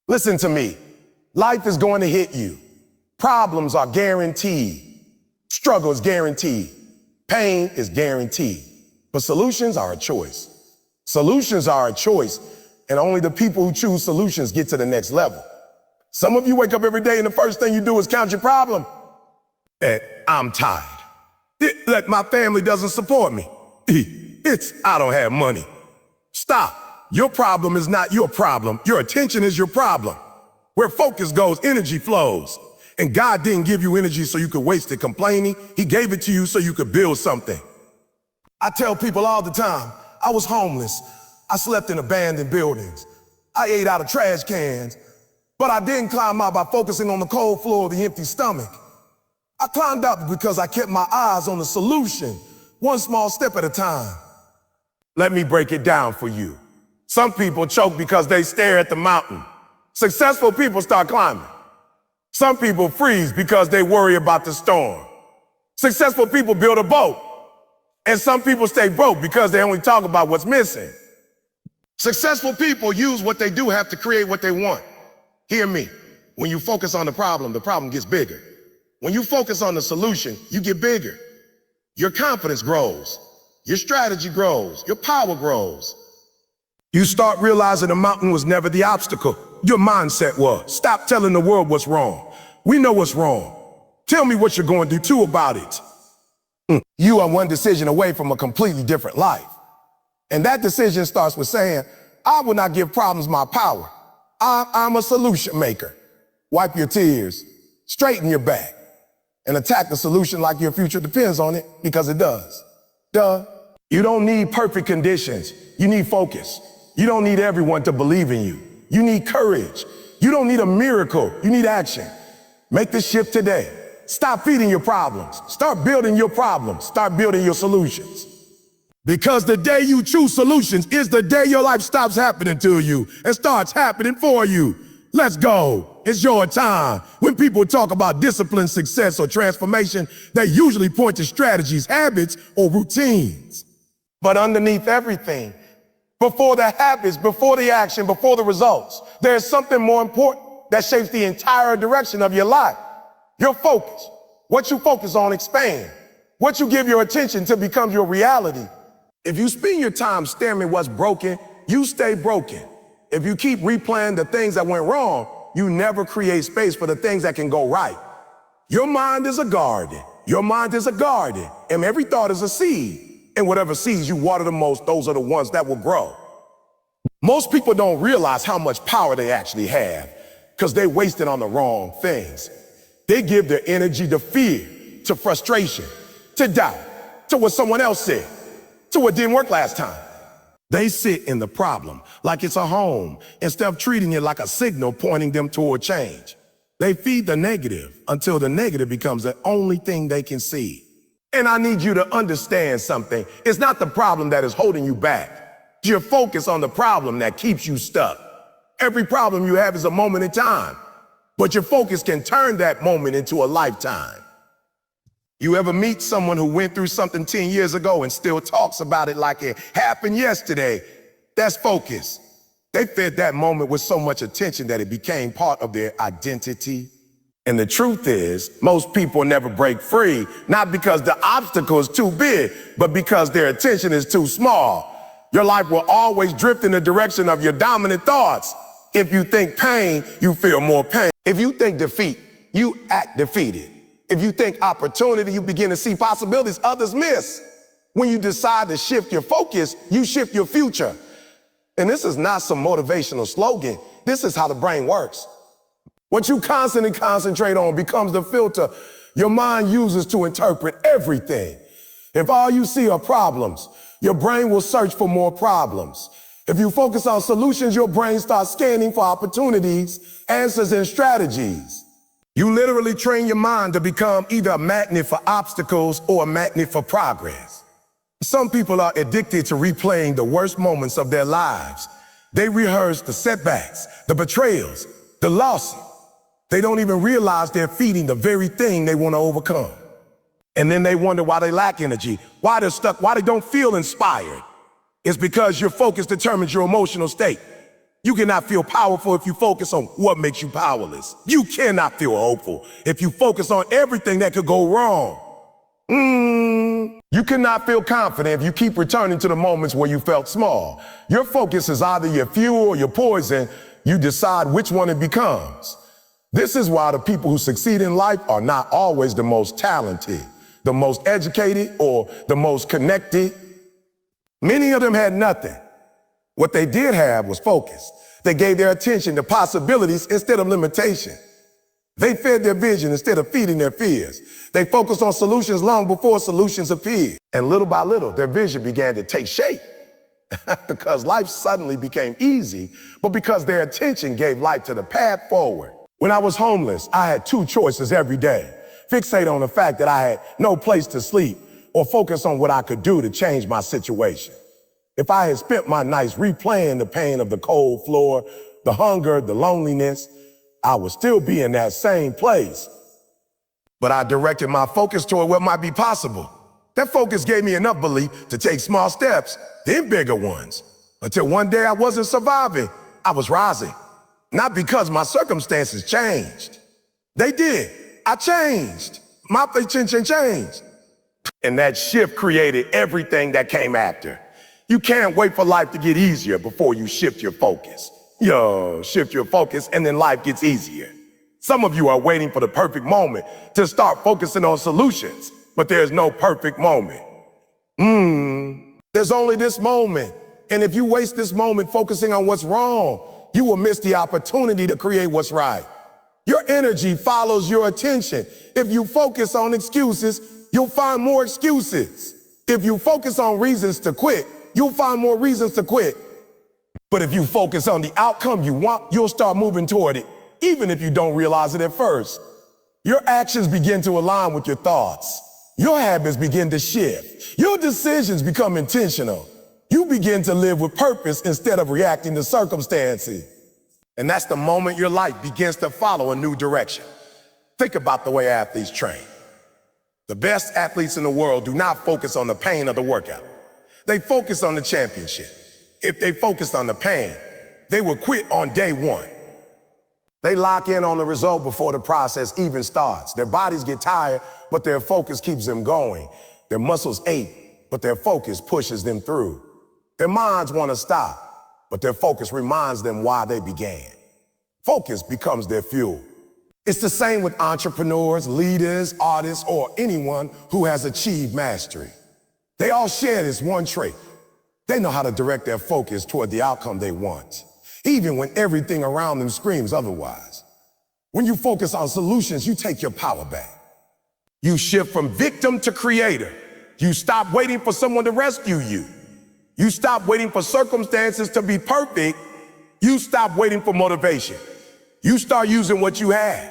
Listen to me. Life is going to hit you. Problems are guaranteed. Struggle is guaranteed. Pain is guaranteed. But solutions are a choice. Solutions are a choice, and only the people who choose solutions get to the next level. Some of you wake up every day and the first thing you do is count your problem. And I'm tired. That my family doesn't support me. I don't have money. Stop. Your problem is not your problem. Your attention is your problem. Where focus goes, energy flows. And God didn't give you energy so you could waste it complaining. He gave it to you so you could build something. I tell people all the time, I was homeless. I slept in abandoned buildings. I ate out of trash cans. But I didn't climb out by focusing on the cold floor of the empty stomach. I climbed up because I kept my eyes on the solution, one small step at a time. Let me break it down for you. Some people choke because they stare at the mountain. Successful people start climbing. Some people freeze because they worry about the storm. Successful people build a boat. And some people stay broke because they only talk about what's missing. Successful people use what they do have to create what they want. Hear me. When you focus on the problem gets bigger. When you focus on the solution, you get bigger. Your confidence grows. Your strategy grows. Your power grows. You start realizing the mountain was never the obstacle. Your mindset was. Stop telling the world what's wrong. We know what's wrong. Tell me what you're going to do about it. You are one decision away from a completely different life. And that decision starts with saying, I will not give problems my power. I'm a solution maker. Wipe your tears, straighten your back, and attack the solution like your future depends on it, because it does. Duh. You don't need perfect conditions. You need focus. You don't need everyone to believe in you. You need courage. You don't need a miracle. You need action. Make the shift today. Stop feeding your problems. Start building your problems. Start building your solutions. Because the day you choose solutions is the day your life stops happening to you and starts happening for you. Let's go. It's your time. When people talk about discipline, success, or transformation, they usually point to strategies, habits, or routines. But underneath everything, before the habits, before the action, before the results, there's something more important that shapes the entire direction of your life. Your focus. What you focus on expands. What you give your attention to becomes your reality. If you spend your time staring at what's broken, you stay broken. If you keep replaying the things that went wrong, you never create space for the things that can go right. Your mind is a garden. Your mind is a garden, and every thought is a seed. And whatever seeds you water the most, those are the ones that will grow. Most people don't realize how much power they actually have because they waste it on the wrong things. They give their energy to fear, to frustration, to doubt, to what someone else said, to what didn't work last time. They sit in the problem like it's a home instead of treating it like a signal pointing them toward change. They feed the negative until the negative becomes the only thing they can see. And I need you to understand something. It's not the problem that is holding you back. It's your focus on the problem that keeps you stuck. Every problem you have is a moment in time, but your focus can turn that moment into a lifetime. You ever meet someone who went through something 10 years ago and still talks about it like it happened yesterday? That's focus. They fed that moment with so much attention that it became part of their identity. And the truth is, most people never break free, not because the obstacle is too big, but because their attention is too small. Your life will always drift in the direction of your dominant thoughts. If you think pain, you feel more pain. If you think defeat, you act defeated. If you think opportunity, you begin to see possibilities others miss. When you decide to shift your focus, you shift your future. And this is not some motivational slogan. This is how the brain works. What you constantly concentrate on becomes the filter your mind uses to interpret everything. If all you see are problems, your brain will search for more problems. If you focus on solutions, your brain starts scanning for opportunities, answers, and strategies. You literally train your mind to become either a magnet for obstacles or a magnet for progress. Some people are addicted to replaying the worst moments of their lives. They rehearse the setbacks, the betrayals, the losses. They don't even realize they're feeding the very thing they want to overcome. And then they wonder why they lack energy, why they're stuck, why they don't feel inspired. It's because your focus determines your emotional state. You cannot feel powerful if you focus on what makes you powerless. You cannot feel hopeful if you focus on everything that could go wrong. You cannot feel confident if you keep returning to the moments where you felt small. Your focus is either your fuel or your poison. You decide which one it becomes. This is why the people who succeed in life are not always the most talented, the most educated, or the most connected. Many of them had nothing. What they did have was focus. They gave their attention to possibilities instead of limitation. They fed their vision instead of feeding their fears. They focused on solutions long before solutions appeared. And little by little, their vision began to take shape. Because life suddenly became easy, but because their attention gave light to the path forward. When I was homeless, I had two choices every day. Fixate on the fact that I had no place to sleep, or focus on what I could do to change my situation. If I had spent my nights replaying the pain of the cold floor, the hunger, the loneliness, I would still be in that same place. But I directed my focus toward what might be possible. That focus gave me enough belief to take small steps, then bigger ones. Until one day I wasn't surviving, I was rising. Not because my circumstances changed. They did. I changed. My attention changed. And that shift created everything that came after. You can't wait for life to get easier before you shift your focus. Shift your focus and then life gets easier. Some of you are waiting for the perfect moment to start focusing on solutions, but there's no perfect moment. There's only this moment. And if you waste this moment focusing on what's wrong, you will miss the opportunity to create what's right. Your energy follows your attention. If you focus on excuses, you'll find more excuses. If you focus on reasons to quit, you'll find more reasons to quit. But if you focus on the outcome you want, you'll start moving toward it, even if you don't realize it at first. Your actions begin to align with your thoughts. Your habits begin to shift. Your decisions become intentional. You begin to live with purpose instead of reacting to circumstances. And that's the moment your life begins to follow a new direction. Think about the way athletes train. The best athletes in the world do not focus on the pain of the workout. They focus on the championship. If they focused on the pain, they would quit on day one. They lock in on the result before the process even starts. Their bodies get tired, but their focus keeps them going. Their muscles ache, but their focus pushes them through. Their minds want to stop, but their focus reminds them why they began. Focus becomes their fuel. It's the same with entrepreneurs, leaders, artists, or anyone who has achieved mastery. They all share this one trait. They know how to direct their focus toward the outcome they want, even when everything around them screams otherwise. When you focus on solutions, you take your power back. You shift from victim to creator. You stop waiting for someone to rescue you. You stop waiting for circumstances to be perfect. You stop waiting for motivation. You start using what you have.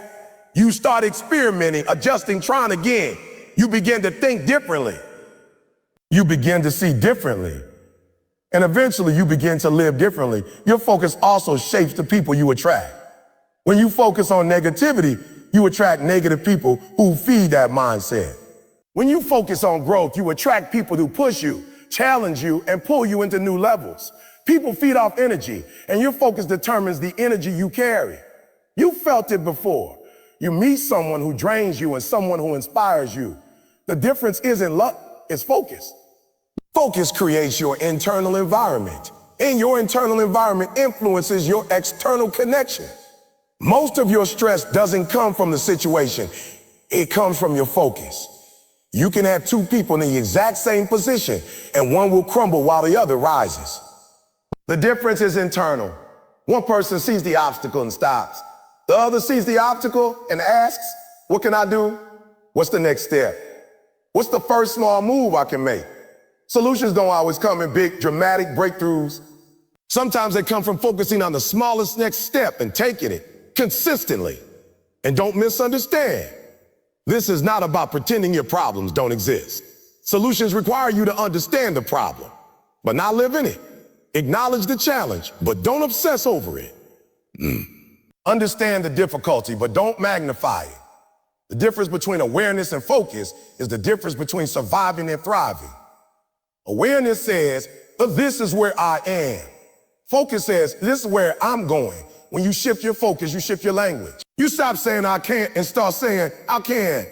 You start experimenting, adjusting, trying again. You begin to think differently. You begin to see differently. And eventually you begin to live differently. Your focus also shapes the people you attract. When you focus on negativity, you attract negative people who feed that mindset. When you focus on growth, you attract people who push you, challenge you, and pull you into new levels. People feed off energy, and your focus determines the energy you carry. You felt it before. You meet someone who drains you and someone who inspires you. The difference isn't luck, it's focus. Focus creates your internal environment, and your internal environment influences your external connection. Most of your stress doesn't come from the situation. It comes from your focus. You can have two people in the exact same position, and one will crumble while the other rises. The difference is internal. One person sees the obstacle and stops. The other sees the obstacle and asks, what can I do? What's the next step? What's the first small move I can make? Solutions don't always come in big, dramatic breakthroughs. Sometimes they come from focusing on the smallest next step and taking it consistently. And don't misunderstand. This is not about pretending your problems don't exist. Solutions require you to understand the problem, but not live in it. Acknowledge the challenge, but don't obsess over it. Understand the difficulty, but don't magnify it. The difference between awareness and focus is the difference between surviving and thriving. Awareness says, this is where I am. Focus says, this is where I'm going. When you shift your focus, you shift your language. You stop saying I can't and start saying I can.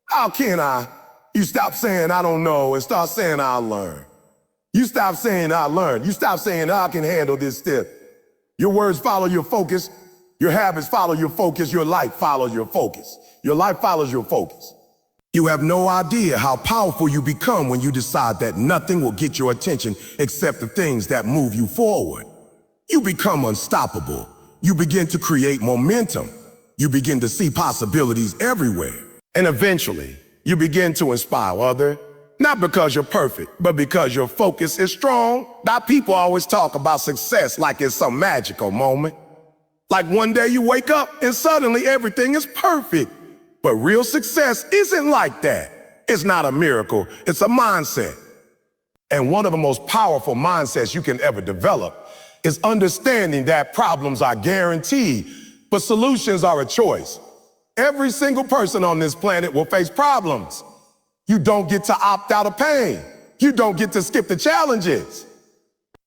How can I? You stop saying I don't know and start saying I'll learn. You stop saying I'll learn. You stop saying I can handle this step. Your words follow your focus. Your habits follow your focus. Your life follows your focus. Your life follows your focus. You have no idea how powerful you become when you decide that nothing will get your attention except the things that move you forward. You become unstoppable. You begin to create momentum. You begin to see possibilities everywhere. And eventually, you begin to inspire others, not because you're perfect, but because your focus is strong. Now, people always talk about success like it's some magical moment. Like one day you wake up and suddenly everything is perfect. But real success isn't like that. It's not a miracle, it's a mindset. And one of the most powerful mindsets you can ever develop is understanding that problems are guaranteed, but solutions are a choice. Every single person on this planet will face problems. You don't get to opt out of pain. You don't get to skip the challenges.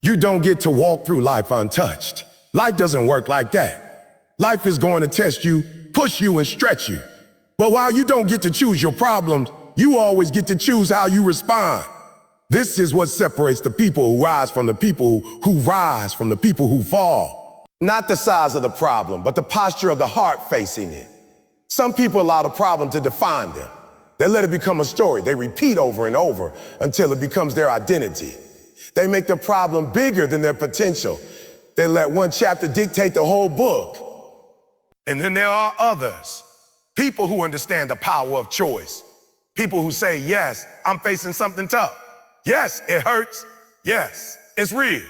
You don't get to walk through life untouched. Life doesn't work like that. Life is going to test you, push you, and stretch you. But while you don't get to choose your problems, you always get to choose how you respond. This is what separates the people who rise from the people who rise from the people who fall. Not the size of the problem, but the posture of the heart facing it. Some people allow the problem to define them. They let it become a story. They repeat over and over until it becomes their identity. They make the problem bigger than their potential. They let one chapter dictate the whole book. And then there are others. People who understand the power of choice. People who say, yes, I'm facing something tough. Yes, it hurts. Yes, it's real.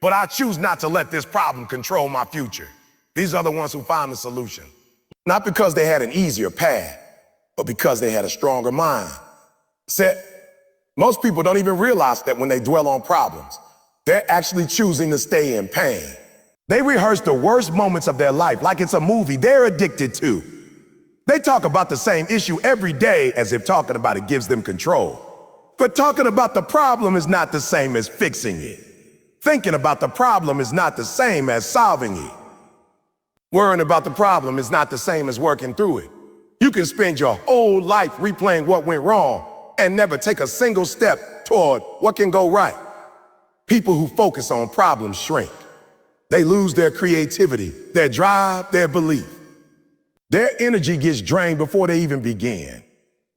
But I choose not to let this problem control my future. These are the ones who find the solution. Not because they had an easier path, but because they had a stronger mind. Most people don't even realize that when they dwell on problems, they're actually choosing to stay in pain. They rehearse the worst moments of their life like it's a movie they're addicted to. They talk about the same issue every day as if talking about it gives them control. But talking about the problem is not the same as fixing it. Thinking about the problem is not the same as solving it. Worrying about the problem is not the same as working through it. You can spend your whole life replaying what went wrong and never take a single step toward what can go right. People who focus on problems shrink. They lose their creativity, their drive, their belief. Their energy gets drained before they even begin.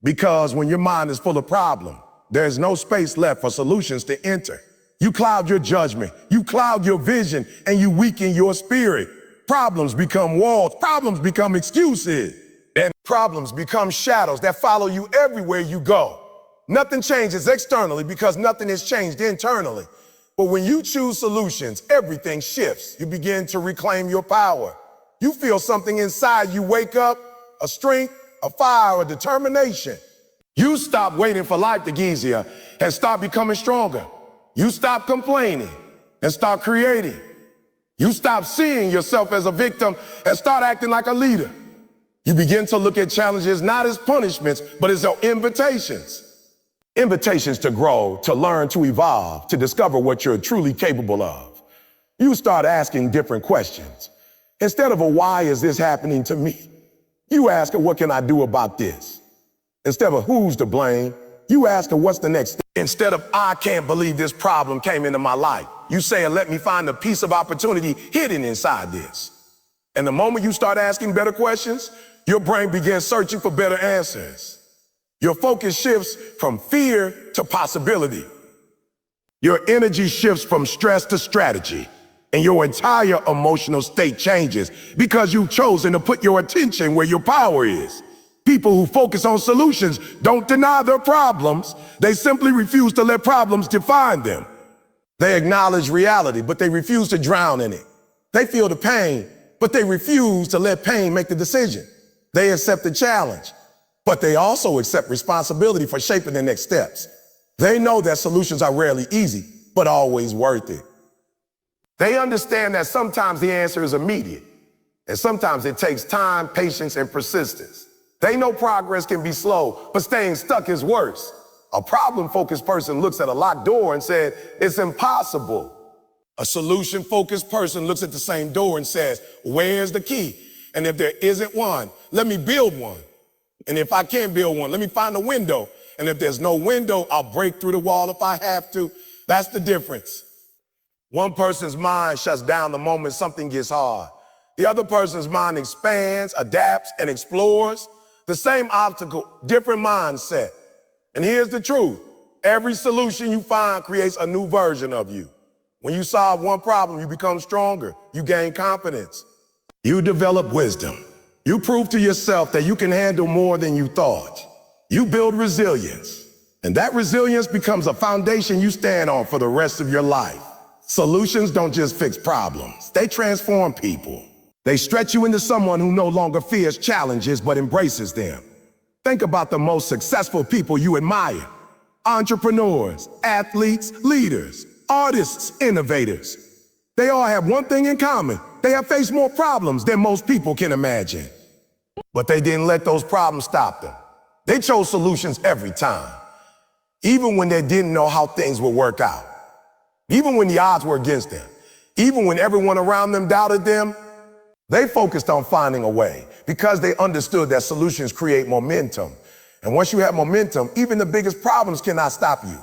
Because when your mind is full of problems, there's no space left for solutions to enter. You cloud your judgment, you cloud your vision, and you weaken your spirit. Problems become walls, problems become excuses, and problems become shadows that follow you everywhere you go. Nothing changes externally because nothing has changed internally. But when you choose solutions, everything shifts. You begin to reclaim your power. You feel something inside you wake up, a strength, a fire, a determination. You stop waiting for life to get easier and start becoming stronger. You stop complaining and start creating. You stop seeing yourself as a victim and start acting like a leader. You begin to look at challenges not as punishments, but as invitations. Invitations to grow, to learn, to evolve, to discover what you're truly capable of. You start asking different questions. Instead of a why is this happening to me, you ask her, what can I do about this? Instead of who's to blame, you ask her, what's the next step? Instead of I can't believe this problem came into my life, you say, let me find a piece of opportunity hidden inside this. And the moment you start asking better questions, your brain begins searching for better answers. Your focus shifts from fear to possibility. Your energy shifts from stress to strategy. And your entire emotional state changes because you've chosen to put your attention where your power is. People who focus on solutions don't deny their problems. They simply refuse to let problems define them. They acknowledge reality, but they refuse to drown in it. They feel the pain, but they refuse to let pain make the decision. They accept the challenge, but they also accept responsibility for shaping their next steps. They know that solutions are rarely easy, but always worth it. They understand that sometimes the answer is immediate, and sometimes it takes time, patience, and persistence. They know progress can be slow, but staying stuck is worse. A problem-focused person looks at a locked door and said, it's impossible. A solution-focused person looks at the same door and says, where's the key? And if there isn't one, let me build one. And if I can't build one, let me find a window. And if there's no window, I'll break through the wall if I have to. That's the difference. One person's mind shuts down the moment something gets hard. The other person's mind expands, adapts, and explores. The same obstacle, different mindset. And here's the truth. Every solution you find creates a new version of you. When you solve one problem, you become stronger. You gain confidence. You develop wisdom. You prove to yourself that you can handle more than you thought. You build resilience. And that resilience becomes a foundation you stand on for the rest of your life. Solutions don't just fix problems. They transform people. They stretch you into someone who no longer fears challenges but embraces them. Think about the most successful people you admire. Entrepreneurs, athletes, leaders, artists, innovators. They all have one thing in common. They have faced more problems than most people can imagine. But they didn't let those problems stop them. They chose solutions every time. Even when they didn't know how things would work out. Even when the odds were against them. Even when everyone around them doubted them. They focused on finding a way because they understood that solutions create momentum. And once you have momentum, even the biggest problems cannot stop you.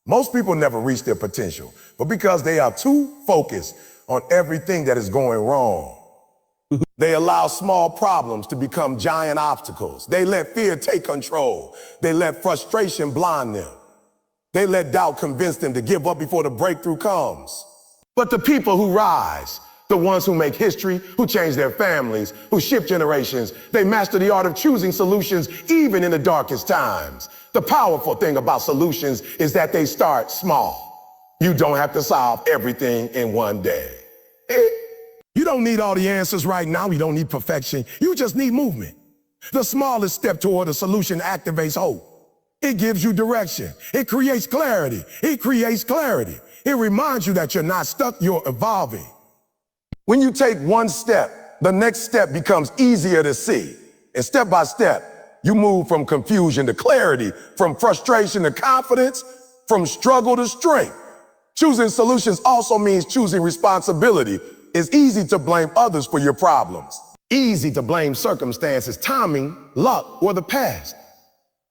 Most people never reach their potential, but because they are too focused on everything that is going wrong. They allow small problems to become giant obstacles. They let fear take control. They let frustration blind them. They let doubt convince them to give up before the breakthrough comes. But the people who rise, the ones who make history, who change their families, who shift generations, they master the art of choosing solutions even in the darkest times. The powerful thing about solutions is that they start small. You don't have to solve everything in one day. You don't need all the answers right now. You don't need perfection. You just need movement. The smallest step toward a solution activates hope. It gives you direction. It creates clarity. It creates clarity. It reminds you that you're not stuck, you're evolving. When you take one step, the next step becomes easier to see. And step by step, you move from confusion to clarity, from frustration to confidence, from struggle to strength. Choosing solutions also means choosing responsibility. It's easy to blame others for your problems. Easy to blame circumstances, timing, luck, or the past.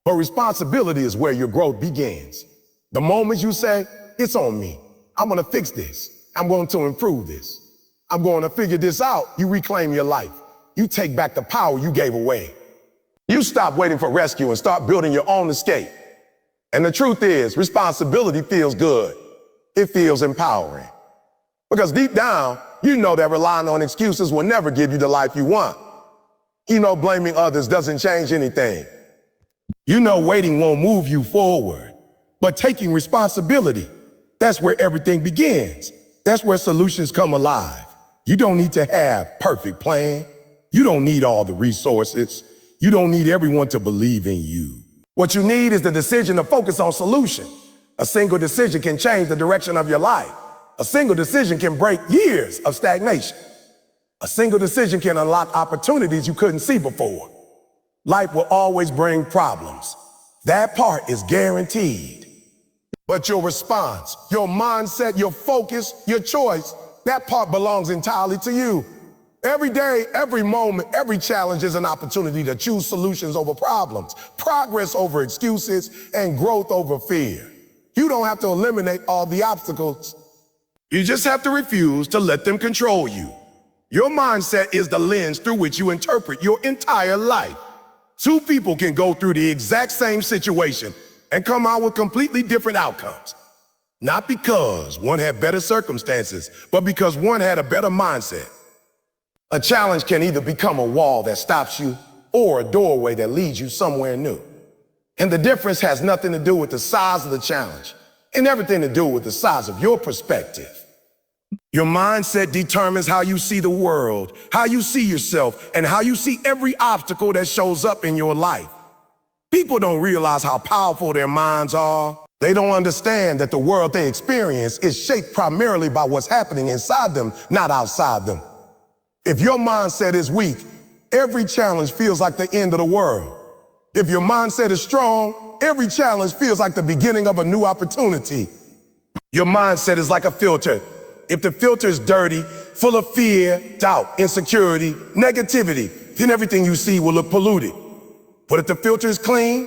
But responsibility is where your growth begins. The moment you say, it's on me, I'm gonna fix this, I'm going to improve this, I'm going to figure this out, you reclaim your life. You take back the power you gave away. You stop waiting for rescue and start building your own escape. And the truth is, responsibility feels good. It feels empowering. Because deep down, you know that relying on excuses will never give you the life you want. You know blaming others doesn't change anything. You know waiting won't move you forward. But taking responsibility, that's where everything begins. That's where solutions come alive. You don't need to have perfect plan. You don't need all the resources. You don't need everyone to believe in you. What you need is the decision to focus on solution. A single decision can change the direction of your life. A single decision can break years of stagnation. A single decision can unlock opportunities you couldn't see before. Life will always bring problems. That part is guaranteed. But your response, your mindset, your focus, your choice, that part belongs entirely to you. Every day, every moment, every challenge is an opportunity to choose solutions over problems, progress over excuses, and growth over fear. You don't have to eliminate all the obstacles. You just have to refuse to let them control you. Your mindset is the lens through which you interpret your entire life. Two people can go through the exact same situation and come out with completely different outcomes. Not because one had better circumstances, but because one had a better mindset. A challenge can either become a wall that stops you or a doorway that leads you somewhere new. And the difference has nothing to do with the size of the challenge and everything to do with the size of your perspective. Your mindset determines how you see the world, how you see yourself, and how you see every obstacle that shows up in your life. People don't realize how powerful their minds are. They don't understand that the world they experience is shaped primarily by what's happening inside them, not outside them. If your mindset is weak, every challenge feels like the end of the world. If your mindset is strong, every challenge feels like the beginning of a new opportunity. Your mindset is like a filter. If the filter is dirty, full of fear, doubt, insecurity, negativity, then everything you see will look polluted. But if the filter is clean,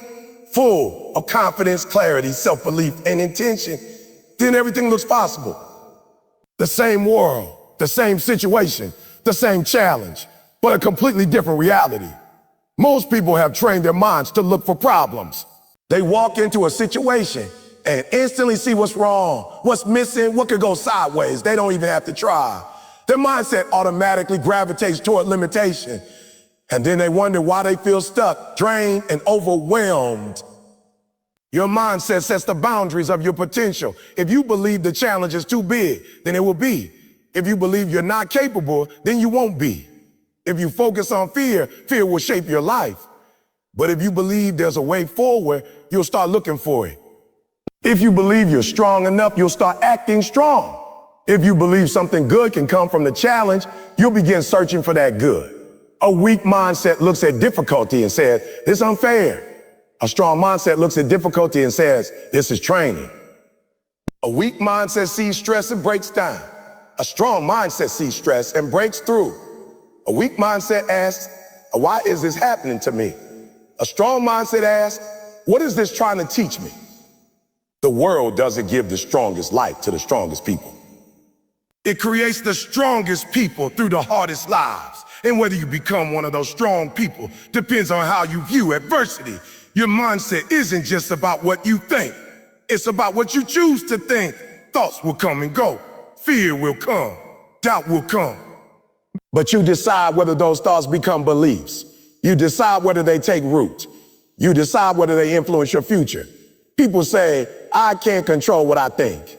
full of confidence, clarity, self-belief, and intention, then everything looks possible. The same world, the same situation, the same challenge, but a completely different reality. Most people have trained their minds to look for problems. They walk into a situation and instantly see what's wrong, what's missing, what could go sideways. They don't even have to try. Their mindset automatically gravitates toward limitation. And then they wonder why they feel stuck, drained, and overwhelmed. Your mindset sets the boundaries of your potential. If you believe the challenge is too big, then it will be. If you believe you're not capable, then you won't be. If you focus on fear, fear will shape your life. But if you believe there's a way forward, you'll start looking for it. If you believe you're strong enough, you'll start acting strong. If you believe something good can come from the challenge, you'll begin searching for that good. A weak mindset looks at difficulty and says, "This is unfair." A strong mindset looks at difficulty and says, "This is training." A weak mindset sees stress and breaks down. A strong mindset sees stress and breaks through. A weak mindset asks, "Why is this happening to me?" A strong mindset asks, "What is this trying to teach me?" The world doesn't give the strongest life to the strongest people. It creates the strongest people through the hardest lives. And whether you become one of those strong people depends on how you view adversity. Your mindset isn't just about what you think. It's about what you choose to think. Thoughts will come and go. Fear will come. Doubt will come. But you decide whether those thoughts become beliefs. You decide whether they take root. You decide whether they influence your future. People say, "I can't control what I think."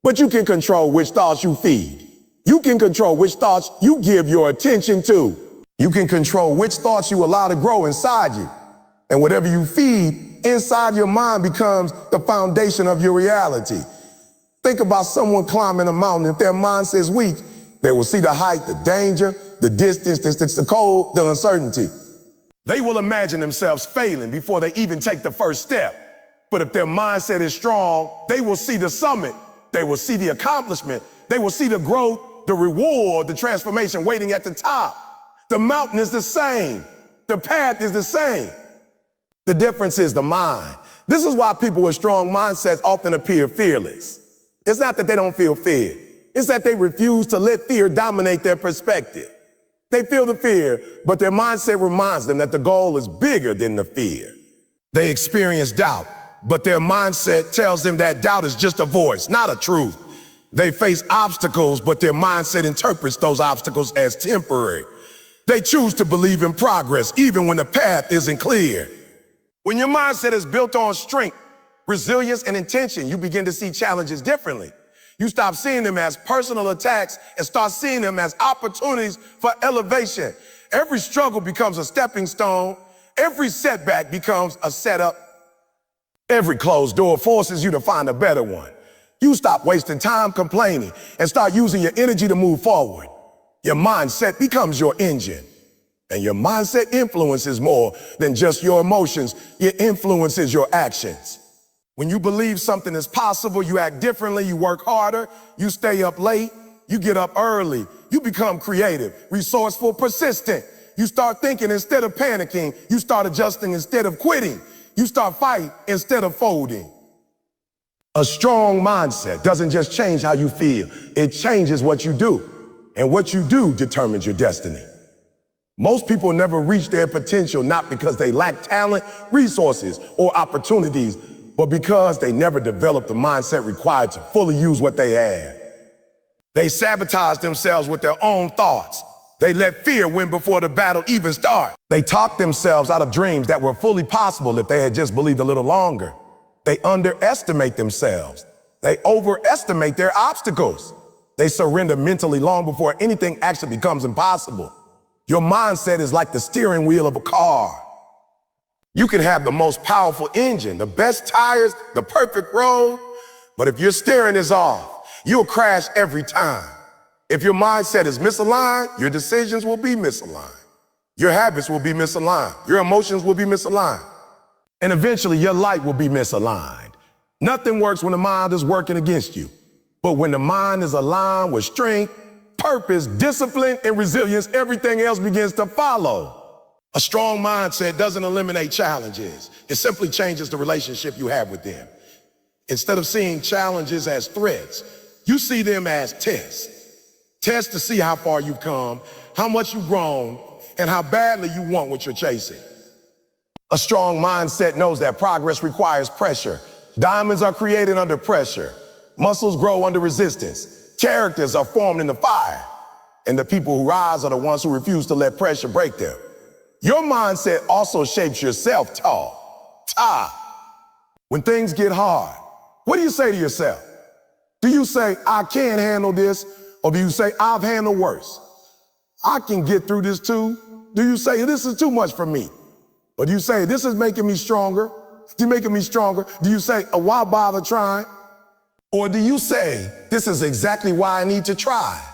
But you can control which thoughts you feed. You can control which thoughts you give your attention to. You can control which thoughts you allow to grow inside you. And whatever you feed inside your mind becomes the foundation of your reality. Think about someone climbing a mountain. If their mindset is weak, they will see the height, the danger, the distance, the cold, the uncertainty. They will imagine themselves failing before they even take the first step. But if their mindset is strong, they will see the summit. They will see the accomplishment. They will see the growth, the reward, the transformation waiting at the top. The mountain is the same. The path is the same. The difference is the mind. This is why people with strong mindsets often appear fearless. It's not that they don't feel fear. It's that they refuse to let fear dominate their perspective. They feel the fear, but their mindset reminds them that the goal is bigger than the fear. They experience doubt, but their mindset tells them that doubt is just a voice, not a truth. They face obstacles, but their mindset interprets those obstacles as temporary. They choose to believe in progress, even when the path isn't clear. When your mindset is built on strength, resilience, and intention, you begin to see challenges differently. You stop seeing them as personal attacks and start seeing them as opportunities for elevation. Every struggle becomes a stepping stone. Every setback becomes a setup. Every closed door forces you to find a better one. You stop wasting time complaining and start using your energy to move forward. Your mindset becomes your engine. And your mindset influences more than just your emotions. It influences your actions. When you believe something is possible, you act differently, you work harder, you stay up late, you get up early, you become creative, resourceful, persistent. You start thinking instead of panicking, you start adjusting instead of quitting, you start fighting instead of folding. A strong mindset doesn't just change how you feel, it changes what you do. And what you do determines your destiny. Most people never reach their potential not because they lack talent, resources, or opportunities, but because they never developed the mindset required to fully use what they have. They sabotage themselves with their own thoughts. They let fear win before the battle even starts. They talk themselves out of dreams that were fully possible if they had just believed a little longer. They underestimate themselves. They overestimate their obstacles. They surrender mentally long before anything actually becomes impossible. Your mindset is like the steering wheel of a car. You can have the most powerful engine, the best tires, the perfect road, but if your steering is off, you'll crash every time. If your mindset is misaligned, your decisions will be misaligned. Your habits will be misaligned. Your emotions will be misaligned. And eventually your life will be misaligned. Nothing works when the mind is working against you. But when the mind is aligned with strength, purpose, discipline, and resilience, everything else begins to follow. A strong mindset doesn't eliminate challenges. It simply changes the relationship you have with them. Instead of seeing challenges as threats, you see them as tests. Tests to see how far you've come, how much you've grown, and how badly you want what you're chasing. A strong mindset knows that progress requires pressure. Diamonds are created under pressure. Muscles grow under resistance. Characters are formed in the fire. And the people who rise are the ones who refuse to let pressure break them. Your mindset also shapes your self-talk. When things get hard, what do you say to yourself? Do you say, I can't handle this? Or do you say, I've handled worse? I can get through this too. Do you say, this is too much for me? Or do you say, this is making me stronger? You're making me stronger. Do you say, why bother trying? Or do you say, this is exactly why I need to try?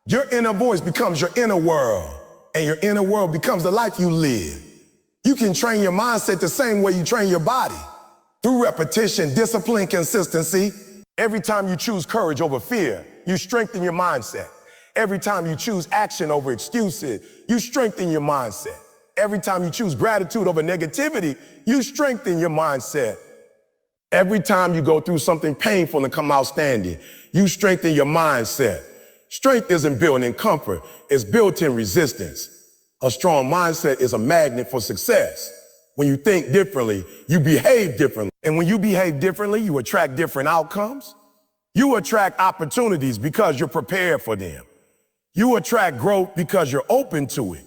Your inner voice becomes your inner world, and your inner world becomes the life you live. You can train your mindset the same way you train your body. Through repetition, discipline, consistency. Every time you choose courage over fear, you strengthen your mindset. Every time you choose action over excuses, you strengthen your mindset. Every time you choose gratitude over negativity, you strengthen your mindset. Every time you go through something painful and come out standing, you strengthen your mindset. Strength isn't built in comfort, it's built in resistance. A strong mindset is a magnet for success. When you think differently, you behave differently. And when you behave differently, you attract different outcomes. You attract opportunities because you're prepared for them. You attract growth because you're open to it.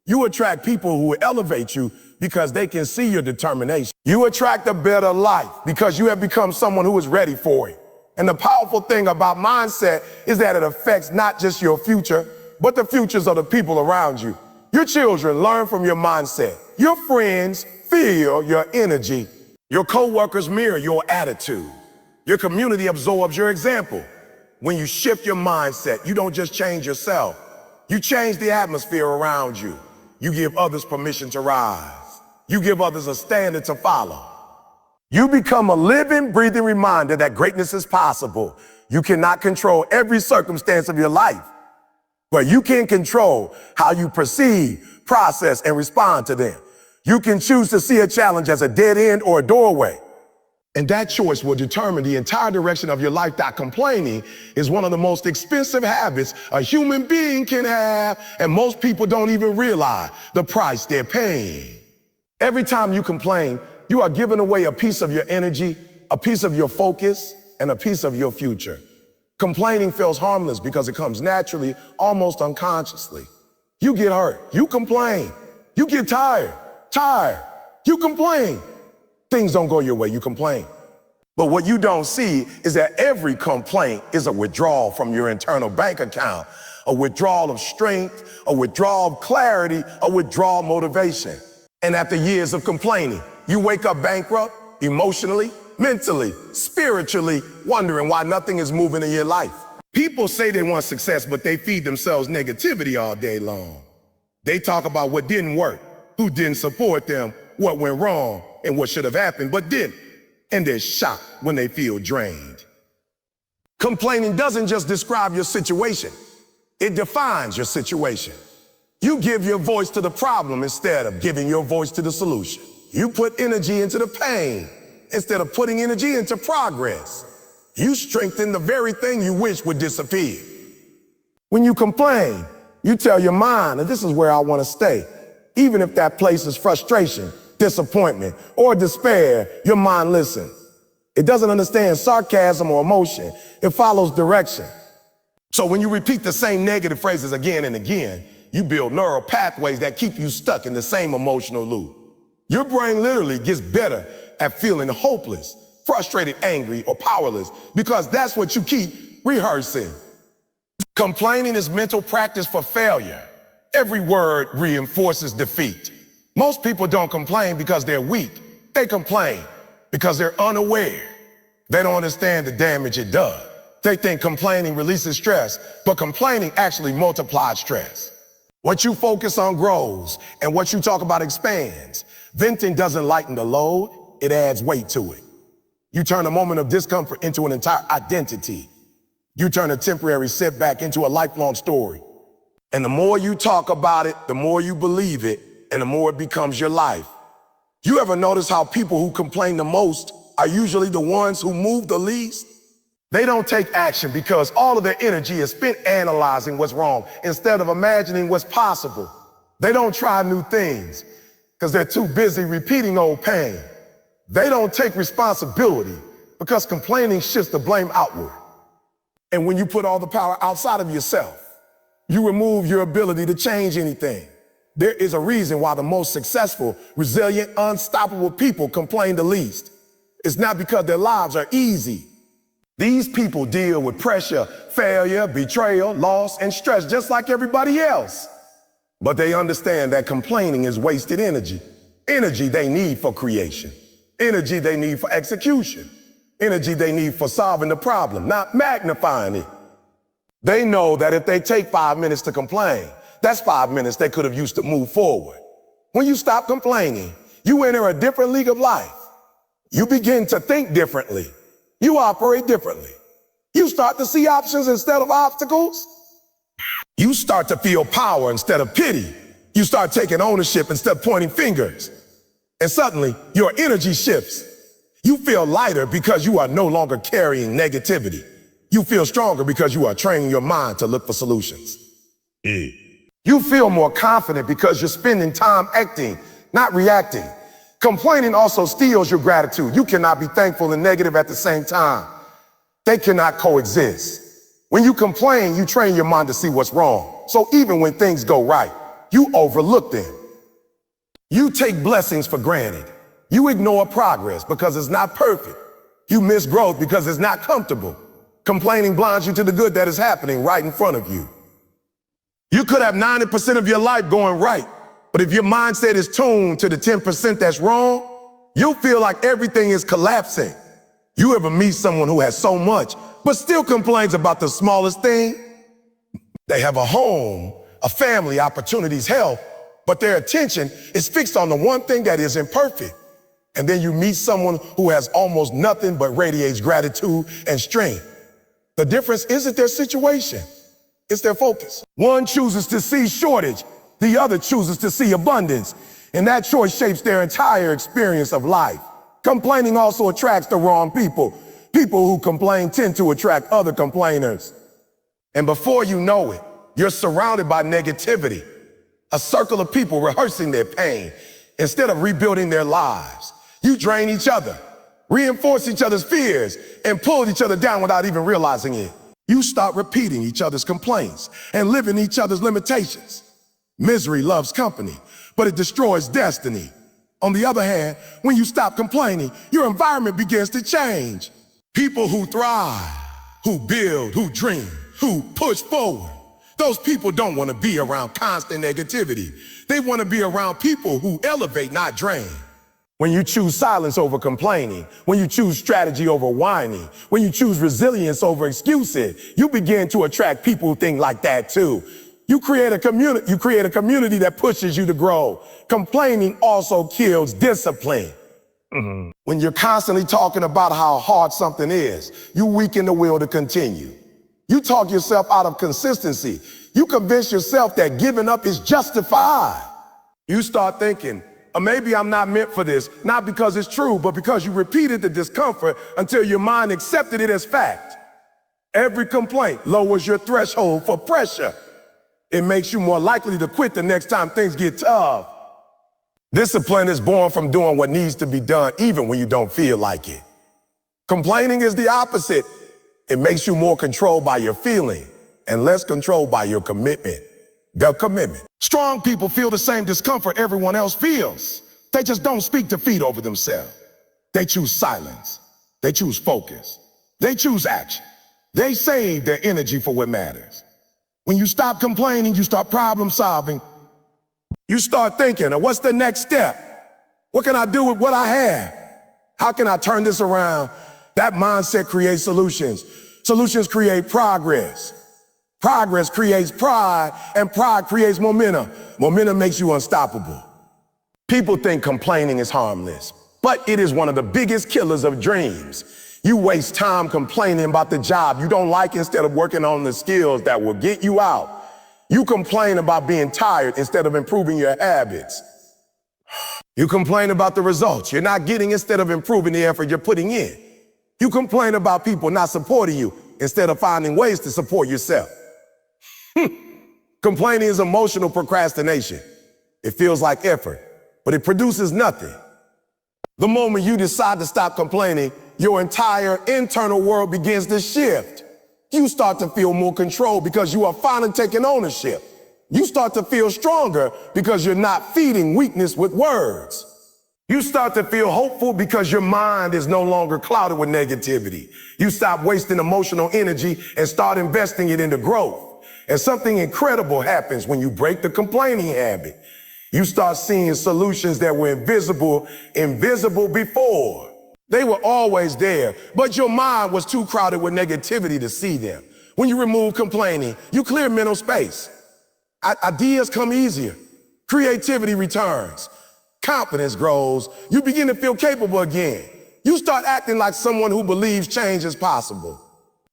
You attract people who will elevate you because they can see your determination. You attract a better life because you have become someone who is ready for it. And the powerful thing about mindset is that it affects not just your future, but the futures of the people around you. Your children learn from your mindset. Your friends feel your energy. Your coworkers mirror your attitude. Your community absorbs your example. When you shift your mindset, you don't just change yourself. You change the atmosphere around you. You give others permission to rise. You give others a standard to follow. You become a living, breathing reminder that greatness is possible. You cannot control every circumstance of your life, but you can control how you perceive, process, and respond to them. You can choose to see a challenge as a dead end or a doorway. And that choice will determine the entire direction of your life. That complaining is one of the most expensive habits a human being can have, and most people don't even realize the price they're paying. Every time you complain, you are giving away a piece of your energy, a piece of your focus, and a piece of your future. Complaining feels harmless because it comes naturally, almost unconsciously. You get hurt, you complain. You get tired, you complain. Things don't go your way, you complain. But what you don't see is that every complaint is a withdrawal from your internal bank account, a withdrawal of strength, a withdrawal of clarity, a withdrawal of motivation. And after years of complaining, you wake up bankrupt, emotionally, mentally, spiritually, wondering why nothing is moving in your life. People say they want success, but they feed themselves negativity all day long. They talk about what didn't work, who didn't support them, what went wrong, and what should have happened but didn't. And they're shocked when they feel drained. Complaining doesn't just describe your situation, it defines your situation. You give your voice to the problem instead of giving your voice to the solution. You put energy into the pain instead of putting energy into progress. You strengthen the very thing you wish would disappear. When you complain, you tell your mind that this is where I want to stay. Even if that place is frustration, disappointment, or despair, your mind listens. It doesn't understand sarcasm or emotion. It follows direction. So when you repeat the same negative phrases again and again, you build neural pathways that keep you stuck in the same emotional loop. Your brain literally gets better at feeling hopeless, frustrated, angry, or powerless because that's what you keep rehearsing. Complaining is mental practice for failure. Every word reinforces defeat. Most people don't complain because they're weak. They complain because they're unaware. They don't understand the damage it does. They think complaining releases stress, but complaining actually multiplies stress. What you focus on grows, and what you talk about expands. Venting doesn't lighten the load, it adds weight to it. You turn a moment of discomfort into an entire identity. You turn a temporary setback into a lifelong story. And the more you talk about it, the more you believe it, and the more it becomes your life. You ever notice how people who complain the most are usually the ones who move the least? They don't take action because all of their energy is spent analyzing what's wrong instead of imagining what's possible. They don't try new things because they're too busy repeating old pain. They don't take responsibility because complaining shifts the blame outward. And when you put all the power outside of yourself, you remove your ability to change anything. There is a reason why the most successful, resilient, unstoppable people complain the least. It's not because their lives are easy. These people deal with pressure, failure, betrayal, loss, and stress just like everybody else. But they understand that complaining is wasted energy. Energy they need for creation. Energy they need for execution. Energy they need for solving the problem, not magnifying it. They know that if they take 5 minutes to complain, that's 5 minutes they could have used to move forward. When you stop complaining, you enter a different league of life. You begin to think differently. You operate differently. You start to see options instead of obstacles. You start to feel power instead of pity. You start taking ownership instead of pointing fingers. And suddenly, your energy shifts. You feel lighter because you are no longer carrying negativity. You feel stronger because you are training your mind to look for solutions. You feel more confident because you're spending time acting, not reacting. Complaining also steals your gratitude. You cannot be thankful and negative at the same time. They cannot coexist. When you complain, you train your mind to see what's wrong. So even when things go right, you overlook them. You take blessings for granted. You ignore progress because it's not perfect. You miss growth because it's not comfortable. Complaining blinds you to the good that is happening right in front of you. You could have 90% of your life going right, but if your mindset is tuned to the 10% that's wrong, you'll feel like everything is collapsing. You ever meet someone who has so much, but still complains about the smallest thing? They have a home, a family, opportunities, health, but their attention is fixed on the one thing that isn't perfect. And then you meet someone who has almost nothing but radiates gratitude and strength. The difference isn't their situation, it's their focus. One chooses to see shortage, the other chooses to see abundance, and that choice shapes their entire experience of life. Complaining also attracts the wrong people. People who complain tend to attract other complainers. And before you know it, you're surrounded by negativity, a circle of people rehearsing their pain instead of rebuilding their lives. You drain each other, reinforce each other's fears, and pull each other down without even realizing it. You start repeating each other's complaints and living each other's limitations. Misery loves company, but it destroys destiny. On the other hand, when you stop complaining, your environment begins to change. People who thrive, who build, who dream, who push forward. Those people don't want to be around constant negativity. They want to be around people who elevate, not drain. When you choose silence over complaining, when you choose strategy over whining, when you choose resilience over excuses, you begin to attract people who think like that too. You create a community that pushes you to grow. Complaining also kills discipline. When you're constantly talking about how hard something is, you weaken the will to continue. You talk yourself out of consistency. You convince yourself that giving up is justified. You start thinking, maybe I'm not meant for this, not because it's true, but because you repeated the discomfort until your mind accepted it as fact. Every complaint lowers your threshold for pressure. It makes you more likely to quit the next time things get tough. Discipline is born from doing what needs to be done even when you don't feel like it. Complaining is the opposite. It makes you more controlled by your feeling and less controlled by your commitment. The commitment. Strong people feel the same discomfort everyone else feels. They just don't speak defeat over themselves. They choose silence. They choose focus. They choose action. They save their energy for what matters. When you stop complaining, you start problem solving. You start thinking, what's the next step? What can I do with what I have? How can I turn this around? That mindset creates solutions. Solutions create progress. Progress creates pride, and pride creates momentum. Momentum makes you unstoppable. People think complaining is harmless, but it is one of the biggest killers of dreams. You waste time complaining about the job you don't like instead of working on the skills that will get you out. You complain about being tired instead of improving your habits. You complain about the results you're not getting instead of improving the effort you're putting in. You complain about people not supporting you instead of finding ways to support yourself. Complaining is emotional procrastination. It feels like effort, but it produces nothing. The moment you decide to stop complaining, your entire internal world begins to shift. You start to feel more control because you are finally taking ownership. You start to feel stronger because you're not feeding weakness with words. You start to feel hopeful because your mind is no longer clouded with negativity. You stop wasting emotional energy and start investing it into growth. And something incredible happens when you break the complaining habit. You start seeing solutions that were invisible before. They were always there, but your mind was too crowded with negativity to see them. When you remove complaining, you clear mental space. Ideas come easier. Creativity returns. Confidence grows. You begin to feel capable again. You start acting like someone who believes change is possible.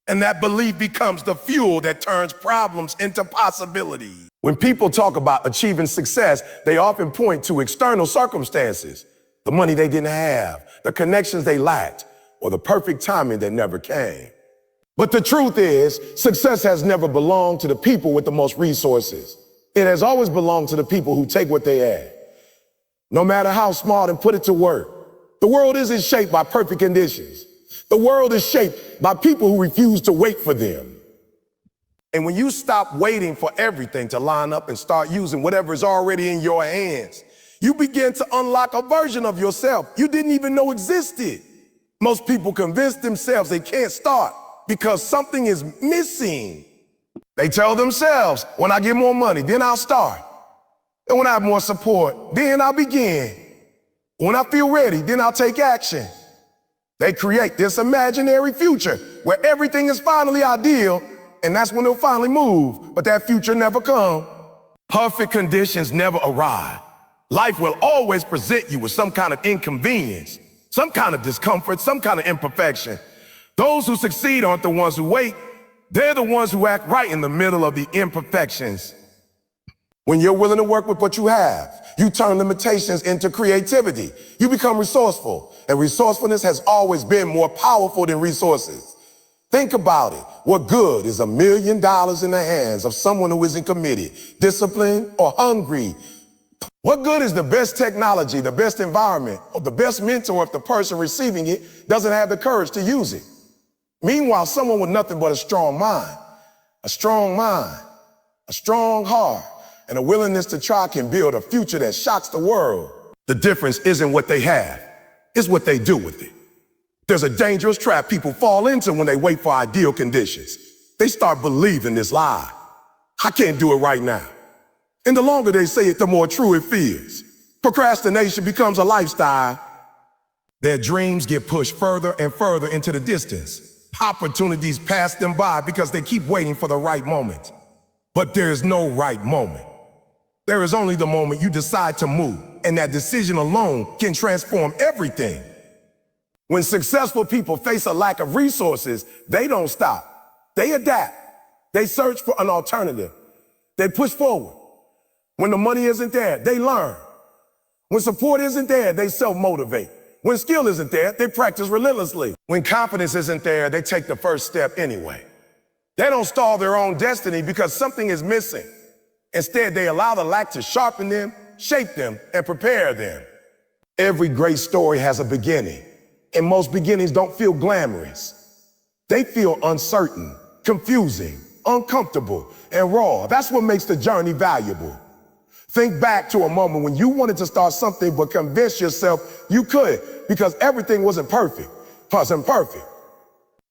And that belief becomes the fuel that turns problems into possibilities. When people talk about achieving success, they often point to external circumstances, the money they didn't have, the connections they lacked, or the perfect timing that never came. But the truth is, success has never belonged to the people with the most resources. It has always belonged to the people who take what they have, no matter how smart, and put it to work. The world isn't shaped by perfect conditions. The world is shaped by people who refuse to wait for them. And when you stop waiting for everything to line up and start using whatever is already in your hands, you begin to unlock a version of yourself you didn't even know existed. Most people convince themselves they can't start because something is missing. They tell themselves, when I get more money, then I'll start. And when I have more support, then I'll begin. When I feel ready, then I'll take action. They create this imaginary future where everything is finally ideal, and that's when they'll finally move, but that future never comes. Perfect conditions never arrive. Life will always present you with some kind of inconvenience, some kind of discomfort, some kind of imperfection. Those who succeed aren't the ones who wait. They're the ones who act right in the middle of the imperfections. When you're willing to work with what you have, you turn limitations into creativity. You become resourceful, and resourcefulness has always been more powerful than resources. Think about it. What good is $1 million in the hands of someone who isn't committed, disciplined, or hungry? What good is the best technology, the best environment, or the best mentor if the person receiving it doesn't have the courage to use it? Meanwhile, someone with nothing but a strong mind, a strong heart, and a willingness to try can build a future that shocks the world. The difference isn't what they have, it's what they do with it. There's a dangerous trap people fall into when they wait for ideal conditions. They start believing this lie. I can't do it right now. And the longer they say it, the more true it feels. Procrastination becomes a lifestyle. Their dreams get pushed further and further into the distance. Opportunities pass them by because they keep waiting for the right moment. But there is no right moment. There is only the moment you decide to move, and that decision alone can transform everything. When successful people face a lack of resources, they don't stop. They adapt. They search for an alternative. They push forward. When the money isn't there, they learn. When support isn't there, they self-motivate. When skill isn't there, they practice relentlessly. When confidence isn't there, they take the first step anyway. They don't stall their own destiny because something is missing. Instead, they allow the lack to sharpen them, shape them, and prepare them. Every great story has a beginning, and most beginnings don't feel glamorous. They feel uncertain, confusing, uncomfortable, and raw. That's what makes the journey valuable. Think back to a moment when you wanted to start something but convinced yourself you could because everything wasn't perfect.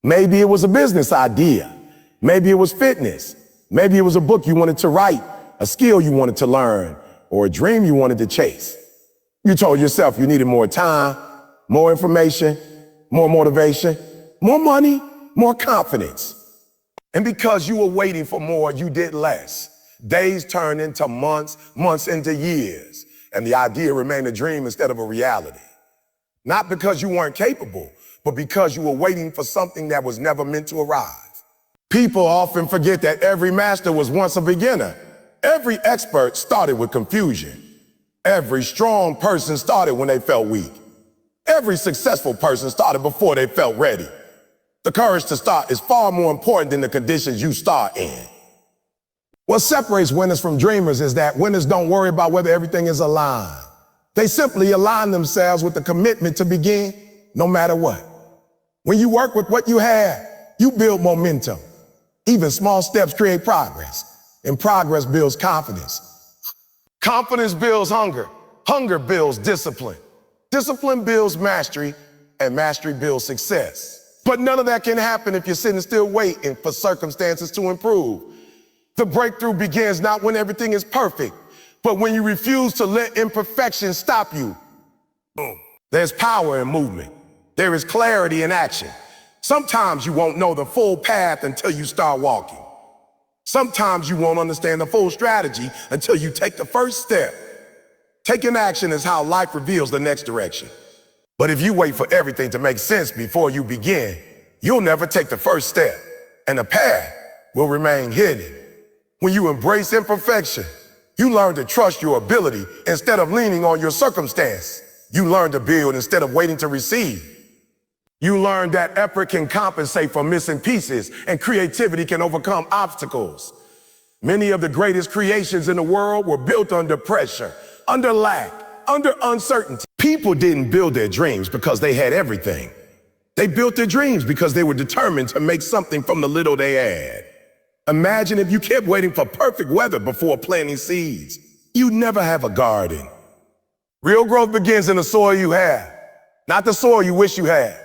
Maybe it was a business idea. Maybe it was fitness. Maybe it was a book you wanted to write, a skill you wanted to learn, or a dream you wanted to chase. You told yourself you needed more time, more information, more motivation, more money, more confidence. And because you were waiting for more, you did less. Days turned into months, months into years, and the idea remained a dream instead of a reality. Not because you weren't capable, but because you were waiting for something that was never meant to arrive. People often forget that every master was once a beginner. Every expert started with confusion. Every strong person started when they felt weak. Every successful person started before they felt ready. The courage to start is far more important than the conditions you start in. What separates winners from dreamers is that winners don't worry about whether everything is aligned. They simply align themselves with the commitment to begin no matter what. When you work with what you have, you build momentum. Even small steps create progress, and progress builds confidence. Confidence builds hunger. Hunger builds discipline. Discipline builds mastery, and mastery builds success. But none of that can happen if you're sitting still waiting for circumstances to improve. The breakthrough begins not when everything is perfect, but when you refuse to let imperfection stop you. Boom. There's power in movement. There is clarity in action. Sometimes you won't know the full path until you start walking. Sometimes you won't understand the full strategy until you take the first step. Taking action is how life reveals the next direction. But if you wait for everything to make sense before you begin, you'll never take the first step, and the path will remain hidden. When you embrace imperfection, you learn to trust your ability instead of leaning on your circumstance. You learn to build instead of waiting to receive. You learn that effort can compensate for missing pieces and creativity can overcome obstacles. Many of the greatest creations in the world were built under pressure, under lack, under uncertainty. People didn't build their dreams because they had everything. They built their dreams because they were determined to make something from the little they had. Imagine if you kept waiting for perfect weather before planting seeds. You'd never have a garden. Real growth begins in the soil you have, not the soil you wish you had.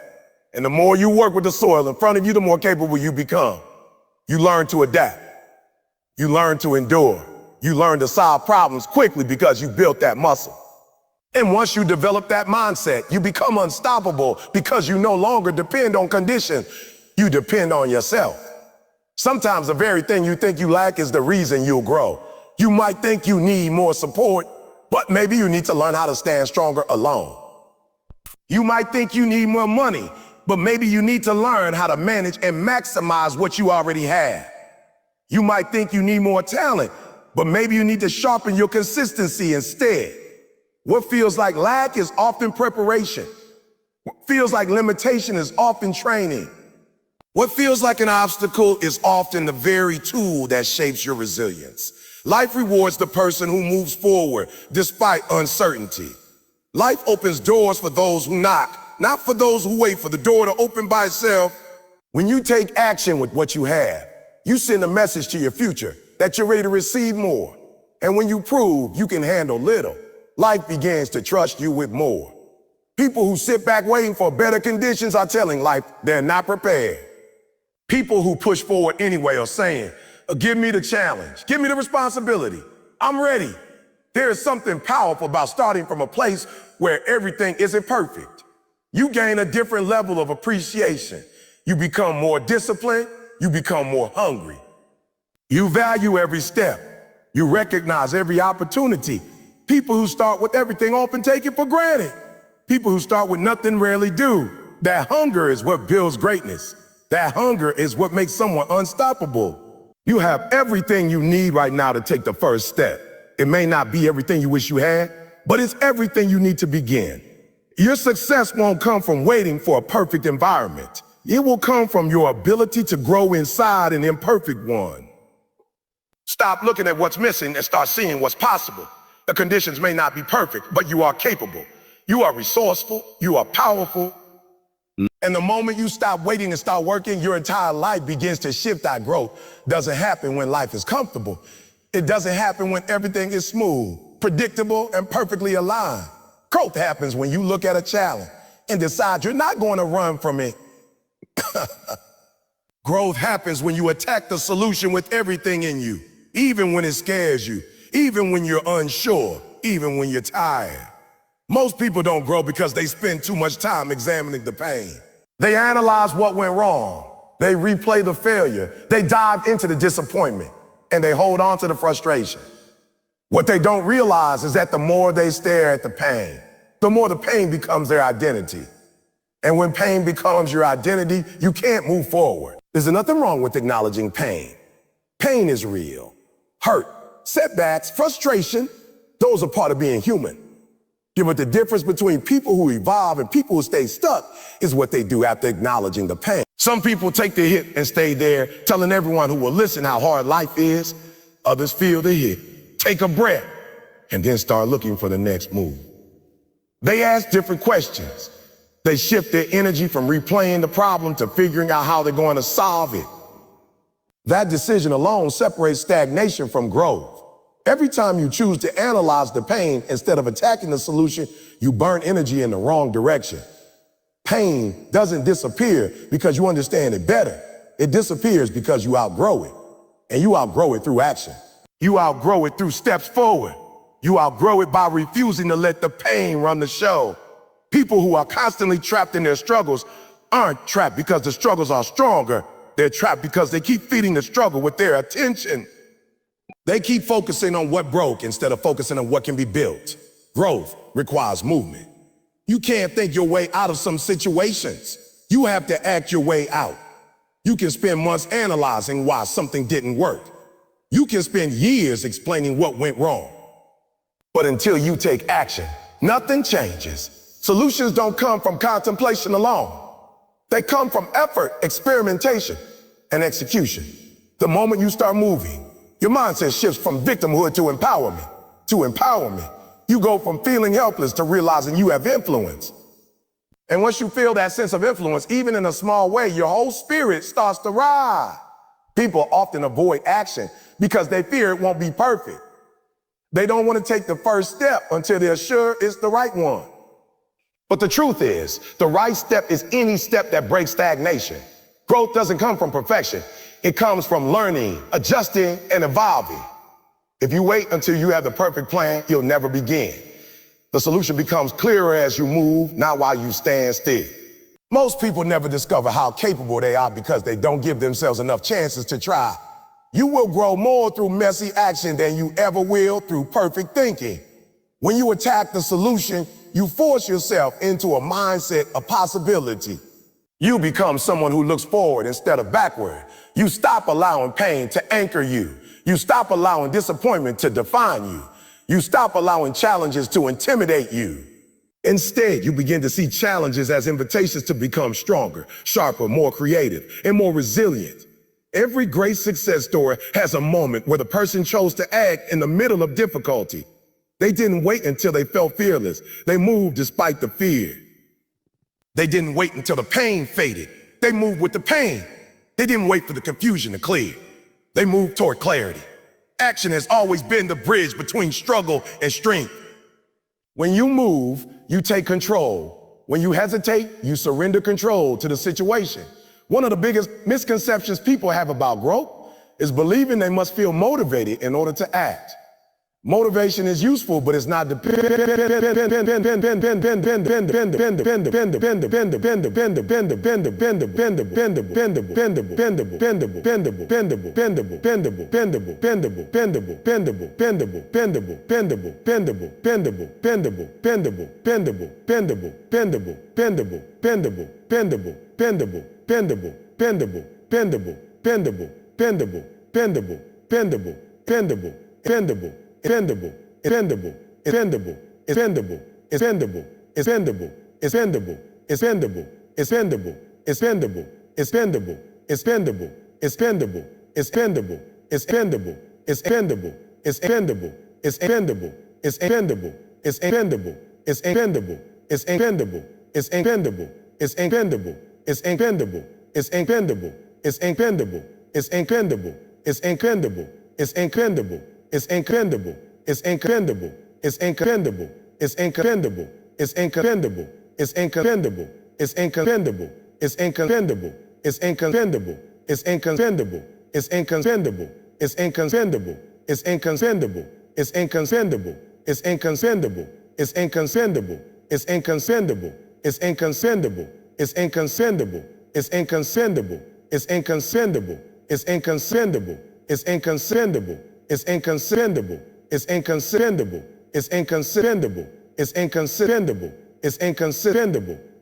And the more you work with the soil in front of you, the more capable you become. You learn to adapt. You learn to endure. You learn to solve problems quickly because you built that muscle. And once you develop that mindset, you become unstoppable because you no longer depend on conditions. You depend on yourself. Sometimes the very thing you think you lack is the reason you'll grow. You might think you need more support, but maybe you need to learn how to stand stronger alone. You might think you need more money, but maybe you need to learn how to manage and maximize what you already have. You might think you need more talent, but maybe you need to sharpen your consistency instead. What feels like lack is often preparation. What feels like limitation is often training. What feels like an obstacle is often the very tool that shapes your resilience. Life rewards the person who moves forward despite uncertainty. Life opens doors for those who knock, not for those who wait for the door to open by itself. When you take action with what you have, you send a message to your future that you're ready to receive more. And when you prove you can handle little, life begins to trust you with more. People who sit back waiting for better conditions are telling life they're not prepared. People who push forward anyway are saying, give me the challenge, give me the responsibility, I'm ready. There is something powerful about starting from a place where everything isn't perfect. You gain a different level of appreciation. You become more disciplined, you become more hungry. You value every step. You recognize every opportunity. People who start with everything often take it for granted. People who start with nothing rarely do. That hunger is what builds greatness. That hunger is what makes someone unstoppable. You have everything you need right now to take the first step. It may not be everything you wish you had, but it's everything you need to begin. Your success won't come from waiting for a perfect environment. It will come from your ability to grow inside an imperfect one. Stop looking at what's missing and start seeing what's possible. The conditions may not be perfect, but you are capable. You are resourceful. You are powerful. And the moment you stop waiting and start working, your entire life begins to shift. That growth doesn't happen when life is comfortable. It doesn't happen when everything is smooth, predictable, and perfectly aligned. Growth happens when you look at a challenge and decide you're not going to run from it. Growth happens when you attack the solution with everything in you, even when it scares you, even when you're unsure, even when you're tired. Most people don't grow because they spend too much time examining the pain. They analyze what went wrong. They replay the failure. They dive into the disappointment, and they hold on to the frustration. What they don't realize is that the more they stare at the pain, the more the pain becomes their identity. And when pain becomes your identity, you can't move forward. There's nothing wrong with acknowledging pain. Pain is real. Hurt, setbacks, frustration, those are part of being human. But the difference between people who evolve and people who stay stuck is what they do after acknowledging the pain. Some people take the hit and stay there, telling everyone who will listen how hard life is. Others feel the hit, take a breath, and then start looking for the next move. They ask different questions. They shift their energy from replaying the problem to figuring out how they're going to solve it. That decision alone separates stagnation from growth. Every time you choose to analyze the pain instead of attacking the solution, you burn energy in the wrong direction. Pain doesn't disappear because you understand it better. It disappears because you outgrow it. And you outgrow it through action. You outgrow it through steps forward. You outgrow it by refusing to let the pain run the show. People who are constantly trapped in their struggles aren't trapped because the struggles are stronger. They're trapped because they keep feeding the struggle with their attention. They keep focusing on what broke instead of focusing on what can be built. Growth requires movement. You can't think your way out of some situations. You have to act your way out. You can spend months analyzing why something didn't work. You can spend years explaining what went wrong. But until you take action, nothing changes. Solutions don't come from contemplation alone. They come from effort, experimentation, and execution. The moment you start moving, your mindset shifts from victimhood to empowerment. You go from feeling helpless to realizing you have influence. And once you feel that sense of influence, even in a small way, your whole spirit starts to rise. People often avoid action because they fear it won't be perfect. They don't want to take the first step until they're sure it's the right one. But the truth is, the right step is any step that breaks stagnation. Growth doesn't come from perfection. It comes from learning, adjusting, and evolving. If you wait until you have the perfect plan, you'll never begin. The solution becomes clearer as you move, not while you stand still. Most people never discover how capable they are because they don't give themselves enough chances to try. You will grow more through messy action than you ever will through perfect thinking. When you attack the solution, you force yourself into a mindset of possibility. You become someone who looks forward instead of backward. You stop allowing pain to anchor you. You stop allowing disappointment to define you. You stop allowing challenges to intimidate you. Instead, you begin to see challenges as invitations to become stronger, sharper, more creative, and more resilient. Every great success story has a moment where the person chose to act in the middle of difficulty. They didn't wait until they felt fearless. They moved despite the fear. They didn't wait until the pain faded. They moved with the pain. They didn't wait for the confusion to clear. They moved toward clarity. Action has always been the bridge between struggle and strength. When you move, you take control. When you hesitate, you surrender control to the situation. One of the biggest misconceptions people have about growth is believing they must feel motivated in order to act. Motivation is useful, but it's not dependable. It's incredible. It's incredible. It's incredible. It's incredible. It's incredible. It's incredible. It's incredible. It's incredible. It's incredible. It's incredible. It's incredible. It's incredible. It's incredible. It's incredible. It's incredible. It's incredible. It's incredible. It's incredible. It's inconceivable. It's inconceivable. It's inconceivable. It's inconceivable. It's inconceivable. It's inconceivable. It's inconceivable. It's inconceivable. It's inconceivable. It's inconceivable.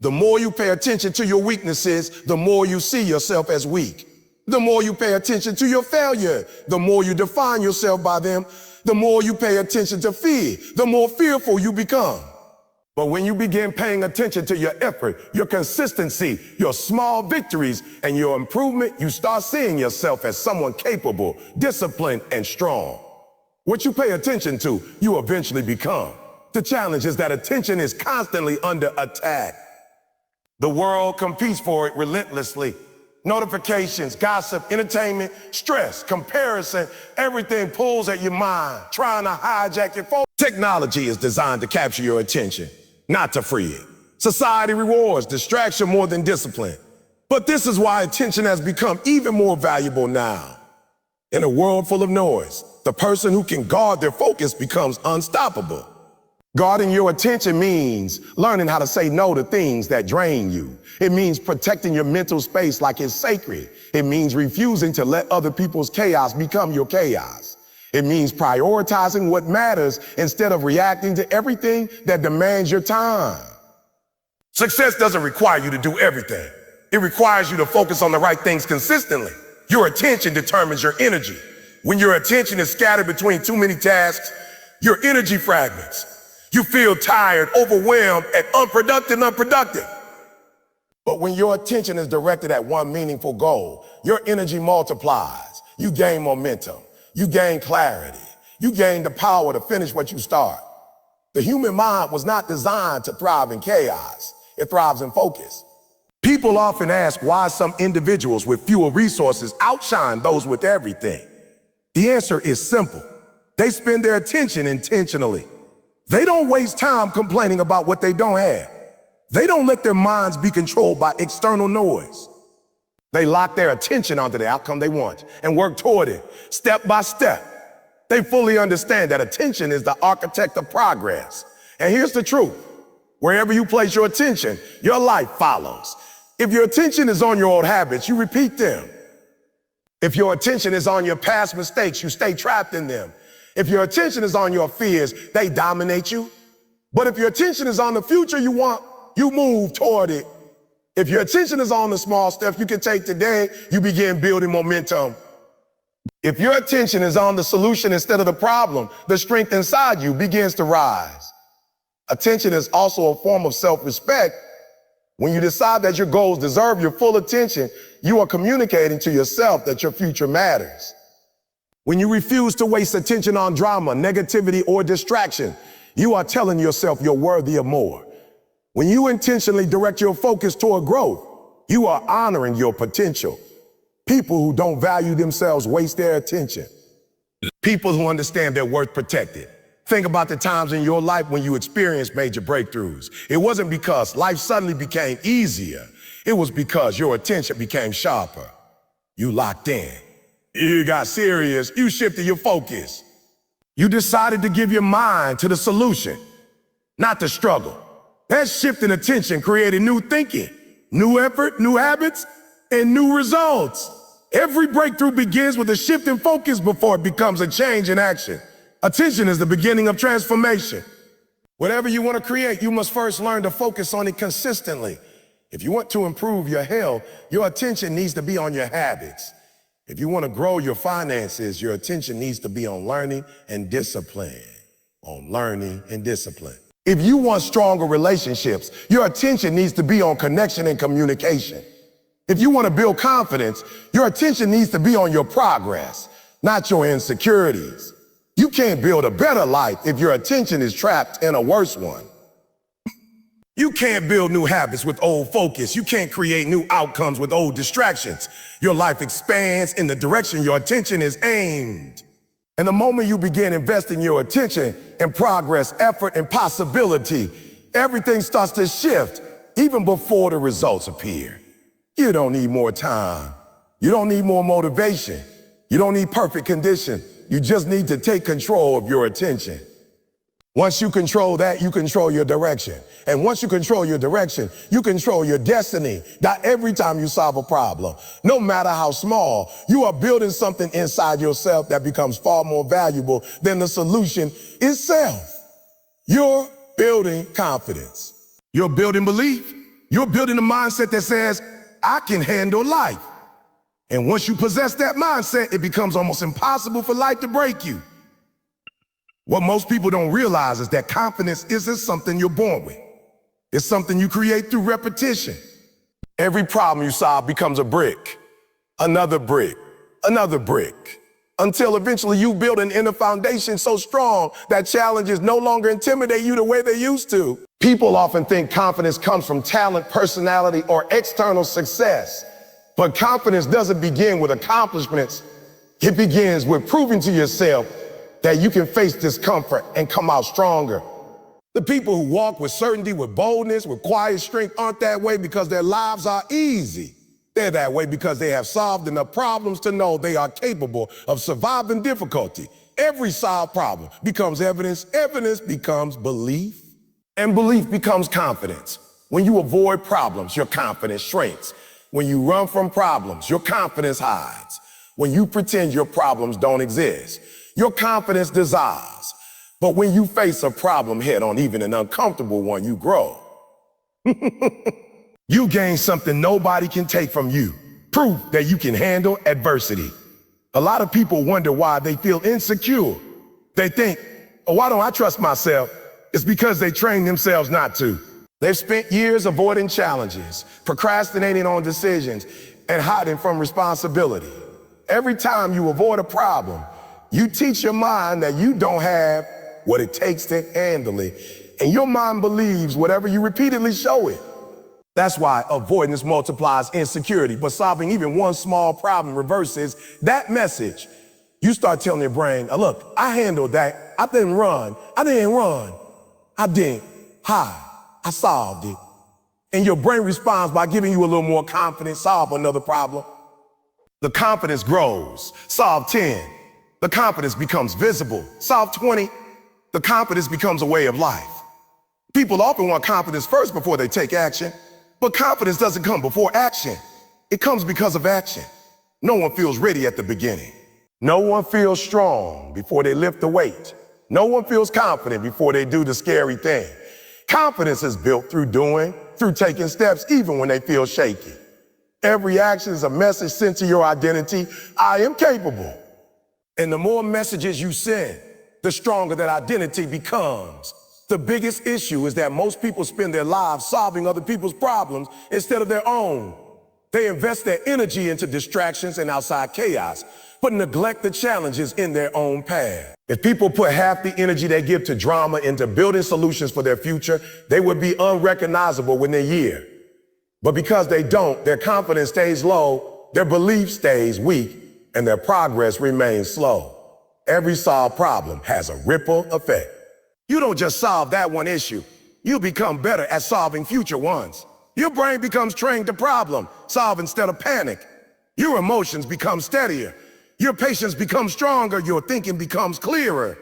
The more you pay attention to your weaknesses, the more you see yourself as weak. The more you pay attention to your failure, the more you define yourself by them. The more you pay attention to fear, the more fearful you become. But when you begin paying attention to your effort, your consistency, your small victories, and your improvement, you start seeing yourself as someone capable, disciplined, and strong. What you pay attention to, you eventually become. The challenge is that attention is constantly under attack. The world competes for it relentlessly. Notifications, gossip, entertainment, stress, comparison, everything pulls at your mind, trying to hijack your focus. Technology is designed to capture your attention, not to free it. Society rewards distraction more than discipline. But this is why attention has become even more valuable now. In a world full of noise, the person who can guard their focus becomes unstoppable. Guarding your attention means learning how to say no to things that drain you. It means protecting your mental space like it's sacred. It means refusing to let other people's chaos become your chaos. It means prioritizing what matters instead of reacting to everything that demands your time. Success doesn't require you to do everything. It requires you to focus on the right things consistently. Your attention determines your energy. When your attention is scattered between too many tasks, your energy fragments. You feel tired, overwhelmed, and unproductive. But when your attention is directed at one meaningful goal, your energy multiplies. You gain momentum. You gain clarity. You gain the power to finish what you start. The human mind was not designed to thrive in chaos. It thrives in focus. People often ask why some individuals with fewer resources outshine those with everything. The answer is simple. They spend their attention intentionally. They don't waste time complaining about what they don't have. They don't let their minds be controlled by external noise. They lock their attention onto the outcome they want and work toward it, step by step. They fully understand that attention is the architect of progress. And here's the truth. Wherever you place your attention, your life follows. If your attention is on your old habits, you repeat them. If your attention is on your past mistakes, you stay trapped in them. If your attention is on your fears, they dominate you. But if your attention is on the future you want, you move toward it. If your attention is on the small steps you can take today, you begin building momentum. If your attention is on the solution instead of the problem, the strength inside you begins to rise. Attention is also a form of self-respect. When you decide that your goals deserve your full attention, you are communicating to yourself that your future matters. When you refuse to waste attention on drama, negativity, or distraction, you are telling yourself you're worthy of more. When you intentionally direct your focus toward growth, you are honoring your potential. People who don't value themselves waste their attention. People who understand their worth protect it. Think about the times in your life when you experienced major breakthroughs. It wasn't because life suddenly became easier. It was because your attention became sharper. You locked in. You got serious. You shifted your focus. You decided to give your mind to the solution, not the struggle. That shift in attention created new thinking, new effort, new habits, and new results. Every breakthrough begins with a shift in focus before it becomes a change in action. Attention is the beginning of transformation. Whatever you want to create, you must first learn to focus on it consistently. If you want to improve your health, your attention needs to be on your habits. If you want to grow your finances, your attention needs to be on learning and discipline. If you want stronger relationships, your attention needs to be on connection and communication. If you want to build confidence, your attention needs to be on your progress, not your insecurities. You can't build a better life if your attention is trapped in a worse one. You can't build new habits with old focus. You can't create new outcomes with old distractions. Your life expands in the direction your attention is aimed. And the moment you begin investing your attention in progress, effort, and possibility, everything starts to shift even before the results appear. You don't need more time. You don't need more motivation. You don't need perfect condition. You just need to take control of your attention. Once you control that, you control your direction. And once you control your direction, you control your destiny. Not every time you solve a problem, no matter how small, you are building something inside yourself that becomes far more valuable than the solution itself. You're building confidence. You're building belief. You're building a mindset that says, I can handle life. And once you possess that mindset, it becomes almost impossible for life to break you. What most people don't realize is that confidence isn't something you're born with. It's something you create through repetition. Every problem you solve becomes a brick, another brick, another brick, until eventually you build an inner foundation so strong that challenges no longer intimidate you the way they used to. People often think confidence comes from talent, personality, or external success. But confidence doesn't begin with accomplishments. It begins with proving to yourself that you can face discomfort and come out stronger. The people who walk with certainty, with boldness, with quiet strength aren't that way because their lives are easy. They're that way because they have solved enough problems to know they are capable of surviving difficulty. Every solved problem becomes evidence, evidence becomes belief, and belief becomes confidence. When you avoid problems, your confidence shrinks. When you run from problems, your confidence hides. When you pretend your problems don't exist, your confidence dissolves. But when you face a problem head on, even an uncomfortable one, you grow. You gain something nobody can take from you. Proof that you can handle adversity. A lot of people wonder why they feel insecure. They think, oh, why don't I trust myself? It's because they train themselves not to. They've spent years avoiding challenges, procrastinating on decisions, and hiding from responsibility. Every time you avoid a problem, you teach your mind that you don't have what it takes to handle it. And your mind believes whatever you repeatedly show it. That's why avoidance multiplies insecurity, but solving even one small problem reverses that message. You start telling your brain, oh, look, I handled that. I didn't run. I didn't hide. I solved it. And your brain responds by giving you a little more confidence. Solve another problem. The confidence grows. Solve 10. The confidence becomes visible. Solve 20. The confidence becomes a way of life. People often want confidence first before they take action, but confidence doesn't come before action. It comes because of action. No one feels ready at the beginning. No one feels strong before they lift the weight. No one feels confident before they do the scary thing. Confidence is built through doing, through taking steps, even when they feel shaky. Every action is a message sent to your identity. I am capable. And the more messages you send, the stronger that identity becomes. The biggest issue is that most people spend their lives solving other people's problems instead of their own. They invest their energy into distractions and outside chaos, but neglect the challenges in their own path. If people put half the energy they give to drama into building solutions for their future, they would be unrecognizable within a year. But because they don't, their confidence stays low, their belief stays weak, and their progress remains slow. Every solved problem has a ripple effect. You don't just solve that one issue. You become better at solving future ones. Your brain becomes trained to problem solve instead of panic. Your emotions become steadier. Your patience becomes stronger. Your thinking becomes clearer.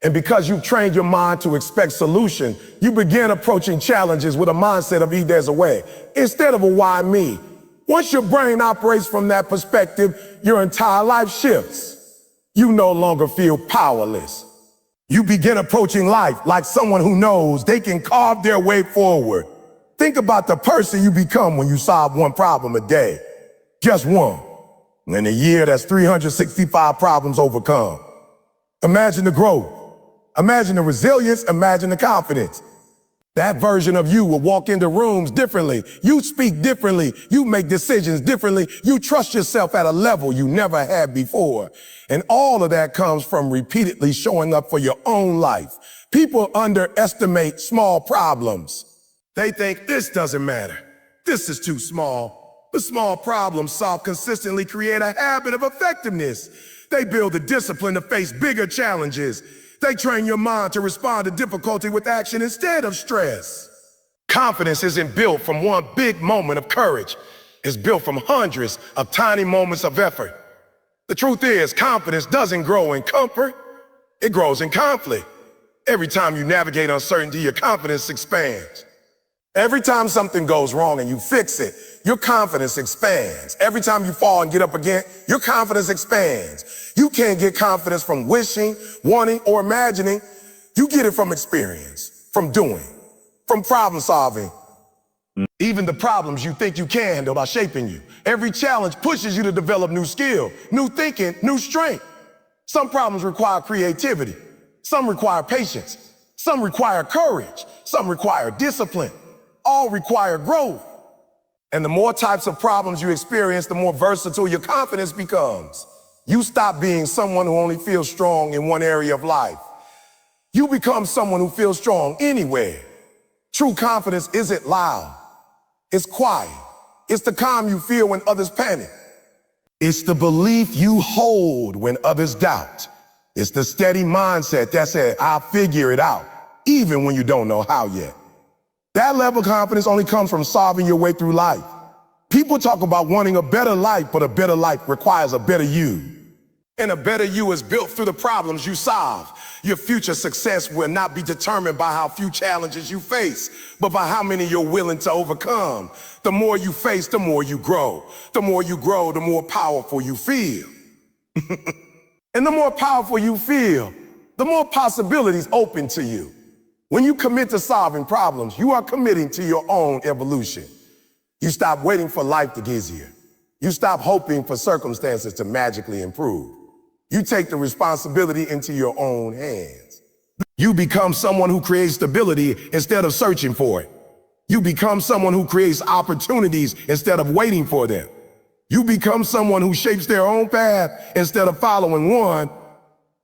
And because you've trained your mind to expect solution, you begin approaching challenges with a mindset of there's a way, instead of a why me. Once your brain operates from that perspective, your entire life shifts. You no longer feel powerless. You begin approaching life like someone who knows they can carve their way forward. Think about the person you become when you solve one problem a day. Just one. In a year, that's 365 problems overcome. Imagine the growth. Imagine the resilience. Imagine the confidence. That version of you will walk into rooms differently. You speak differently. You make decisions differently. You trust yourself at a level you never had before. And all of that comes from repeatedly showing up for your own life. People underestimate small problems. They think this doesn't matter. This is too small. But small problems solved consistently create a habit of effectiveness. They build the discipline to face bigger challenges. They train your mind to respond to difficulty with action instead of stress. Confidence isn't built from one big moment of courage. It's built from hundreds of tiny moments of effort. The truth is, confidence doesn't grow in comfort. It grows in conflict. Every time you navigate uncertainty, your confidence expands. Every time something goes wrong and you fix it, your confidence expands. Every time you fall and get up again, your confidence expands. You can't get confidence from wishing, wanting, or imagining. You get it from experience, from doing, from problem solving. Even the problems you think you can handle are shaping you. Every challenge pushes you to develop new skill, new thinking, new strength. Some problems require creativity. Some require patience. Some require courage. Some require discipline. All require growth. And the more types of problems you experience, the more versatile your confidence becomes. You stop being someone who only feels strong in one area of life. You become someone who feels strong anywhere. True confidence isn't loud. It's quiet. It's the calm you feel when others panic. It's the belief you hold when others doubt. It's the steady mindset that said, I'll figure it out, even when you don't know how yet. That level of confidence only comes from solving your way through life. People talk about wanting a better life, but a better life requires a better you. And a better you is built through the problems you solve. Your future success will not be determined by how few challenges you face, but by how many you're willing to overcome. The more you face, the more you grow. The more you grow, the more powerful you feel. And the more powerful you feel, the more possibilities open to you. When you commit to solving problems, you are committing to your own evolution. You stop waiting for life to get easier. You stop hoping for circumstances to magically improve. You take the responsibility into your own hands. You become someone who creates stability instead of searching for it. You become someone who creates opportunities instead of waiting for them. You become someone who shapes their own path instead of following one.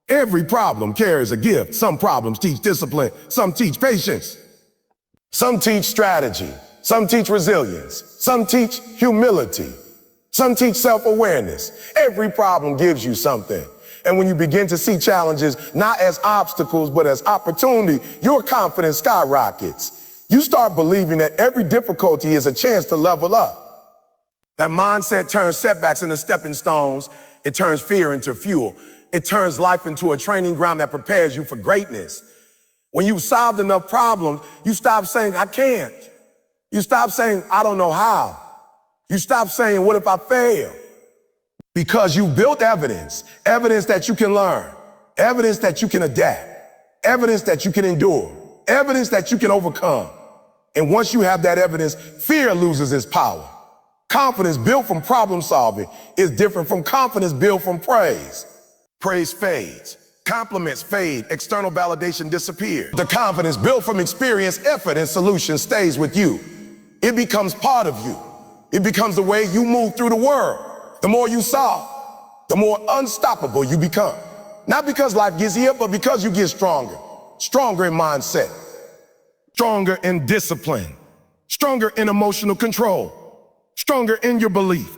Every problem carries a gift. Some problems teach discipline. Some teach patience. Some teach strategy. Some teach resilience. Some teach humility. Some teach self-awareness. Every problem gives you something. And when you begin to see challenges not as obstacles, but as opportunity, your confidence skyrockets. You start believing that every difficulty is a chance to level up. That mindset turns setbacks into stepping stones. It turns fear into fuel. It turns life into a training ground that prepares you for greatness. When you've solved enough problems, you stop saying, I can't. You stop saying, I don't know how. You stop saying, what if I fail? Because you built evidence that you can learn, evidence that you can adapt, evidence that you can endure, evidence that you can overcome. And once you have that evidence, fear loses its power. Confidence built from problem solving is different from confidence built from praise. Praise fades. Compliments fade. External validation disappears. The confidence built from experience, effort, and solution stays with you. It becomes part of you. It becomes the way you move through the world. The more you solve, the more unstoppable you become. Not because life gets easier, but because you get stronger. Stronger in mindset. Stronger in discipline. Stronger in emotional control. Stronger in your belief.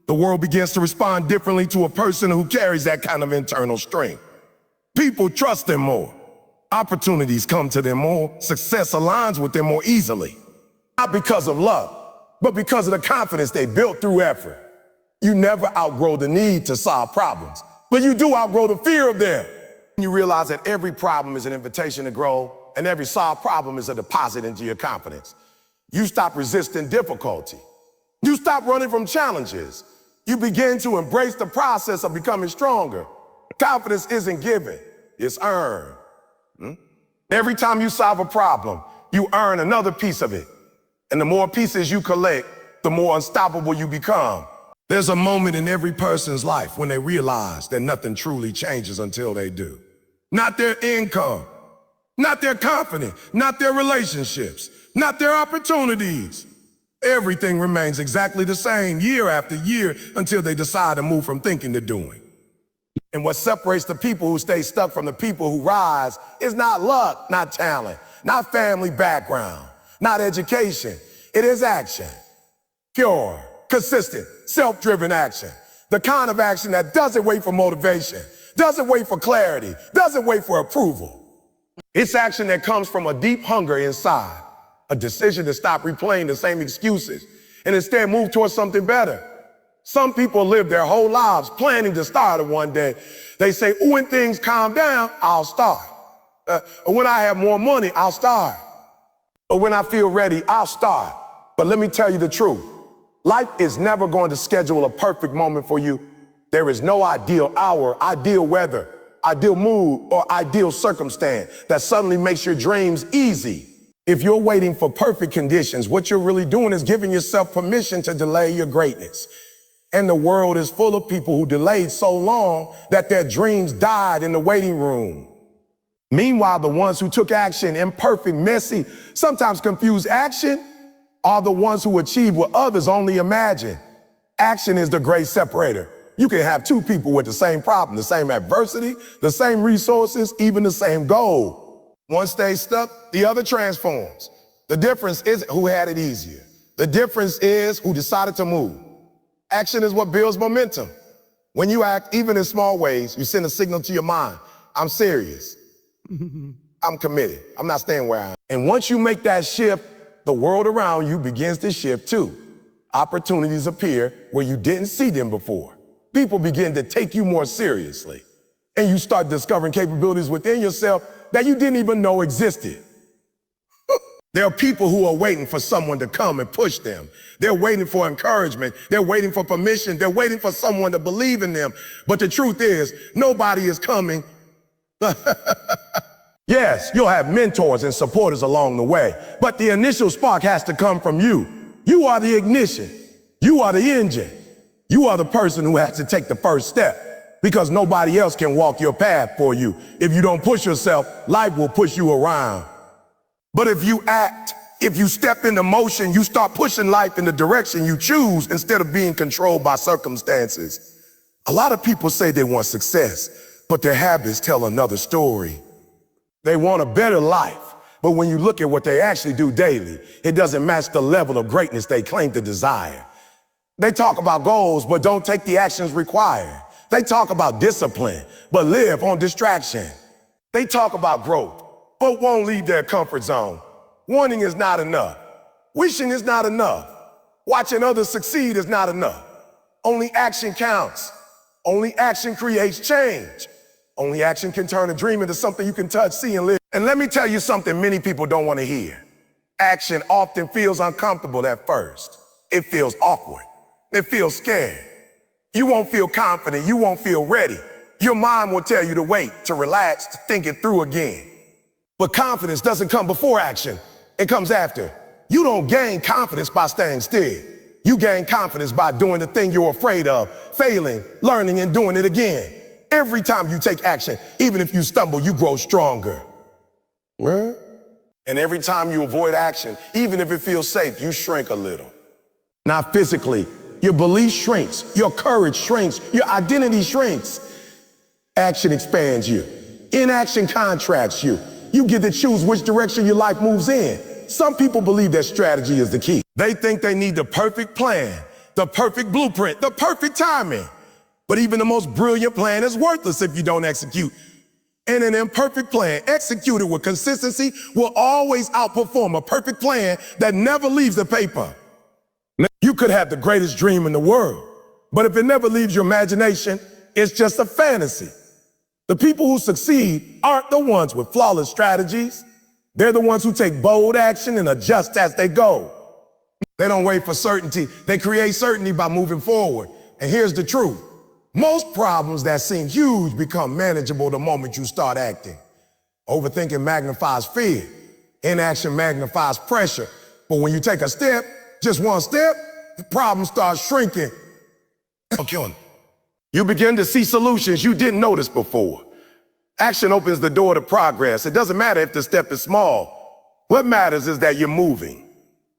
The world begins to respond differently to a person who carries that kind of internal strength. People trust them more. Opportunities come to them more. Success aligns with them more easily. Not because of luck, but because of the confidence they built through effort. You never outgrow the need to solve problems, but you do outgrow the fear of them. You realize that every problem is an invitation to grow, and every solved problem is a deposit into your confidence. You stop resisting difficulty. You stop running from challenges. You begin to embrace the process of becoming stronger. Confidence isn't given, it's earned. Every time you solve a problem, you earn another piece of it. And the more pieces you collect, the more unstoppable you become. There's a moment in every person's life when they realize that nothing truly changes until they do. Not their income, not their confidence, not their relationships, not their opportunities. Everything remains exactly the same year after year until they decide to move from thinking to doing. And what separates the people who stay stuck from the people who rise is not luck, not talent, not family background, not education. It is action. Pure, consistent, self-driven action. The kind of action that doesn't wait for motivation, doesn't wait for clarity, doesn't wait for approval. It's action that comes from a deep hunger inside, a decision to stop replaying the same excuses and instead move towards something better. Some people live their whole lives planning to start it one day. They say, when things calm down, I'll start. Or when I have more money, I'll start. Or when I feel ready, I'll start. But let me tell you the truth. Life is never going to schedule a perfect moment for you. There is no ideal hour, ideal weather, ideal mood, or ideal circumstance that suddenly makes your dreams easy. If you're waiting for perfect conditions, what you're really doing is giving yourself permission to delay your greatness. And the world is full of people who delayed so long that their dreams died in the waiting room. Meanwhile, the ones who took action, imperfect, messy, sometimes confused action, are the ones who achieve what others only imagine. Action is the great separator. You can have two people with the same problem, the same adversity, the same resources, even the same goal. One stays stuck, the other transforms. The difference isn't who had it easier. The difference is who decided to move. Action is what builds momentum. When you act, even in small ways, you send a signal to your mind. I'm serious. I'm committed. I'm not staying where I am. And once you make that shift, the world around you begins to shift too. Opportunities appear where you didn't see them before. People begin to take you more seriously. And you start discovering capabilities within yourself that you didn't even know existed. There are people who are waiting for someone to come and push them. They're waiting for encouragement. They're waiting for permission. They're waiting for someone to believe in them. But the truth is, nobody is coming. Yes, you'll have mentors and supporters along the way, but the initial spark has to come from you. You are the ignition. You are the engine. You are the person who has to take the first step, because nobody else can walk your path for you. If you don't push yourself, life will push you around. But if you act, if you step into motion, you start pushing life in the direction you choose instead of being controlled by circumstances. A lot of people say they want success, but their habits tell another story. They want a better life, but when you look at what they actually do daily, it doesn't match the level of greatness they claim to desire. They talk about goals, but don't take the actions required. They talk about discipline, but live on distraction. They talk about growth, but won't leave their comfort zone. Wanting is not enough. Wishing is not enough. Watching others succeed is not enough. Only action counts. Only action creates change. Only action can turn a dream into something you can touch, see, and live. And let me tell you something many people don't want to hear. Action often feels uncomfortable at first. It feels awkward. It feels scared. You won't feel confident. You won't feel ready. Your mind will tell you to wait, to relax, to think it through again. But confidence doesn't come before action. It comes after. You don't gain confidence by staying still. You gain confidence by doing the thing you're afraid of, failing, learning, and doing it again. Every time you take action, even if you stumble, you grow stronger. Well, and every time you avoid action, even if it feels safe, you shrink a little. Not physically, your belief shrinks, your courage shrinks, your identity shrinks. Action expands you. Inaction contracts you. You get to choose which direction your life moves in. Some people believe that strategy is the key. They think they need the perfect plan, the perfect blueprint, the perfect timing. But even the most brilliant plan is worthless if you don't execute. And an imperfect plan executed with consistency will always outperform a perfect plan that never leaves the paper. You could have the greatest dream in the world, but if it never leaves your imagination, it's just a fantasy. The people who succeed aren't the ones with flawless strategies. They're the ones who take bold action and adjust as they go. They don't wait for certainty. They create certainty by moving forward. And here's the truth. Most problems that seem huge become manageable the moment you start acting. Overthinking magnifies fear. Inaction magnifies pressure. But when you take a step, just one step, the problem starts shrinking. You begin to see solutions you didn't notice before. Action opens the door to progress. It doesn't matter if the step is small. What matters is that you're moving.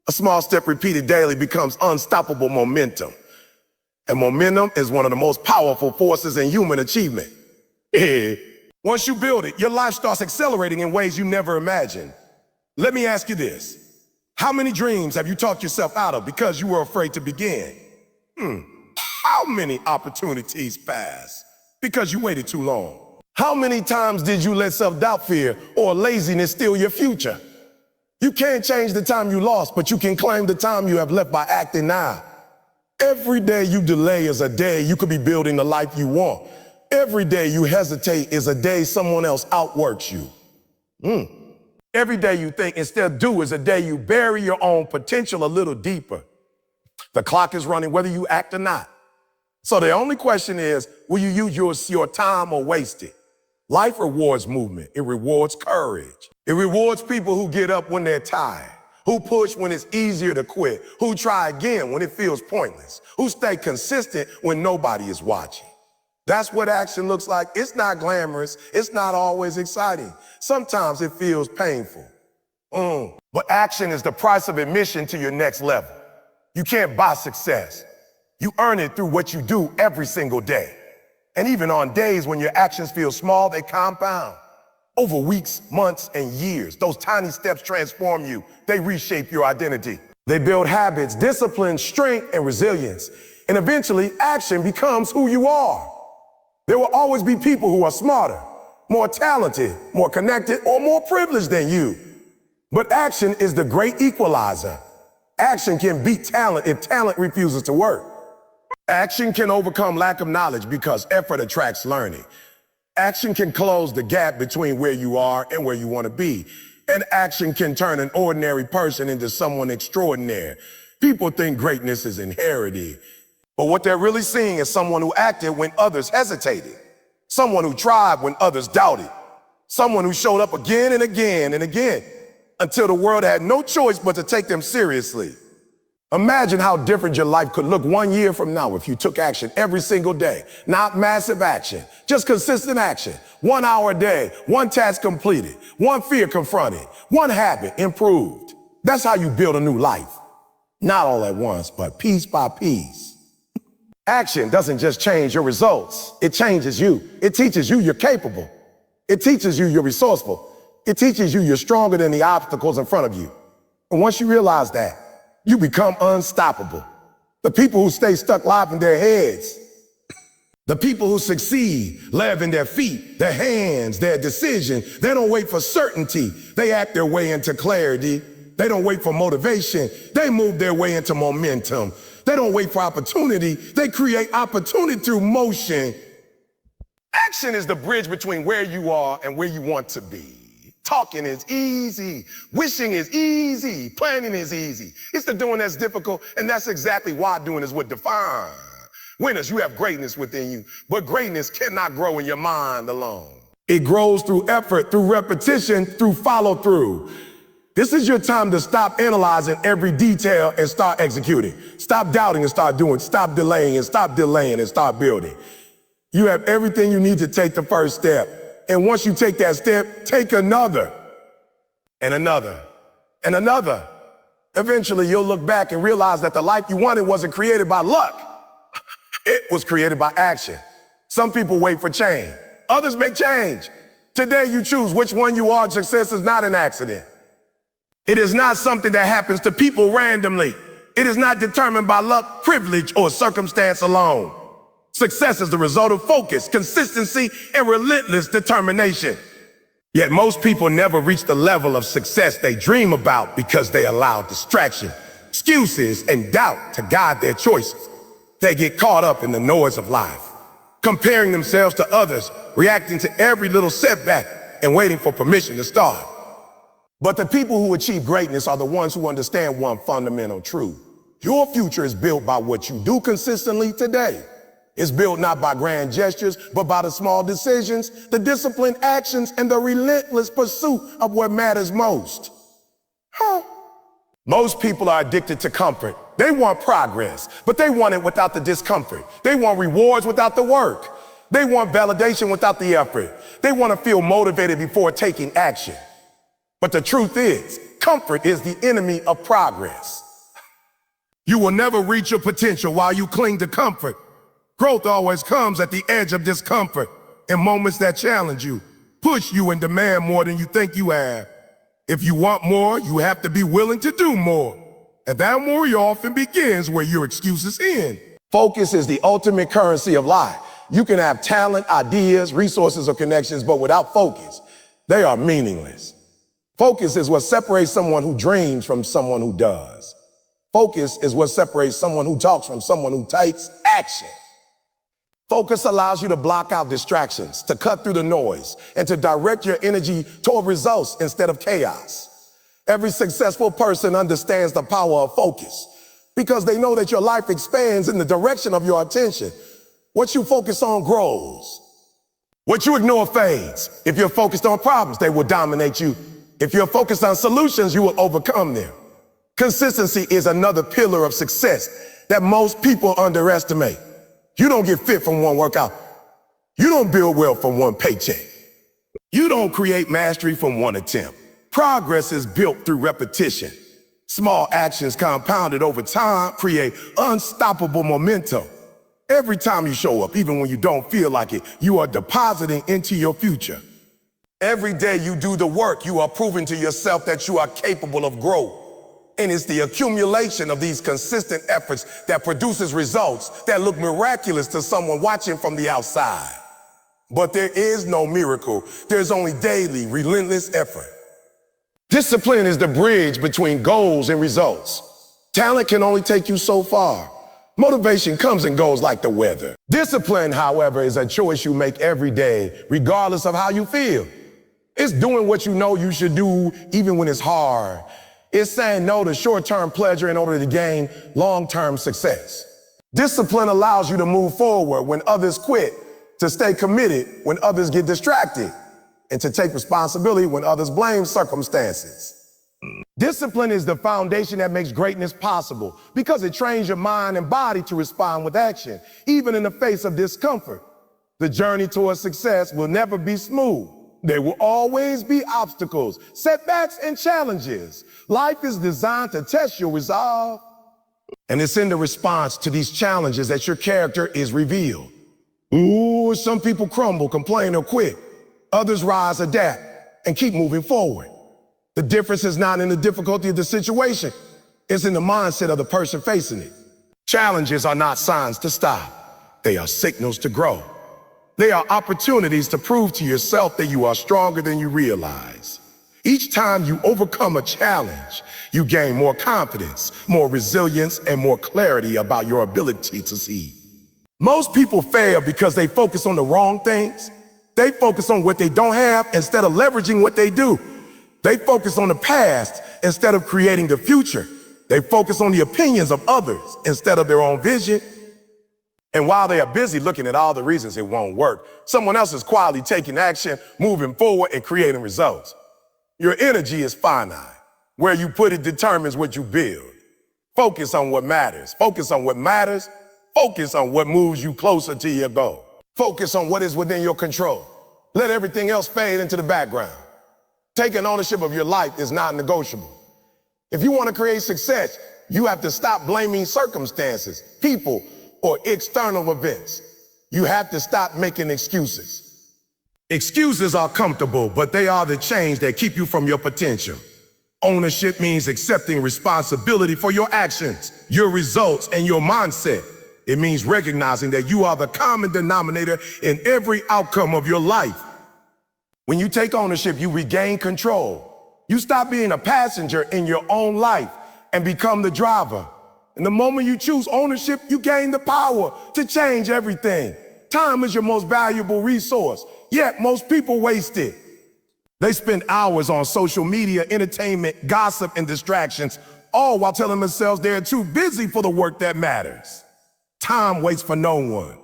A small step repeated daily becomes unstoppable momentum. And momentum is one of the most powerful forces in human achievement. Once you build it, your life starts accelerating in ways you never imagined. Let me ask you this. How many dreams have you talked yourself out of because you were afraid to begin? How many opportunities passed because you waited too long? How many times did you let self-doubt, fear, or laziness steal your future? You can't change the time you lost, but you can claim the time you have left by acting now. Every day you delay is a day you could be building the life you want. Every day you hesitate is a day someone else outworks you. Every day you think instead of do is a day you bury your own potential a little deeper. The clock is running whether you act or not. So the only question is, will you use your time or waste it? Life rewards movement. It rewards courage. It rewards people who get up when they're tired, who push when it's easier to quit, who try again when it feels pointless, who stay consistent when nobody is watching. That's what action looks like. It's not glamorous. It's not always exciting. Sometimes it feels painful. But action is the price of admission to your next level. You can't buy success. You earn it through what you do every single day. And even on days when your actions feel small, they compound. Over weeks, months, and years, those tiny steps transform you. They reshape your identity. They build habits, discipline, strength, and resilience. And eventually, action becomes who you are. There will always be people who are smarter, more talented, more connected, or more privileged than you. But action is the great equalizer. Action can beat talent if talent refuses to work. Action can overcome lack of knowledge because effort attracts learning. Action can close the gap between where you are and where you want to be. And action can turn an ordinary person into someone extraordinary. People think greatness is inherited. But what they're really seeing is someone who acted when others hesitated. Someone who tried when others doubted. Someone who showed up again and again and again until the world had no choice but to take them seriously. Imagine how different your life could look 1 year from now if you took action every single day. Not massive action, just consistent action. 1 hour a day, one task completed, one fear confronted, one habit improved. That's how you build a new life. Not all at once, but piece by piece. Action doesn't just change your results. It changes you. It teaches you you're capable. It teaches you you're resourceful. It teaches you you're stronger than the obstacles in front of you. And once you realize that, you become unstoppable. The people who stay stuck live in their heads. The people who succeed live in their feet, their hands, their decision. They don't wait for certainty. They act their way into clarity. They don't wait for motivation. They move their way into momentum. They don't wait for opportunity. They create opportunity through motion. Action is the bridge between where you are and where you want to be. Talking is easy. Wishing is easy. Planning is easy. It's the doing that's difficult, and that's exactly why doing is what defines. Winners, you have greatness within you, but greatness cannot grow in your mind alone. It grows through effort, through repetition, through follow-through. This is your time to stop analyzing every detail and start executing. Stop doubting and start doing. Stop delaying and stop delaying and start building. You have everything you need to take the first step. And once you take that step, take another, and another, and another. Eventually, you'll look back and realize that the life you wanted wasn't created by luck. It was created by action. Some people wait for change. Others make change. Today, you choose which one you are. Success is not an accident. It is not something that happens to people randomly. It is not determined by luck, privilege, or circumstance alone. Success is the result of focus, consistency, and relentless determination. Yet most people never reach the level of success they dream about because they allow distraction, excuses, and doubt to guide their choices. They get caught up in the noise of life, comparing themselves to others, reacting to every little setback, and waiting for permission to start. But the people who achieve greatness are the ones who understand one fundamental truth. Your future is built by what you do consistently today. It's built not by grand gestures, but by the small decisions, the disciplined actions, and the relentless pursuit of what matters most. Most people are addicted to comfort. They want progress, but they want it without the discomfort. They want rewards without the work. They want validation without the effort. They want to feel motivated before taking action. But the truth is, comfort is the enemy of progress. You will never reach your potential while you cling to comfort. Growth always comes at the edge of discomfort, in moments that challenge you, push you, and demand more than you think you have. If you want more, you have to be willing to do more. And that more often begins where your excuses end. Focus is the ultimate currency of life. You can have talent, ideas, resources, or connections, but without focus, they are meaningless. Focus is what separates someone who dreams from someone who does. Focus is what separates someone who talks from someone who takes action. Focus allows you to block out distractions, to cut through the noise, and to direct your energy toward results instead of chaos. Every successful person understands the power of focus because they know that your life expands in the direction of your attention. What you focus on grows. What you ignore fades. If you're focused on problems, they will dominate you. If you're focused on solutions, you will overcome them. Consistency is another pillar of success that most people underestimate. You don't get fit from one workout. You don't build wealth from one paycheck. You don't create mastery from one attempt. Progress is built through repetition. Small actions compounded over time create unstoppable momentum. Every time you show up, even when you don't feel like it, you are depositing into your future. Every day you do the work, you are proving to yourself that you are capable of growth. And it's the accumulation of these consistent efforts that produces results that look miraculous to someone watching from the outside. But there is no miracle. There's only daily, relentless effort. Discipline is the bridge between goals and results. Talent can only take you so far. Motivation comes and goes like the weather. Discipline, however, is a choice you make every day, regardless of how you feel. It's doing what you know you should do, even when it's hard. It's saying no to short-term pleasure in order to gain long-term success. Discipline allows you to move forward when others quit, to stay committed when others get distracted, and to take responsibility when others blame circumstances. Discipline is the foundation that makes greatness possible because it trains your mind and body to respond with action, even in the face of discomfort. The journey towards success will never be smooth. There will always be obstacles, setbacks, and challenges. Life is designed to test your resolve. And it's in the response to these challenges that your character is revealed. Ooh, some people crumble, complain, or quit. Others rise, adapt, and keep moving forward. The difference is not in the difficulty of the situation. It's in the mindset of the person facing it. Challenges are not signs to stop. They are signals to grow. They are opportunities to prove to yourself that you are stronger than you realize. Each time you overcome a challenge, you gain more confidence, more resilience, and more clarity about your ability to succeed. Most people fail because they focus on the wrong things. They focus on what they don't have instead of leveraging what they do. They focus on the past instead of creating the future. They focus on the opinions of others instead of their own vision. And while they are busy looking at all the reasons it won't work, someone else is quietly taking action, moving forward, and creating results. Your energy is finite. Where you put it determines what you build. Focus on what matters. Focus on what matters. Focus on what moves you closer to your goal. Focus on what is within your control. Let everything else fade into the background. Taking ownership of your life is not negotiable. If you want to create success, you have to stop blaming circumstances, people, or external events. You have to stop making excuses. Excuses are comfortable, but they are the chains that keep you from your potential. Ownership means accepting responsibility for your actions, your results, and your mindset. It means recognizing that you are the common denominator in every outcome of your life. When you take ownership, you regain control. You stop being a passenger in your own life and become the driver. And the moment you choose ownership, you gain the power to change everything. Time is your most valuable resource, yet most people waste it. They spend hours on social media, entertainment, gossip, and distractions, all while telling themselves they're too busy for the work that matters. Time waits for no one.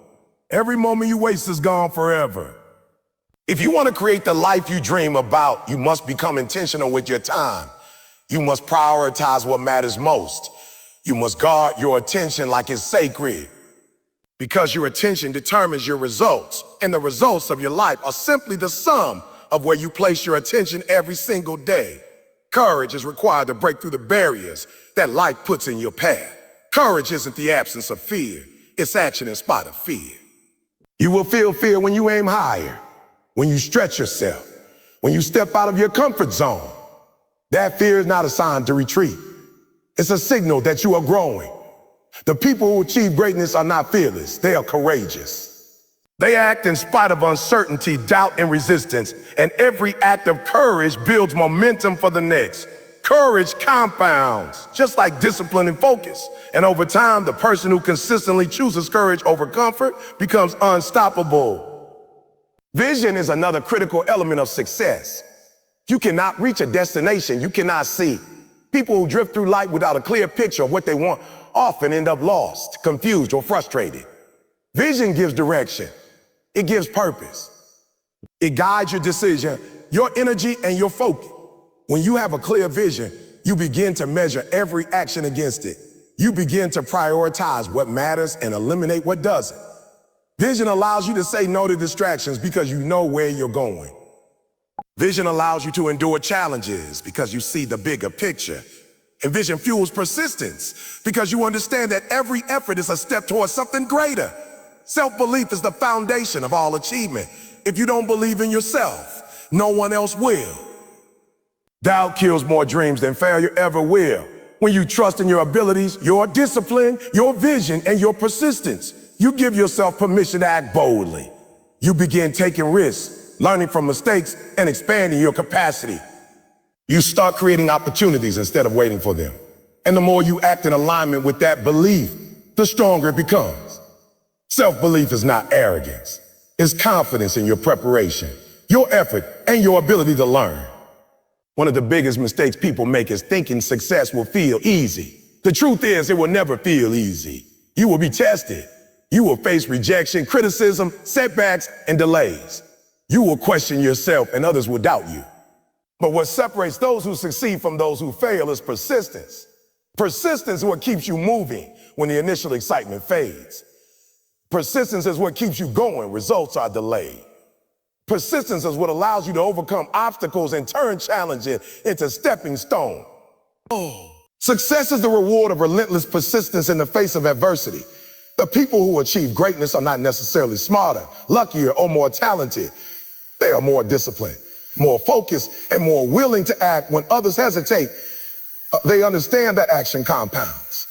Every moment you waste is gone forever. If you want to create the life you dream about, you must become intentional with your time. You must prioritize what matters most. You must guard your attention like it's sacred. Because your attention determines your results, and the results of your life are simply the sum of where you place your attention every single day. Courage is required to break through the barriers that life puts in your path. Courage isn't the absence of fear, it's action in spite of fear. You will feel fear when you aim higher, when you stretch yourself, when you step out of your comfort zone. That fear is not a sign to retreat. It's a signal that you are growing. The people who achieve greatness are not fearless, they are courageous. They act in spite of uncertainty, doubt, and resistance, and every act of courage builds momentum for the next. Courage compounds, just like discipline and focus. And over time, the person who consistently chooses courage over comfort becomes unstoppable. Vision is another critical element of success. You cannot reach a destination you cannot see. People who drift through life without a clear picture of what they want often end up lost, confused, or frustrated. Vision gives direction. It gives purpose. It guides your decision, your energy, and your focus. When you have a clear vision, you begin to measure every action against it. You begin to prioritize what matters and eliminate what doesn't. Vision allows you to say no to distractions because you know where you're going. Vision allows you to endure challenges because you see the bigger picture. And vision fuels persistence because you understand that every effort is a step towards something greater. Self-belief is the foundation of all achievement. If you don't believe in yourself, no one else will. Doubt kills more dreams than failure ever will. When you trust in your abilities, your discipline, your vision, and your persistence, you give yourself permission to act boldly. You begin taking risks, learning from mistakes, and expanding your capacity. You start creating opportunities instead of waiting for them. And the more you act in alignment with that belief, the stronger it becomes. Self-belief is not arrogance. It's confidence in your preparation, your effort, and your ability to learn. One of the biggest mistakes people make is thinking success will feel easy. The truth is, it will never feel easy. You will be tested. You will face rejection, criticism, setbacks, and delays. You will question yourself and others will doubt you. But what separates those who succeed from those who fail is persistence. Persistence is what keeps you moving when the initial excitement fades. Persistence is what keeps you going. Results are delayed. Persistence is what allows you to overcome obstacles and turn challenges into stepping stones. Success is the reward of relentless persistence in the face of adversity. The people who achieve greatness are not necessarily smarter, luckier, or more talented. They are more disciplined, more focused, and more willing to act when others hesitate. They understand that action compounds.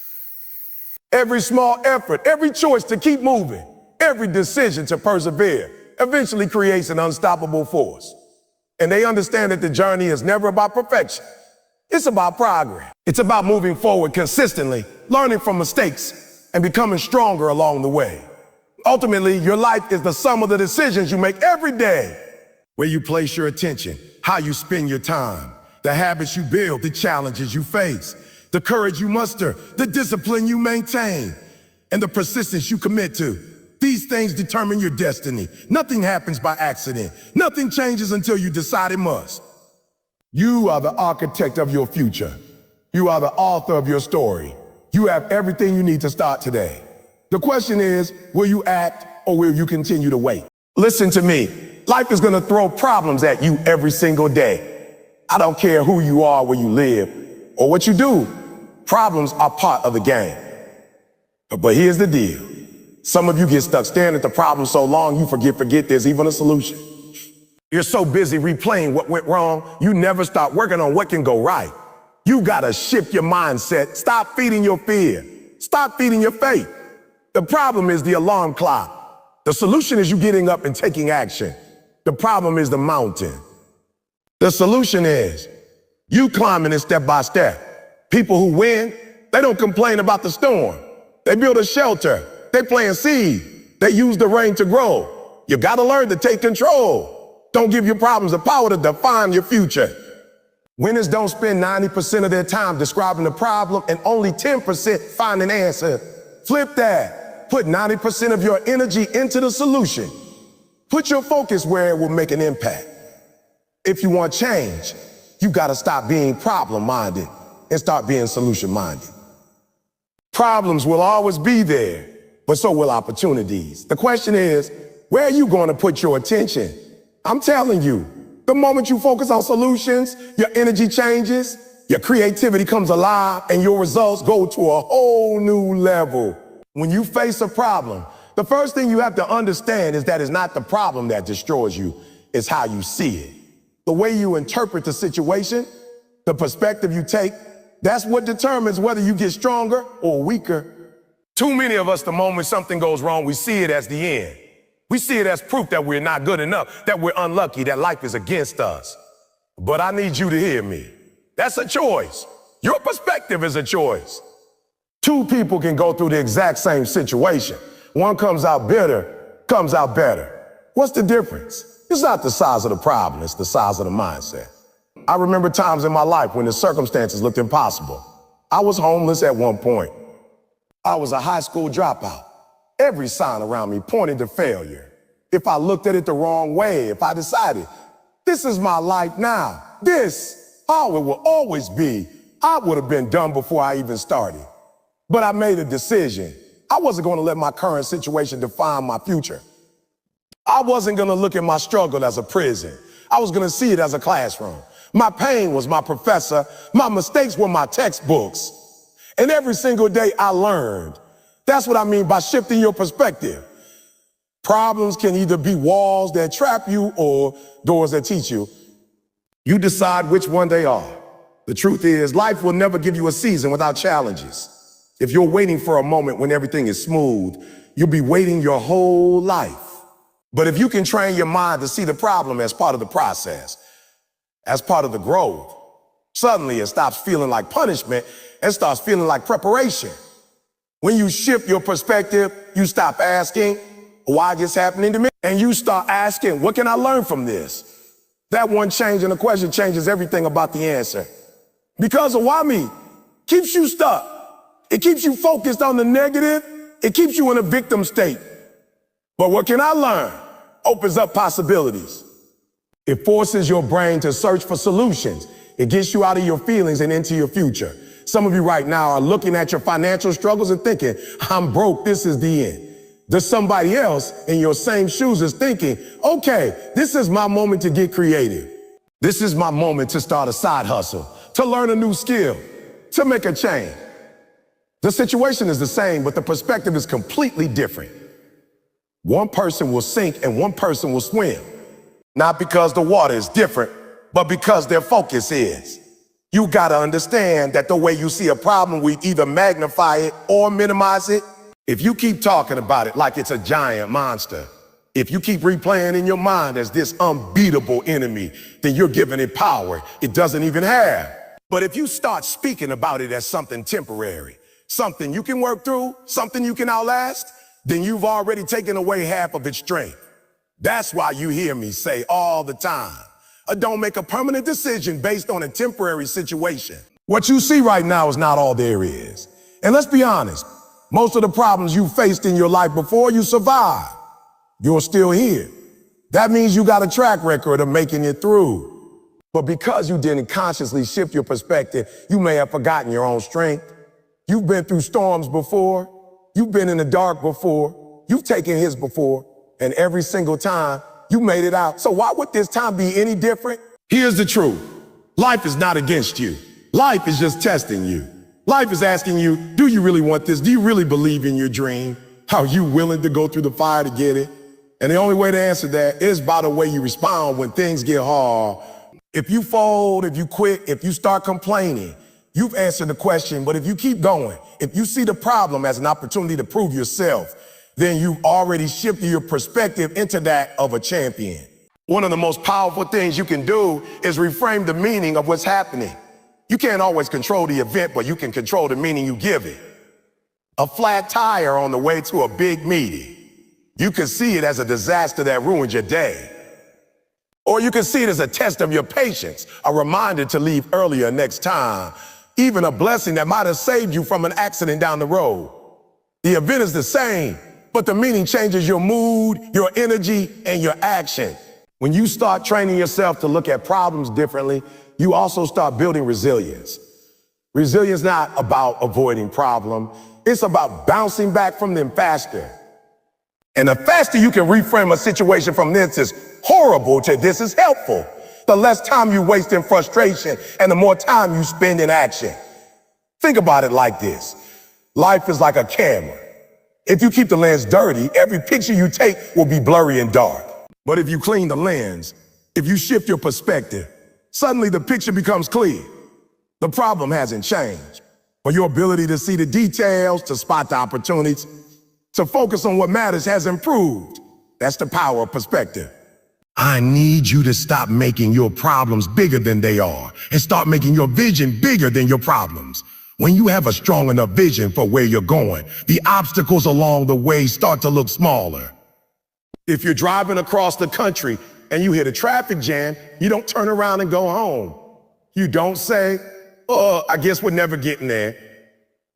Every small effort, every choice to keep moving, every decision to persevere eventually creates an unstoppable force. And they understand that the journey is never about perfection. It's about progress. It's about moving forward consistently, learning from mistakes, and becoming stronger along the way. Ultimately, your life is the sum of the decisions you make every day. Where you place your attention, how you spend your time, the habits you build, the challenges you face, the courage you muster, the discipline you maintain, and the persistence you commit to. These things determine your destiny. Nothing happens by accident. Nothing changes until you decide it must. You are the architect of your future. You are the author of your story. You have everything you need to start today. The question is, will you act or will you continue to wait? Listen to me. Life is going to throw problems at you every single day. I don't care who you are, where you live, or what you do. Problems are part of the game. But here's the deal. Some of you get stuck staring at the problem so long you forget there's even a solution. You're so busy replaying what went wrong, you never start working on what can go right. You gotta shift your mindset. Stop feeding your fear. Stop feeding your faith. The problem is the alarm clock. The solution is you getting up and taking action. The problem is the mountain. The solution is you climbing it step by step. People who win, they don't complain about the storm. They build a shelter. They plant seed. They use the rain to grow. You gotta learn to take control. Don't give your problems the power to define your future. Winners don't spend 90% of their time describing the problem and only 10% find an answer. Flip that. Put 90% of your energy into the solution. Put your focus where it will make an impact. If you want change, you gotta stop being problem-minded and start being solution-minded. Problems will always be there, but so will opportunities. The question is, where are you going to put your attention? I'm telling you, the moment you focus on solutions, your energy changes, your creativity comes alive, and your results go to a whole new level. When you face a problem, the first thing you have to understand is that it's not the problem that destroys you, it's how you see it. The way you interpret the situation, the perspective you take, that's what determines whether you get stronger or weaker. Too many of us, the moment something goes wrong, we see it as the end. We see it as proof that we're not good enough, that we're unlucky, that life is against us. But I need you to hear me. That's a choice. Your perspective is a choice. Two people can go through the exact same situation. One comes out bitter, comes out better. What's the difference? It's not the size of the problem, it's the size of the mindset. I remember times in my life when the circumstances looked impossible. I was homeless at one point. I was a high school dropout. Every sign around me pointed to failure. if I looked at it the wrong way, if I decided, this is my life now, this, how it will always be, I would have been done before I even started. But I made a decision. I wasn't going to let my current situation define my future. I wasn't going to look at my struggle as a prison. I was going to see it as a classroom. My pain was my professor. My mistakes were my textbooks. And every single day I learned. That's what I mean by shifting your perspective. Problems can either be walls that trap you or doors that teach you. You decide which one they are. The truth is, life will never give you a season without challenges. If you're waiting for a moment when everything is smooth, you'll be waiting your whole life. But if you can train your mind to see the problem as part of the process, as part of the growth, suddenly it stops feeling like punishment and starts feeling like preparation. When you shift your perspective, you stop asking, why is this happening to me? And you start asking, what can I learn from this? That one change in the question changes everything about the answer. Because of why me keeps you stuck. It keeps you focused on the negative. It keeps you in a victim state. But what can I learn? Opens up possibilities. It forces your brain to search for solutions. It gets you out of your feelings and into your future. Some of you right now are looking at your financial struggles and thinking, I'm broke, this is the end. There's somebody else in your same shoes is thinking, okay, this is my moment to get creative. This is my moment to start a side hustle, to learn a new skill, to make a change. The situation is the same, but the perspective is completely different. One person will sink and one person will swim. Not because the water is different, but because their focus is. You gotta understand that the way you see a problem, we either magnify it or minimize it. If you keep talking about it like it's a giant monster, if you keep replaying in your mind as this unbeatable enemy, then you're giving it power it doesn't even have. But if you start speaking about it as something temporary, something you can work through, something you can outlast, then you've already taken away half of its strength. That's why you hear me say all the time, don't make a permanent decision based on a temporary situation. What you see right now is not all there is. And let's be honest, most of the problems you faced in your life before you survived, you're still here. That means you got a track record of making it through. But because you didn't consciously shift your perspective, you may have forgotten your own strength. You've been through storms before. You've been in the dark before. You've taken hits before. And every single time, you made it out. So why would this time be any different? Here's the truth. Life is not against you. Life is just testing you. Life is asking you, do you really want this? Do you really believe in your dream? Are you willing to go through the fire to get it? And the only way to answer that is by the way you respond when things get hard. If you fold, if you quit, if you start complaining, you've answered the question. But if you keep going, if you see the problem as an opportunity to prove yourself, then you've already shifted your perspective into that of a champion. One of the most powerful things you can do is reframe the meaning of what's happening. You can't always control the event, but you can control the meaning you give it. A flat tire on the way to a big meeting. You can see it as a disaster that ruined your day. Or you can see it as a test of your patience, a reminder to leave earlier next time, even a blessing that might have saved you from an accident down the road. The event is the same, but the meaning changes your mood, your energy, and your action. When you start training yourself to look at problems differently, you also start building resilience. Resilience is not about avoiding problems. It's about bouncing back from them faster. And the faster you can reframe a situation from this is horrible to this is helpful, the less time you waste in frustration and the more time you spend in action. Think about it like this. Life is like a camera. If you keep the lens dirty, every picture you take will be blurry and dark. But if you clean the lens, if you shift your perspective, suddenly the picture becomes clear. The problem hasn't changed, but your ability to see the details, to spot the opportunities, to focus on what matters has improved. That's the power of perspective. I need you to stop making your problems bigger than they are and start making your vision bigger than your problems. When you have a strong enough vision for where you're going, the obstacles along the way start to look smaller. If you're driving across the country and you hit a traffic jam, you don't turn around and go home. You don't say, oh, I guess we're never getting there.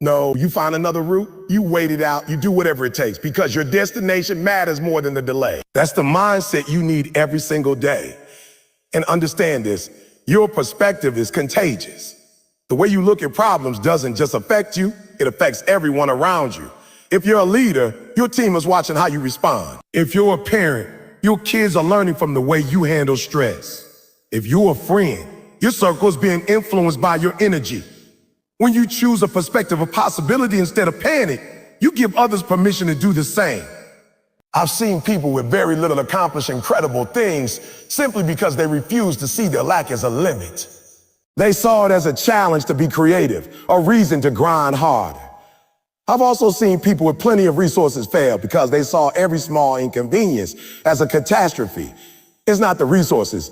No, you find another route, you wait it out, you do whatever it takes because your destination matters more than the delay. That's the mindset you need every single day. And understand this, your perspective is contagious. The way you look at problems doesn't just affect you, it affects everyone around you. If you're a leader, your team is watching how you respond. If you're a parent, your kids are learning from the way you handle stress. If you're a friend, your circle is being influenced by your energy. When you choose a perspective of possibility instead of panic, you give others permission to do the same. I've seen people with very little accomplish incredible things simply because they refuse to see their lack as a limit. They saw it as a challenge to be creative, a reason to grind harder. I've also seen people with plenty of resources fail because they saw every small inconvenience as a catastrophe. It's not the resources,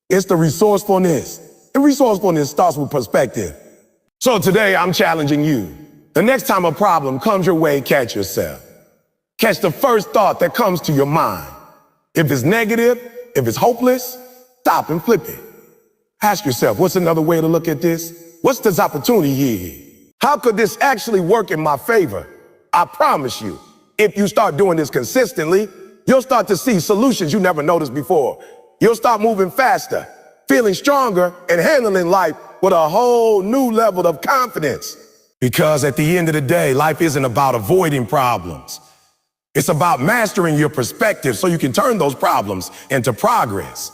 it's the resourcefulness. And resourcefulness starts with perspective. So today I'm challenging you. The next time a problem comes your way, catch yourself. Catch the first thought that comes to your mind. If it's negative, if it's hopeless, stop and flip it. Ask yourself, what's another way to look at this? What's this opportunity here? How could this actually work in my favor? I promise you, if you start doing this consistently, you'll start to see solutions you never noticed before. You'll start moving faster, feeling stronger, and handling life with a whole new level of confidence. Because at the end of the day, life isn't about avoiding problems. It's about mastering your perspective so you can turn those problems into progress.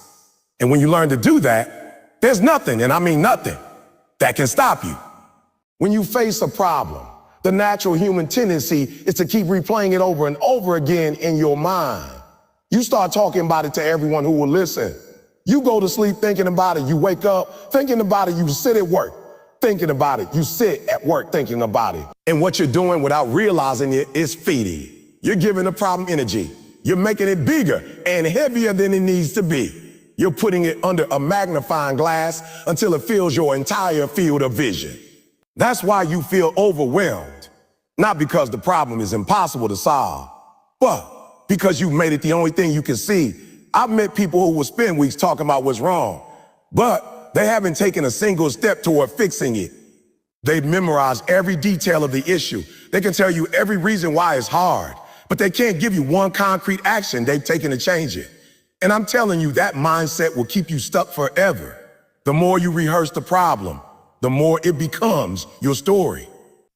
And when you learn to do that, there's nothing, and I mean nothing, that can stop you. When you face a problem, the natural human tendency is to keep replaying it over and over again in your mind. You start talking about it to everyone who will listen. You go to sleep thinking about it. You wake up thinking about it. You sit at work thinking about it. You sit at work thinking about it. And what you're doing without realizing it is feeding. You're giving the problem energy. You're making it bigger and heavier than it needs to be. You're putting it under a magnifying glass until it fills your entire field of vision. That's why you feel overwhelmed. Not because the problem is impossible to solve, but because you've made it the only thing you can see. I've met people who will spend weeks talking about what's wrong, but they haven't taken a single step toward fixing it. They've memorized every detail of the issue. They can tell you every reason why it's hard, but they can't give you one concrete action they've taken to change it. And I'm telling you, that mindset will keep you stuck forever. The more you rehearse the problem, the more it becomes your story.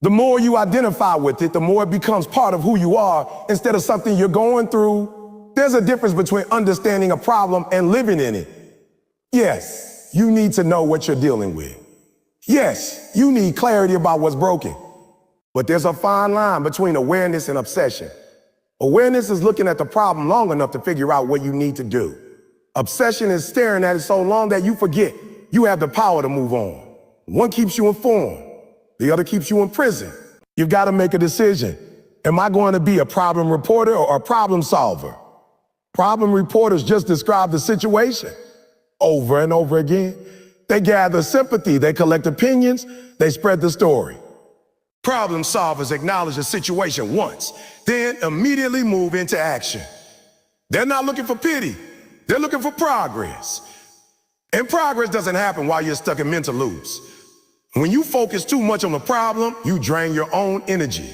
The more you identify with it, the more it becomes part of who you are instead of something you're going through. There's a difference between understanding a problem and living in it. Yes, you need to know what you're dealing with. Yes, you need clarity about what's broken. But there's a fine line between awareness and obsession. Awareness is looking at the problem long enough to figure out what you need to do. Obsession is staring at it so long that you forget you have the power to move on. One keeps you informed, the other keeps you in prison. You've got to make a decision. Am I going to be a problem reporter or a problem solver? Problem reporters just describe the situation over and over again. They gather sympathy, they collect opinions, they spread the story. Problem solvers acknowledge the situation once, then immediately move into action. They're not looking for pity, they're looking for progress. And progress doesn't happen while you're stuck in mental loops. When you focus too much on the problem, you drain your own energy.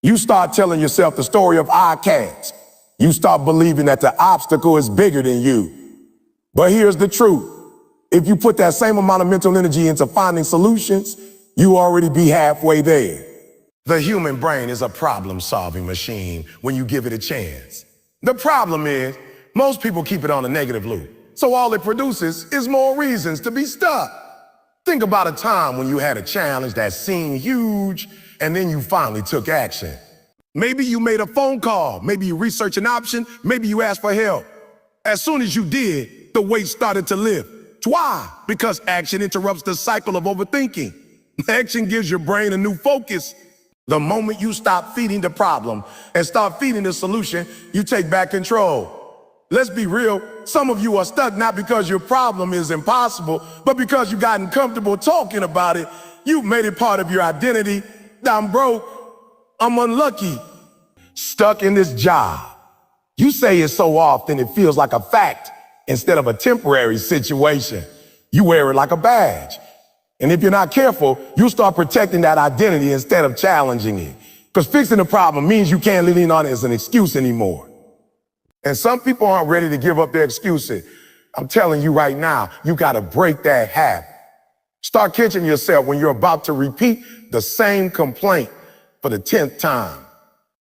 You start telling yourself the story of I can't. You start believing that the obstacle is bigger than you. But here's the truth. If you put that same amount of mental energy into finding solutions, you already be halfway there. The human brain is a problem-solving machine when you give it a chance. The problem is, most people keep it on a negative loop. So all it produces is more reasons to be stuck. Think about a time when you had a challenge that seemed huge and then you finally took action. Maybe you made a phone call, maybe you researched an option, maybe you asked for help. As soon as you did, the weight started to lift. Why? Because action interrupts the cycle of overthinking. Action gives your brain a new focus. The moment you stop feeding the problem and start feeding the solution, you take back control. Let's be real, some of you are stuck not because your problem is impossible, but because you've gotten comfortable talking about it. You've made it part of your identity. I'm broke, I'm unlucky, stuck in this job. You say it so often it feels like a fact instead of a temporary situation. You wear it like a badge. And if you're not careful, you'll start protecting that identity instead of challenging it. Because fixing the problem means you can't lean on it as an excuse anymore. And some people aren't ready to give up their excuses. I'm telling you right now, you got to break that habit. Start catching yourself when you're about to repeat the same complaint for the 10th time.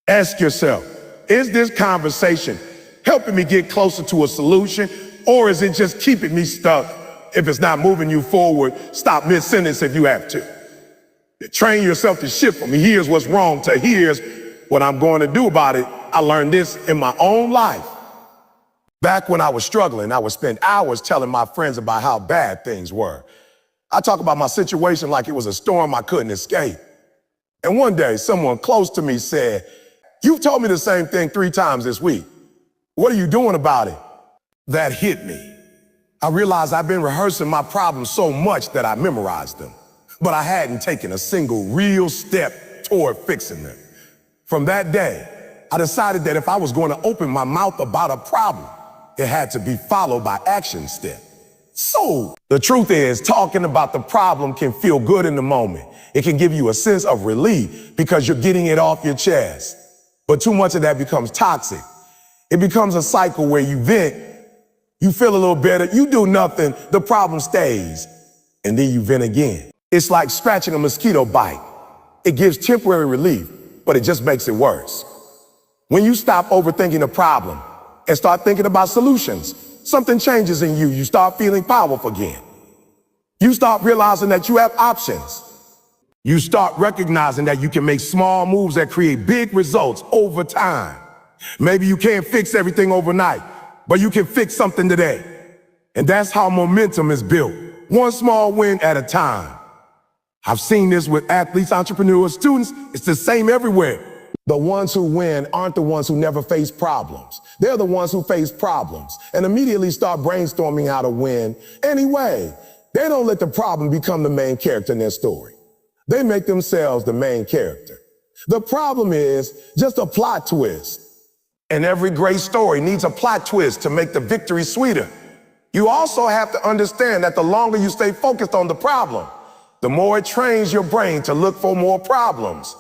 Ask yourself, is this conversation helping me get closer to a solution, or is it just keeping me stuck? If it's not moving you forward, stop mid-sentence if you have to. Train yourself to shift from here's what's wrong to here's what I'm going to do about it. I learned this in my own life. Back when I was struggling, I would spend hours telling my friends about how bad things were. I talk about my situation like it was a storm I couldn't escape. And one day, someone close to me said, "You've told me the same thing 3 times this week. What are you doing about it?" That hit me. I realized I've been rehearsing my problems so much that I memorized them, but I hadn't taken a single real step toward fixing them. From that day, I decided that if I was going to open my mouth about a problem, it had to be followed by action steps. So the truth is, talking about the problem can feel good in the moment. It can give you a sense of relief because you're getting it off your chest. But too much of that becomes toxic. It becomes a cycle where you vent, you feel a little better, you do nothing, the problem stays, and then you vent again. It's like scratching a mosquito bite. It gives temporary relief, but it just makes it worse. When you stop overthinking the problem and start thinking about solutions, something changes in you. You start feeling powerful again. You start realizing that you have options. You start recognizing that you can make small moves that create big results over time. Maybe you can't fix everything overnight, but you can fix something today. And that's how momentum is built, one small win at a time. I've seen this with athletes, entrepreneurs, students. It's the same everywhere. The ones who win aren't the ones who never face problems. They're the ones who face problems and immediately start brainstorming how to win anyway. They don't let the problem become the main character in their story. They make themselves the main character. The problem is just a plot twist. And every great story needs a plot twist to make the victory sweeter. You also have to understand that the longer you stay focused on the problem, the more it trains your brain to look for more problems.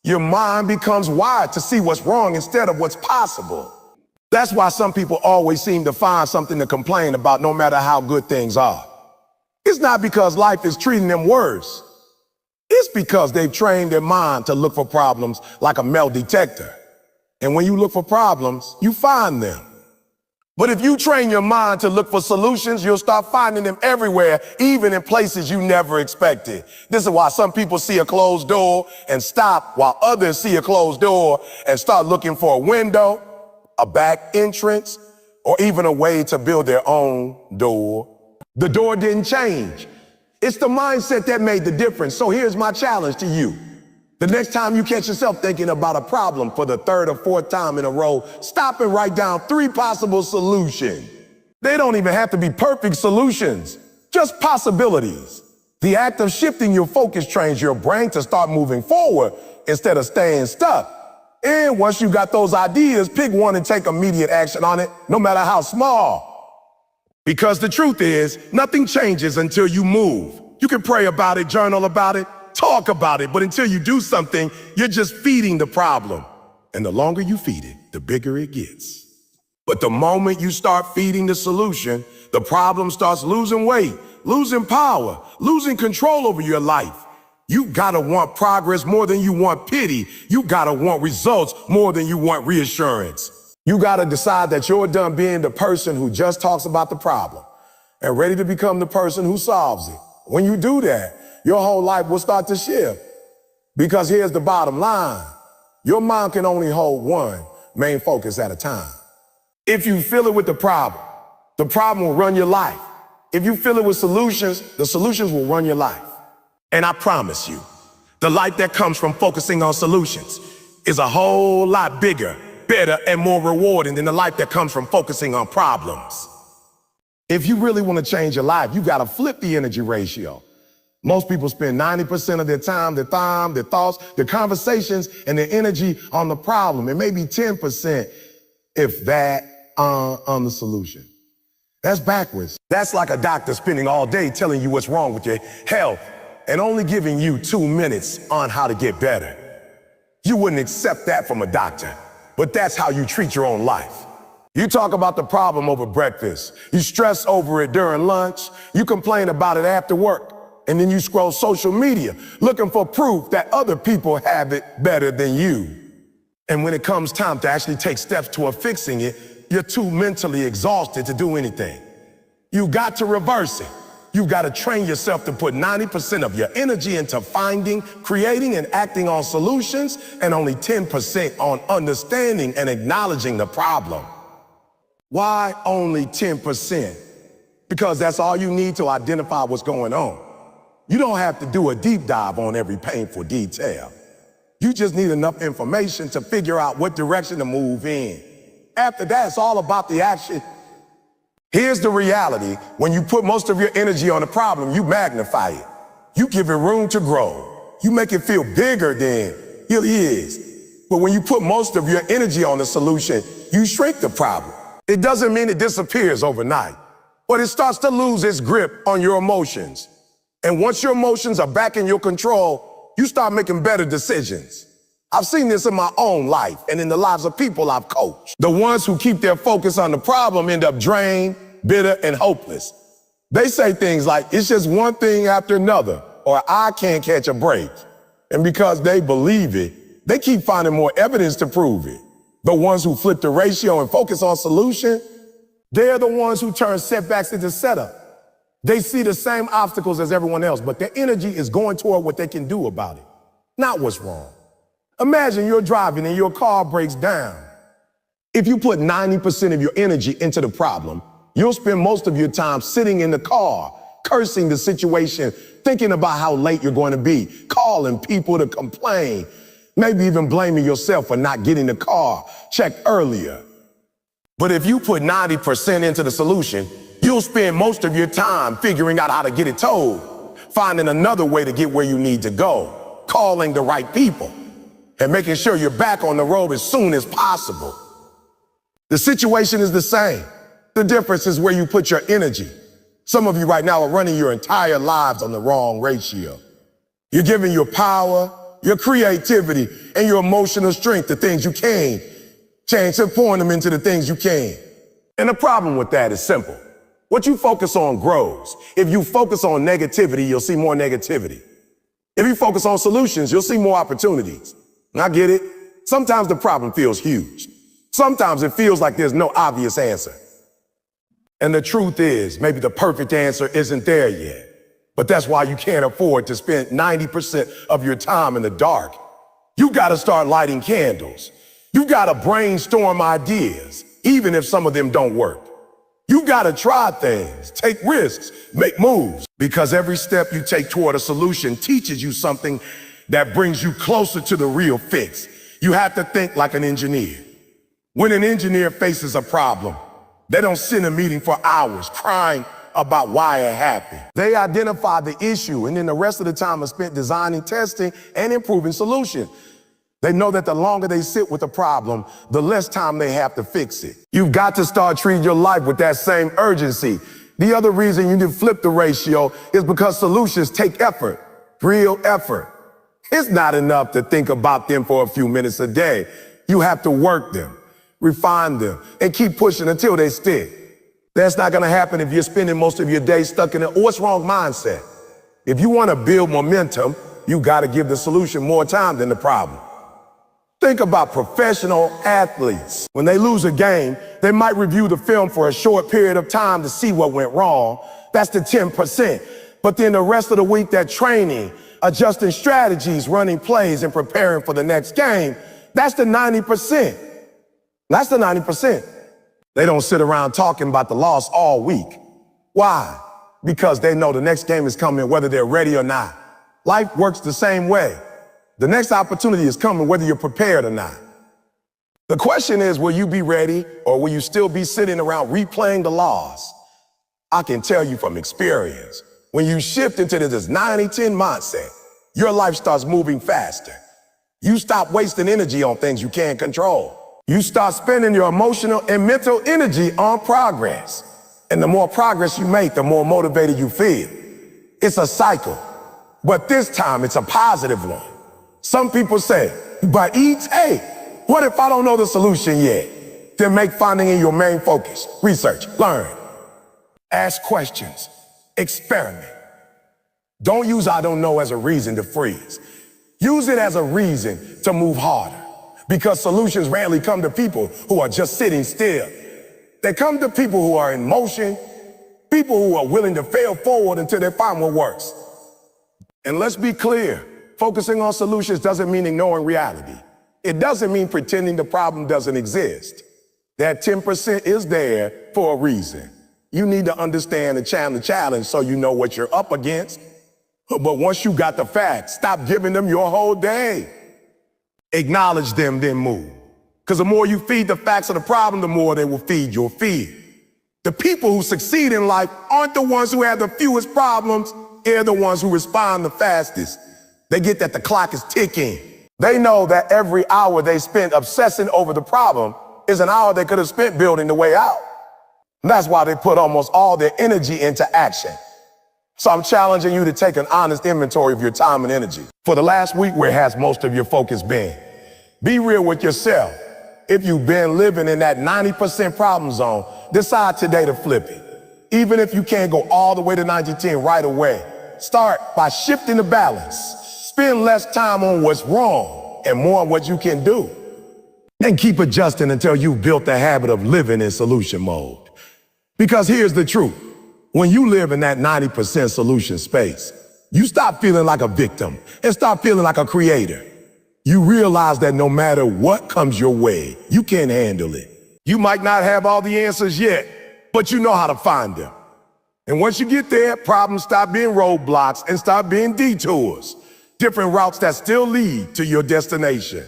Your mind becomes wired to see what's wrong instead of what's possible. That's why some people always seem to find something to complain about no matter how good things are. It's not because life is treating them worse. It's because they've trained their mind to look for problems like a metal detector. And when you look for problems, you find them. But if you train your mind to look for solutions, you'll start finding them everywhere, even in places you never expected. This is why some people see a closed door and stop, while others see a closed door and start looking for a window, a back entrance, or even a way to build their own door. The door didn't change. It's the mindset that made the difference. So here's my challenge to you. The next time you catch yourself thinking about a problem for the 3rd or 4th time in a row, stop and write down 3 possible solutions. They don't even have to be perfect solutions, just possibilities. The act of shifting your focus trains your brain to start moving forward instead of staying stuck. And once you got those ideas, pick one and take immediate action on it, no matter how small. Because the truth is, nothing changes until you move. You can pray about it, journal about it, talk about it, but until you do something, you're just feeding the problem. And the longer you feed it, the bigger it gets. But the moment you start feeding the solution, the problem starts losing weight, losing power, losing control over your life. You gotta want progress more than you want pity. You gotta want results more than you want reassurance. You gotta decide that you're done being the person who just talks about the problem and ready to become the person who solves it. When you do that, your whole life will start to shift. Because here's the bottom line. Your mind can only hold one main focus at a time. If you fill it with the problem will run your life. If you fill it with solutions, the solutions will run your life. And I promise you, the life that comes from focusing on solutions is a whole lot bigger, better, and more rewarding than the life that comes from focusing on problems. If you really want to change your life, you got to flip the energy ratio. Most people spend 90% of their time, their thoughts, their conversations, and their energy on the problem, and maybe 10%, if that, on the solution. That's backwards. That's like a doctor spending all day telling you what's wrong with your health and only giving you 2 minutes on how to get better. You wouldn't accept that from a doctor, but that's how you treat your own life. You talk about the problem over breakfast. You stress over it during lunch. You complain about it after work. And then you scroll social media looking for proof that other people have it better than you. And when it comes time to actually take steps toward fixing it, you're too mentally exhausted to do anything. You got to reverse it. You got to train yourself to put 90% of your energy into finding, creating, and acting on solutions, and only 10% on understanding and acknowledging the problem. Why only 10%? Because that's all you need to identify what's going on. You don't have to do a deep dive on every painful detail. You just need enough information to figure out what direction to move in. After that, it's all about the action. Here's the reality. When you put most of your energy on a problem, you magnify it. You give it room to grow. You make it feel bigger than it really is. But when you put most of your energy on the solution, you shrink the problem. It doesn't mean it disappears overnight, but it starts to lose its grip on your emotions. And once your emotions are back in your control, you start making better decisions. I've seen this in my own life and in the lives of people I've coached. The ones who keep their focus on the problem end up drained, bitter, and hopeless. They say things like, it's just one thing after another, or I can't catch a break. And because they believe it, they keep finding more evidence to prove it. The ones who flip the ratio and focus on solution, they're the ones who turn setbacks into setup. They see the same obstacles as everyone else, but their energy is going toward what they can do about it, not what's wrong. Imagine you're driving and your car breaks down. If you put 90% of your energy into the problem, you'll spend most of your time sitting in the car, cursing the situation, thinking about how late you're going to be, calling people to complain, maybe even blaming yourself for not getting the car checked earlier. But if you put 90% into the solution, you'll spend most of your time figuring out how to get it towed, finding another way to get where you need to go, calling the right people, and making sure you're back on the road as soon as possible. The situation is the same. The difference is where you put your energy. Some of you right now are running your entire lives on the wrong ratio. You're giving your power, your creativity, and your emotional strength to things you can change and pouring them into the things you can. And the problem with that is simple. What you focus on grows. If you focus on negativity, you'll see more negativity. If you focus on solutions, you'll see more opportunities. And I get it. Sometimes the problem feels huge. Sometimes it feels like there's no obvious answer. And the truth is, maybe the perfect answer isn't there yet. But that's why you can't afford to spend 90% of your time in the dark. You gotta start lighting candles. You gotta brainstorm ideas, even if some of them don't work. You gotta try things, take risks, make moves, because every step you take toward a solution teaches you something that brings you closer to the real fix. You have to think like an engineer. When an engineer faces a problem, they don't sit in a meeting for hours crying about why it happened. They identify the issue, and then the rest of the time is spent designing, testing, and improving solutions. They know that the longer they sit with a problem, the less time they have to fix it. You've got to start treating your life with that same urgency. The other reason you need to flip the ratio is because solutions take effort, real effort. It's not enough to think about them for a few minutes a day. You have to work them, refine them, and keep pushing until they stick. That's not gonna happen if you're spending most of your day stuck in a what's wrong mindset. If you wanna build momentum, you gotta give the solution more time than the problem. Think about professional athletes. When they lose a game, they might review the film for a short period of time to see what went wrong. That's the 10%. But then the rest of the week, they're training, adjusting strategies, running plays, and preparing for the next game. That's the 90%. That's the 90%. They don't sit around talking about the loss all week. Why? Because they know the next game is coming whether they're ready or not. Life works the same way. The next opportunity is coming whether you're prepared or not. The question is, will you be ready or will you still be sitting around replaying the loss? I can tell you from experience, when you shift into this 90-10 mindset, your life starts moving faster. You stop wasting energy on things you can't control. You start spending your emotional and mental energy on progress. And the more progress you make, the more motivated you feel. It's a cycle, but this time it's a positive one. Some people say, but hey, what if I don't know the solution yet? Then make finding it your main focus. Research, learn, ask questions, experiment. Don't use I don't know as a reason to freeze. Use it as a reason to move harder, because solutions rarely come to people who are just sitting still. They come to people who are in motion, people who are willing to fail forward until they find what works. And let's be clear, focusing on solutions doesn't mean ignoring reality. It doesn't mean pretending the problem doesn't exist. That 10% is there for a reason. You need to understand the challenge so you know what you're up against. But once you got the facts, stop giving them your whole day. Acknowledge them, then move. Because the more you feed the facts of the problem, the more they will feed your fear. The people who succeed in life aren't the ones who have the fewest problems. They're the ones who respond the fastest. They get that the clock is ticking. They know that every hour they spent obsessing over the problem is an hour they could have spent building the way out. And that's why they put almost all their energy into action. So I'm challenging you to take an honest inventory of your time and energy. For the last week, where has most of your focus been? Be real with yourself. If you've been living in that 90% problem zone, decide today to flip it. Even if you can't go all the way to 90-10 right away, start by shifting the balance. Spend less time on what's wrong and more on what you can do. And keep adjusting until you've built the habit of living in solution mode. Because here's the truth. When you live in that 90% solution space, you stop feeling like a victim and start feeling like a creator. You realize that no matter what comes your way, you can handle it. You might not have all the answers yet, but you know how to find them. And once you get there, problems stop being roadblocks and start being detours, different routes that still lead to your destination.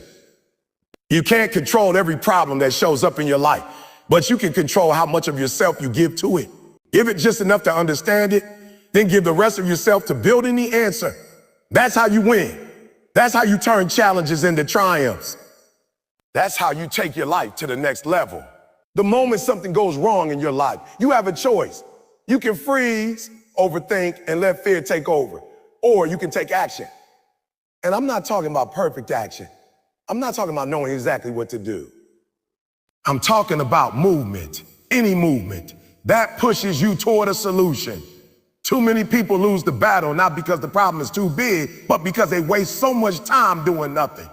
You can't control every problem that shows up in your life, but you can control how much of yourself you give to it. Give it just enough to understand it, then give the rest of yourself to building the answer. That's how you win. That's how you turn challenges into triumphs. That's how you take your life to the next level. The moment something goes wrong in your life, you have a choice. You can freeze, overthink, and let fear take over, or you can take action. And I'm not talking about perfect action. I'm not talking about knowing exactly what to do. I'm talking about movement, any movement that pushes you toward a solution. Too many people lose the battle, not because the problem is too big, but because they waste so much time doing nothing.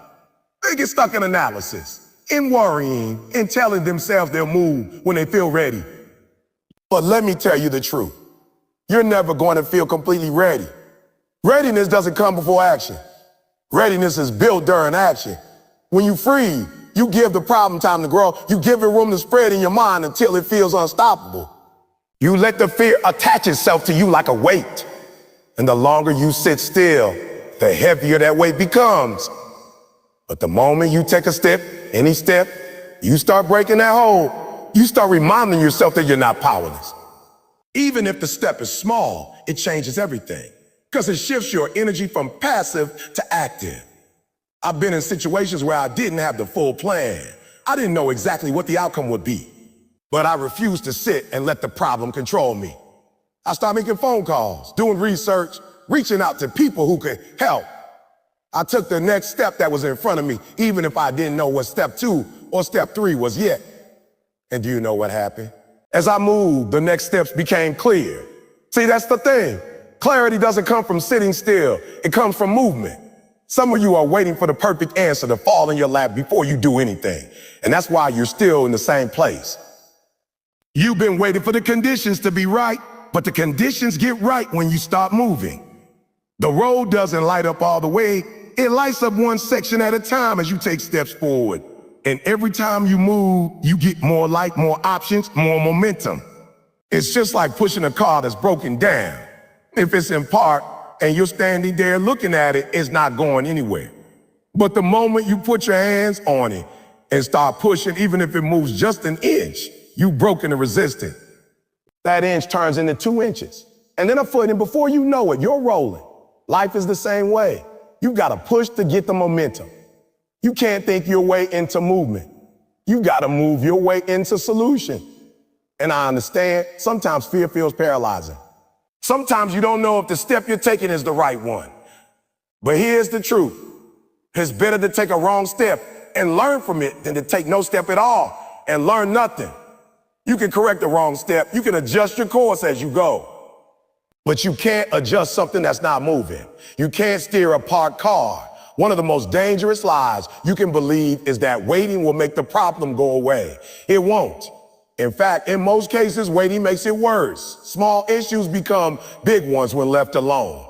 They get stuck in analysis, in worrying, in telling themselves they'll move when they feel ready. But let me tell you the truth. You're never going to feel completely ready. Readiness doesn't come before action. Readiness is built during action. When you freeze, you give the problem time to grow. You give it room to spread in your mind until it feels unstoppable. You let the fear attach itself to you like a weight. And the longer you sit still, the heavier that weight becomes. But the moment you take a step, any step, you start breaking that hold. You start reminding yourself that you're not powerless. Even if the step is small, it changes everything, because it shifts your energy from passive to active. I've been in situations where I didn't have the full plan. I didn't know exactly what the outcome would be, but I refused to sit and let the problem control me. I started making phone calls, doing research, reaching out to people who could help. I took the next step that was in front of me, even if I didn't know what step 2 or step 3 was yet. And do you know what happened? As I moved, the next steps became clear. See, that's the thing. Clarity doesn't come from sitting still. It comes from movement. Some of you are waiting for the perfect answer to fall in your lap before you do anything. And that's why you're still in the same place. You've been waiting for the conditions to be right, but the conditions get right when you start moving. The road doesn't light up all the way. It lights up one section at a time as you take steps forward. And every time you move, you get more light, more options, more momentum. It's just like pushing a car that's broken down. If it's in park and you're standing there looking at it, it's not going anywhere. But the moment you put your hands on it and start pushing, even if it moves just an inch, you've broken the resistance. That inch turns into 2 inches, and then a foot, and before you know it, you're rolling. Life is the same way. You've got to push to get the momentum. You can't think your way into movement. You've got to move your way into solution. And I understand, sometimes fear feels paralyzing. Sometimes you don't know if the step you're taking is the right one. But here's the truth. It's better to take a wrong step and learn from it than to take no step at all and learn nothing. You can correct the wrong step. You can adjust your course as you go. But you can't adjust something that's not moving. You can't steer a parked car. One of the most dangerous lies you can believe is that waiting will make the problem go away. It won't. In fact, in most cases, waiting makes it worse. Small issues become big ones when left alone.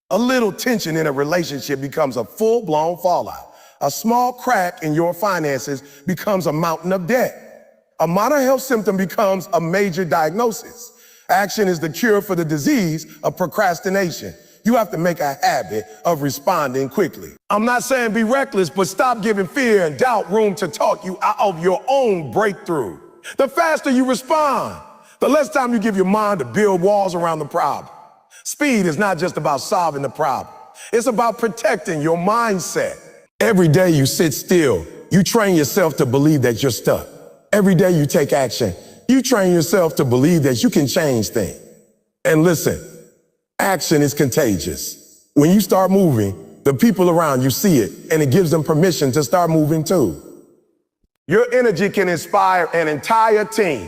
A little tension in a relationship becomes a full-blown fallout. A small crack in your finances becomes a mountain of debt. A minor health symptom becomes a major diagnosis. Action is the cure for the disease of procrastination. You have to make a habit of responding quickly. I'm not saying be reckless, but stop giving fear and doubt room to talk you out of your own breakthrough. The faster you respond, the less time you give your mind to build walls around the problem. Speed is not just about solving the problem. It's about protecting your mindset. Every day you sit still, you train yourself to believe that you're stuck. Every day you take action, you train yourself to believe that you can change things. And listen, action is contagious. When you start moving, the people around you see it, and it gives them permission to start moving too. Your energy can inspire an entire team,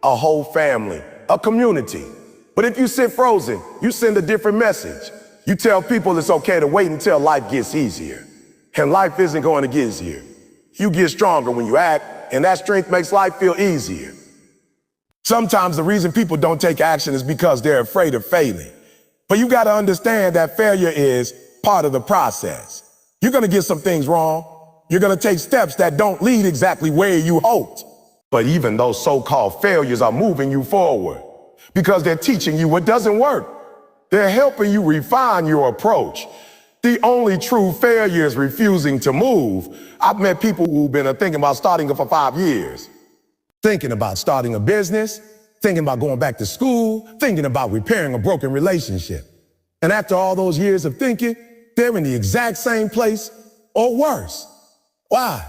a whole family, a community. But if you sit frozen, you send a different message. You tell people it's okay to wait until life gets easier. And life isn't going to get easier. You get stronger when you act, and that strength makes life feel easier. Sometimes the reason people don't take action is because they're afraid of failing. But you got to understand that failure is part of the process. You're going to get some things wrong. You're going to take steps that don't lead exactly where you hoped. But even those so-called failures are moving you forward because they're teaching you what doesn't work. They're helping you refine your approach. The only true failure is refusing to move. I've met people who've been thinking about starting for 5 years. Thinking about starting a business, thinking about going back to school, thinking about repairing a broken relationship. And after all those years of thinking, they're in the exact same place or worse. Why?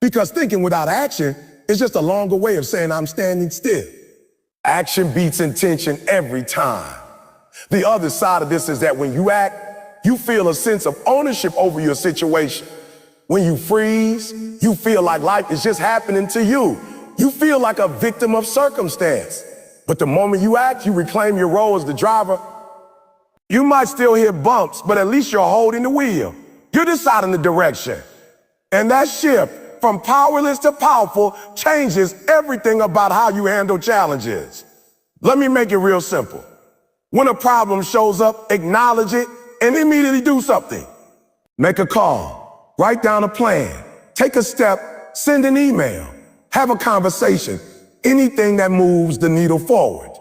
Because thinking without action is just a longer way of saying I'm standing still. Action beats intention every time. The other side of this is that when you act, you feel a sense of ownership over your situation. When you freeze, you feel like life is just happening to you. You feel like a victim of circumstance. But the moment you act, you reclaim your role as the driver. You might still hit bumps, but at least you're holding the wheel. You're deciding the direction. And that shift from powerless to powerful changes everything about how you handle challenges. Let me make it real simple. When a problem shows up, acknowledge it and immediately do something. Make a call, write down a plan, take a step, send an email, have a conversation, anything that moves the needle forward.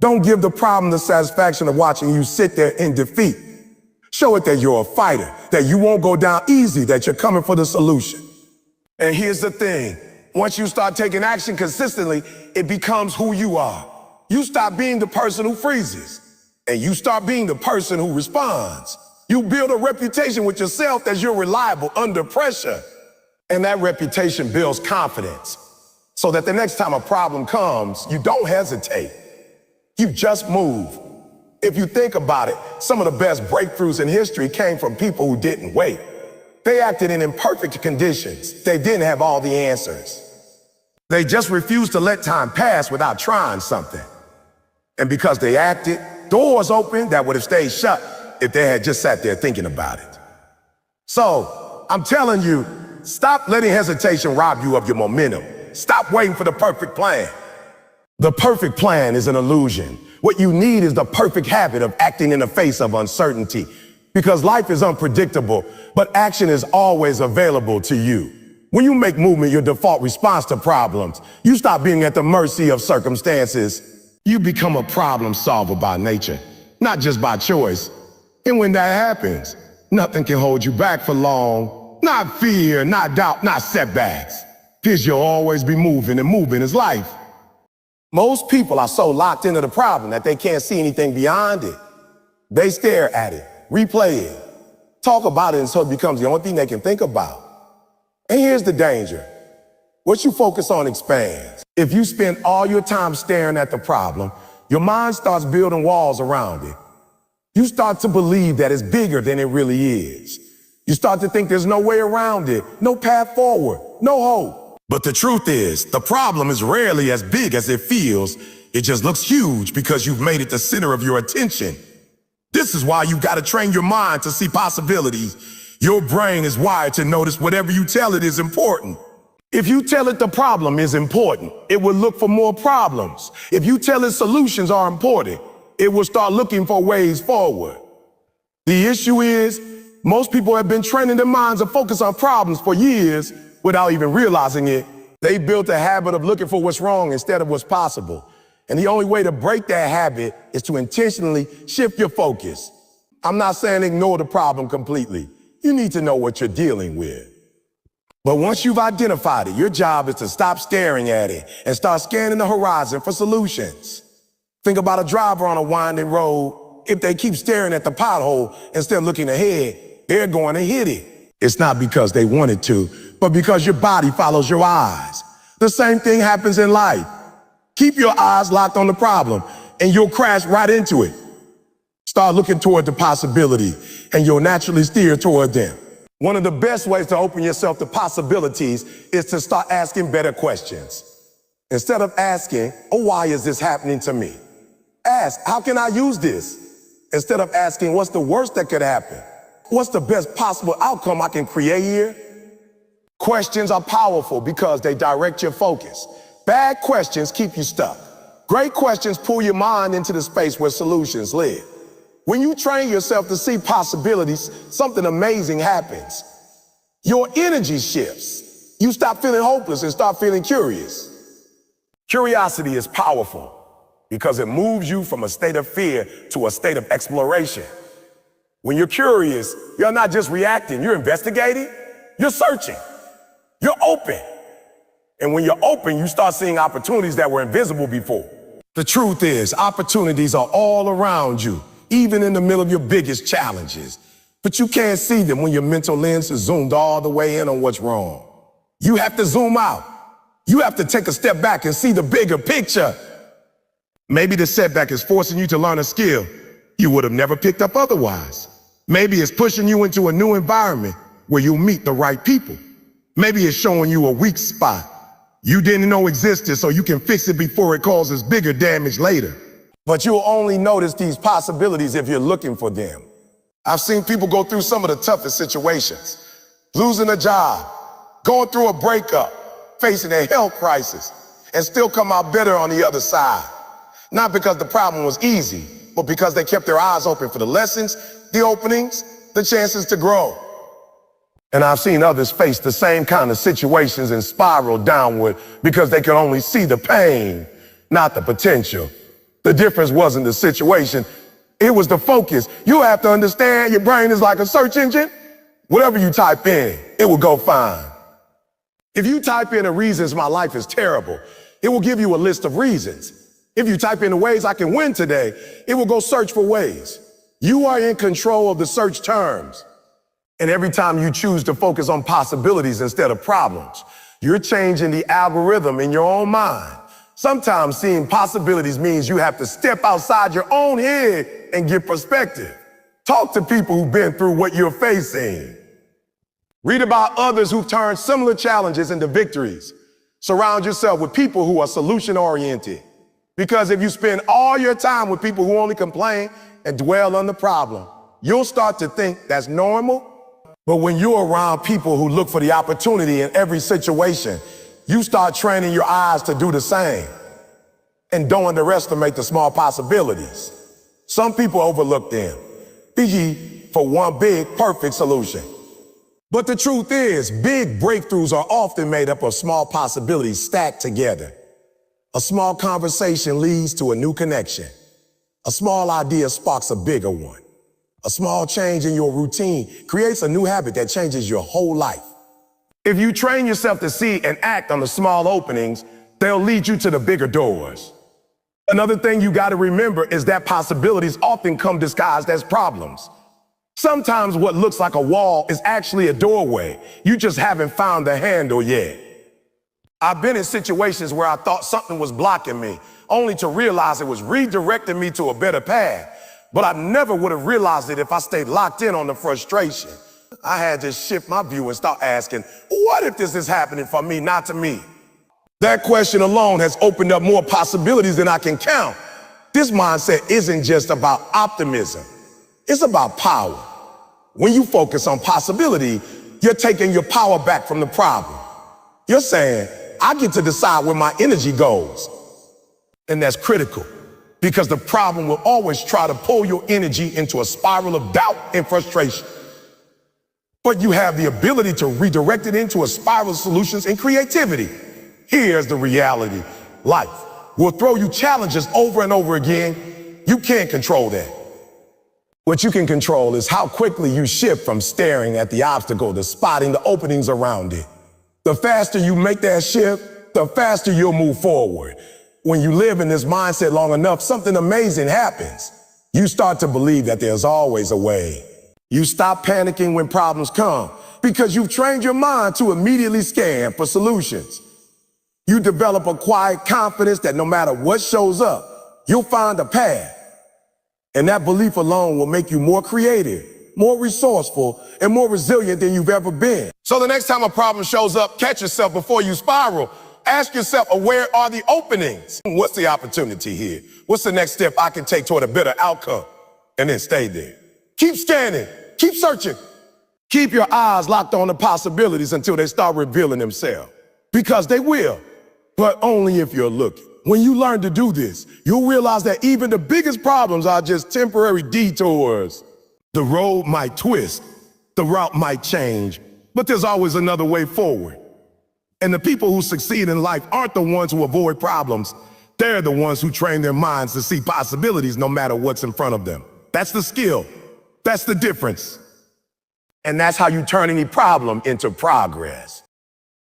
Don't give the problem the satisfaction of watching you sit there in defeat. Show it that you're a fighter, that you won't go down easy, that you're coming for the solution. And here's the thing. Once you start taking action consistently, it becomes who you are. You stop being the person who freezes, and you start being the person who responds. You build a reputation with yourself that you're reliable under pressure. And that reputation builds confidence, so that the next time a problem comes, you don't hesitate. You just move. If you think about it, some of the best breakthroughs in history came from people who didn't wait. They acted in imperfect conditions. They didn't have all the answers. They just refused to let time pass without trying something. And because they acted, doors opened that would have stayed shut if they had just sat there thinking about it. So, I'm telling you, stop letting hesitation rob you of your momentum. Stop waiting for the perfect plan. The perfect plan is an illusion. What you need is the perfect habit of acting in the face of uncertainty. Because life is unpredictable, but action is always available to you. When you make movement your default response to problems, you stop being at the mercy of circumstances. You become a problem solver by nature, not just by choice. And when that happens, nothing can hold you back for long. Not fear, not doubt, not setbacks. Because you'll always be moving, and moving is life. Most people are so locked into the problem that they can't see anything beyond it. They stare at it, replay it, talk about it until it becomes the only thing they can think about. And here's the danger. What you focus on expands. If you spend all your time staring at the problem, your mind starts building walls around it. You start to believe that it's bigger than it really is. You start to think there's no way around it, no path forward, no hope. But the truth is, the problem is rarely as big as it feels. It just looks huge because you've made it the center of your attention. This is why you've got to train your mind to see possibilities. Your brain is wired to notice whatever you tell it is important. If you tell it the problem is important, it will look for more problems. If you tell it solutions are important, it will start looking for ways forward. The issue is, most people have been training their minds to focus on problems for years without even realizing it. They built a habit of looking for what's wrong instead of what's possible. And the only way to break that habit is to intentionally shift your focus. I'm not saying ignore the problem completely. You need to know what you're dealing with. But once you've identified it, your job is to stop staring at it and start scanning the horizon for solutions. Think about a driver on a winding road. If they keep staring at the pothole instead of looking ahead, they're going to hit it. It's not because they wanted to, but because your body follows your eyes. The same thing happens in life. Keep your eyes locked on the problem and you'll crash right into it. Start looking toward the possibility and you'll naturally steer toward them. One of the best ways to open yourself to possibilities is to start asking better questions. Instead of asking, oh, why is this happening to me? Ask, how can I use this? Instead of asking, what's the worst that could happen? What's the best possible outcome I can create here? Questions are powerful because they direct your focus. Bad questions keep you stuck. Great questions pull your mind into the space where solutions live. When you train yourself to see possibilities, something amazing happens. Your energy shifts. You stop feeling hopeless and start feeling curious. Curiosity is powerful because it moves you from a state of fear to a state of exploration. When you're curious, you're not just reacting, you're investigating, you're searching, you're open. And when you're open, you start seeing opportunities that were invisible before. The truth is, opportunities are all around you, even in the middle of your biggest challenges. But you can't see them when your mental lens is zoomed all the way in on what's wrong. You have to zoom out. You have to take a step back and see the bigger picture. Maybe the setback is forcing you to learn a skill you would have never picked up otherwise. Maybe it's pushing you into a new environment where you'll meet the right people. Maybe it's showing you a weak spot you didn't know existed so you can fix it before it causes bigger damage later. But you'll only notice these possibilities if you're looking for them. I've seen people go through some of the toughest situations. Losing a job, going through a breakup, facing a health crisis, and still come out better on the other side. Not because the problem was easy, but because they kept their eyes open for the lessons, the openings, the chances to grow. And I've seen others face the same kind of situations and spiral downward because they could only see the pain, not the potential. The difference wasn't the situation, it was the focus. You have to understand your brain is like a search engine. Whatever you type in, it will go find. If you type in the reasons my life is terrible, it will give you a list of reasons. If you type in the ways I can win today, it will go search for ways. You are in control of the search terms. And every time you choose to focus on possibilities instead of problems, you're changing the algorithm in your own mind. Sometimes seeing possibilities means you have to step outside your own head and get perspective. Talk to people who've been through what you're facing. Read about others who've turned similar challenges into victories. Surround yourself with people who are solution-oriented. Because if you spend all your time with people who only complain and dwell on the problem, you'll start to think that's normal. But when you're around people who look for the opportunity in every situation, you start training your eyes to do the same. And don't underestimate the small possibilities. Some people overlook them, e.g. for one big, perfect solution. But the truth is, big breakthroughs are often made up of small possibilities stacked together. A small conversation leads to a new connection. A small idea sparks a bigger one. A small change in your routine creates a new habit that changes your whole life. If you train yourself to see and act on the small openings, they'll lead you to the bigger doors. Another thing you got to remember is that possibilities often come disguised as problems. Sometimes what looks like a wall is actually a doorway. You just haven't found the handle yet. I've been in situations where I thought something was blocking me, only to realize it was redirecting me to a better path. But I never would have realized it if I stayed locked in on the frustration. I had to shift my view and start asking, what if this is happening for me, not to me? That question alone has opened up more possibilities than I can count. This mindset isn't just about optimism. It's about power. When you focus on possibility, you're taking your power back from the problem. You're saying, I get to decide where my energy goes. And that's critical because the problem will always try to pull your energy into a spiral of doubt and frustration. But you have the ability to redirect it into a spiral of solutions and creativity. Here's the reality. Life will throw you challenges over and over again. You can't control that. What you can control is how quickly you shift from staring at the obstacle to spotting the openings around it. The faster you make that shift, the faster you'll move forward. When you live in this mindset long enough, something amazing happens. You start to believe that there's always a way. You stop panicking when problems come because you've trained your mind to immediately scan for solutions. You develop a quiet confidence that no matter what shows up, you'll find a path. And that belief alone will make you more creative, more resourceful, and more resilient than you've ever been. So the next time a problem shows up, catch yourself before you spiral. Ask yourself, where are the openings? What's the opportunity here? What's the next step I can take toward a better outcome? And then stay there. Keep scanning, keep searching. Keep your eyes locked on the possibilities until they start revealing themselves. Because they will, but only if you're looking. When you learn to do this, you'll realize that even the biggest problems are just temporary detours. The road might twist, the route might change, but there's always another way forward. And the people who succeed in life aren't the ones who avoid problems. They're the ones who train their minds to see possibilities no matter what's in front of them. That's the skill. That's the difference. And that's how you turn any problem into progress.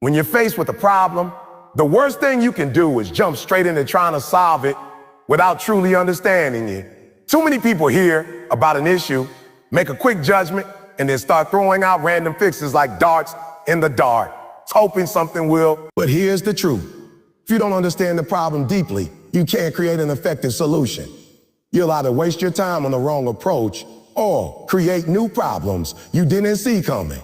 When you're faced with a problem, the worst thing you can do is jump straight into trying to solve it without truly understanding it. Too many people hear about an issue, make a quick judgment, and then start throwing out random fixes like darts in the dark, hoping something will. But here's the truth. If you don't understand the problem deeply, you can't create an effective solution. You'll either waste your time on the wrong approach or create new problems you didn't see coming.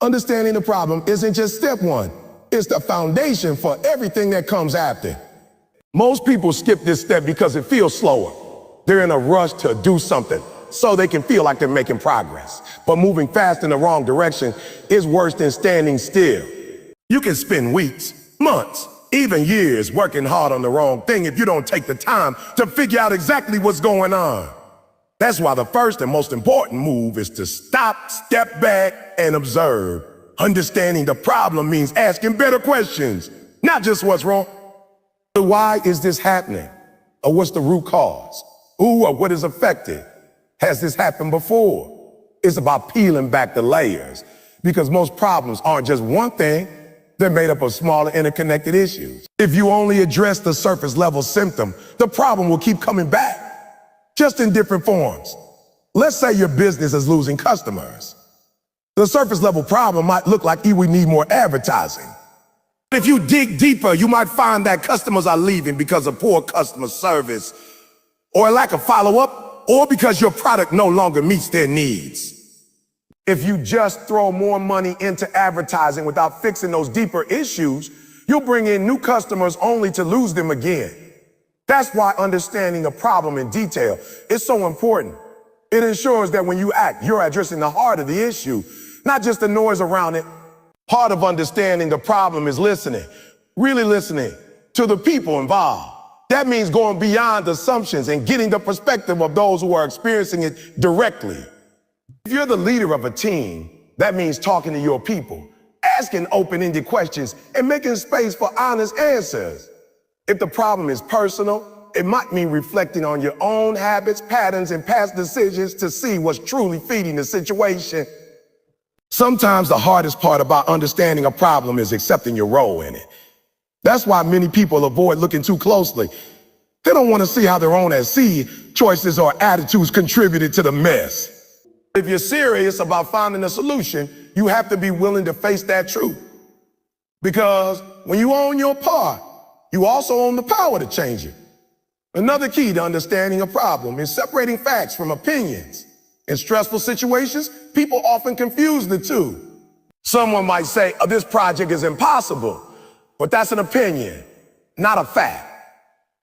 Understanding the problem isn't just step one. It's the foundation for everything that comes after. Most people skip this step because it feels slower. They're in a rush to do something so they can feel like they're making progress. But moving fast in the wrong direction is worse than standing still. You can spend weeks, months, even years working hard on the wrong thing if you don't take the time to figure out exactly what's going on. That's why the first and most important move is to stop, step back, and observe. Understanding the problem means asking better questions, not just what's wrong. Why is this happening? Or what's the root cause? Who or what is affected? Has this happened before? It's about peeling back the layers because most problems aren't just one thing, they're made up of smaller interconnected issues. If you only address the surface level symptom, the problem will keep coming back, just in different forms. Let's say your business is losing customers. The surface level problem might look like you would need more advertising. If you dig deeper, you might find that customers are leaving because of poor customer service or a lack of follow-up or because your product no longer meets their needs. If you just throw more money into advertising without fixing those deeper issues, you'll bring in new customers only to lose them again. That's why understanding a problem in detail is so important. It ensures that when you act, you're addressing the heart of the issue, not just the noise around it. Part of understanding the problem is listening, really listening to the people involved. That means going beyond assumptions and getting the perspective of those who are experiencing it directly. If you're the leader of a team, that means talking to your people, asking open-ended questions, and making space for honest answers. If the problem is personal, it might mean reflecting on your own habits, patterns, and past decisions to see what's truly feeding the situation. Sometimes the hardest part about understanding a problem is accepting your role in it. That's why many people avoid looking too closely. They don't want to see how their own choices or attitudes contributed to the mess. If you're serious about finding a solution, you have to be willing to face that truth. Because when you own your part, you also own the power to change it. Another key to understanding a problem is separating facts from opinions. In stressful situations, people often confuse the two. Someone might say, oh, this project is impossible, but that's an opinion, not a fact.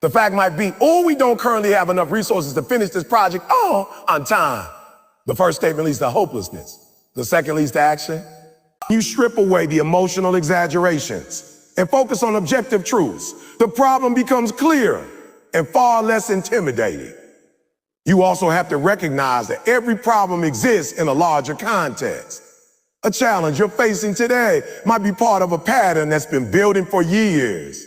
The fact might be, oh, we don't currently have enough resources to finish this project on time. The first statement leads to hopelessness. The second leads to action. You strip away the emotional exaggerations and focus on objective truths. The problem becomes clearer and far less intimidating. You also have to recognize that every problem exists in a larger context. A challenge you're facing today might be part of a pattern that's been building for years.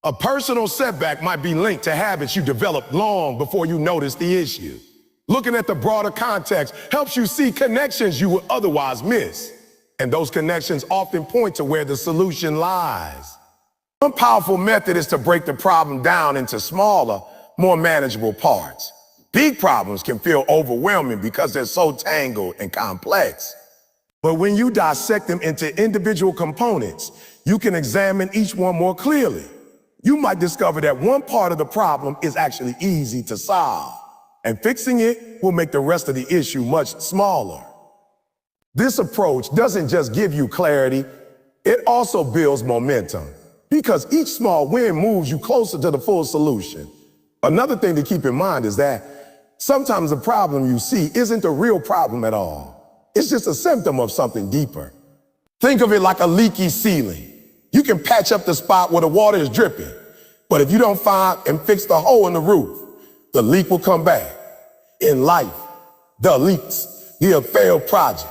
A personal setback might be linked to habits you developed long before you noticed the issue. Looking at the broader context helps you see connections you would otherwise miss. And those connections often point to where the solution lies. One powerful method is to break the problem down into smaller, more manageable parts. Big problems can feel overwhelming because they're so tangled and complex. But when you dissect them into individual components, you can examine each one more clearly. You might discover that one part of the problem is actually easy to solve, and fixing it will make the rest of the issue much smaller. This approach doesn't just give you clarity, it also builds momentum, because each small win moves you closer to the full solution. Another thing to keep in mind is that sometimes the problem you see isn't a real problem at all. It's just a symptom of something deeper. Think of it like a leaky ceiling. You can patch up the spot where the water is dripping, but if you don't find and fix the hole in the roof, the leak will come back. In life, the leaks, a failed project,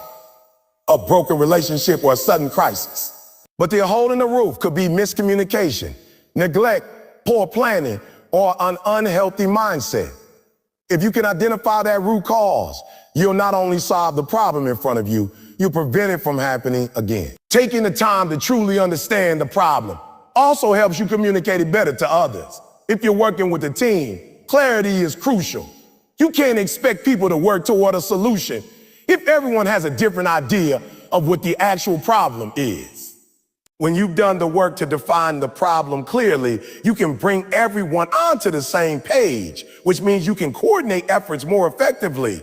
a broken relationship, or a sudden crisis. But the hole in the roof could be miscommunication, neglect, poor planning, or an unhealthy mindset. If you can identify that root cause, you'll not only solve the problem in front of you, you'll prevent it from happening again. Taking the time to truly understand the problem also helps you communicate it better to others. If you're working with a team, clarity is crucial. You can't expect people to work toward a solution if everyone has a different idea of what the actual problem is. When you've done the work to define the problem clearly, you can bring everyone onto the same page, which means you can coordinate efforts more effectively.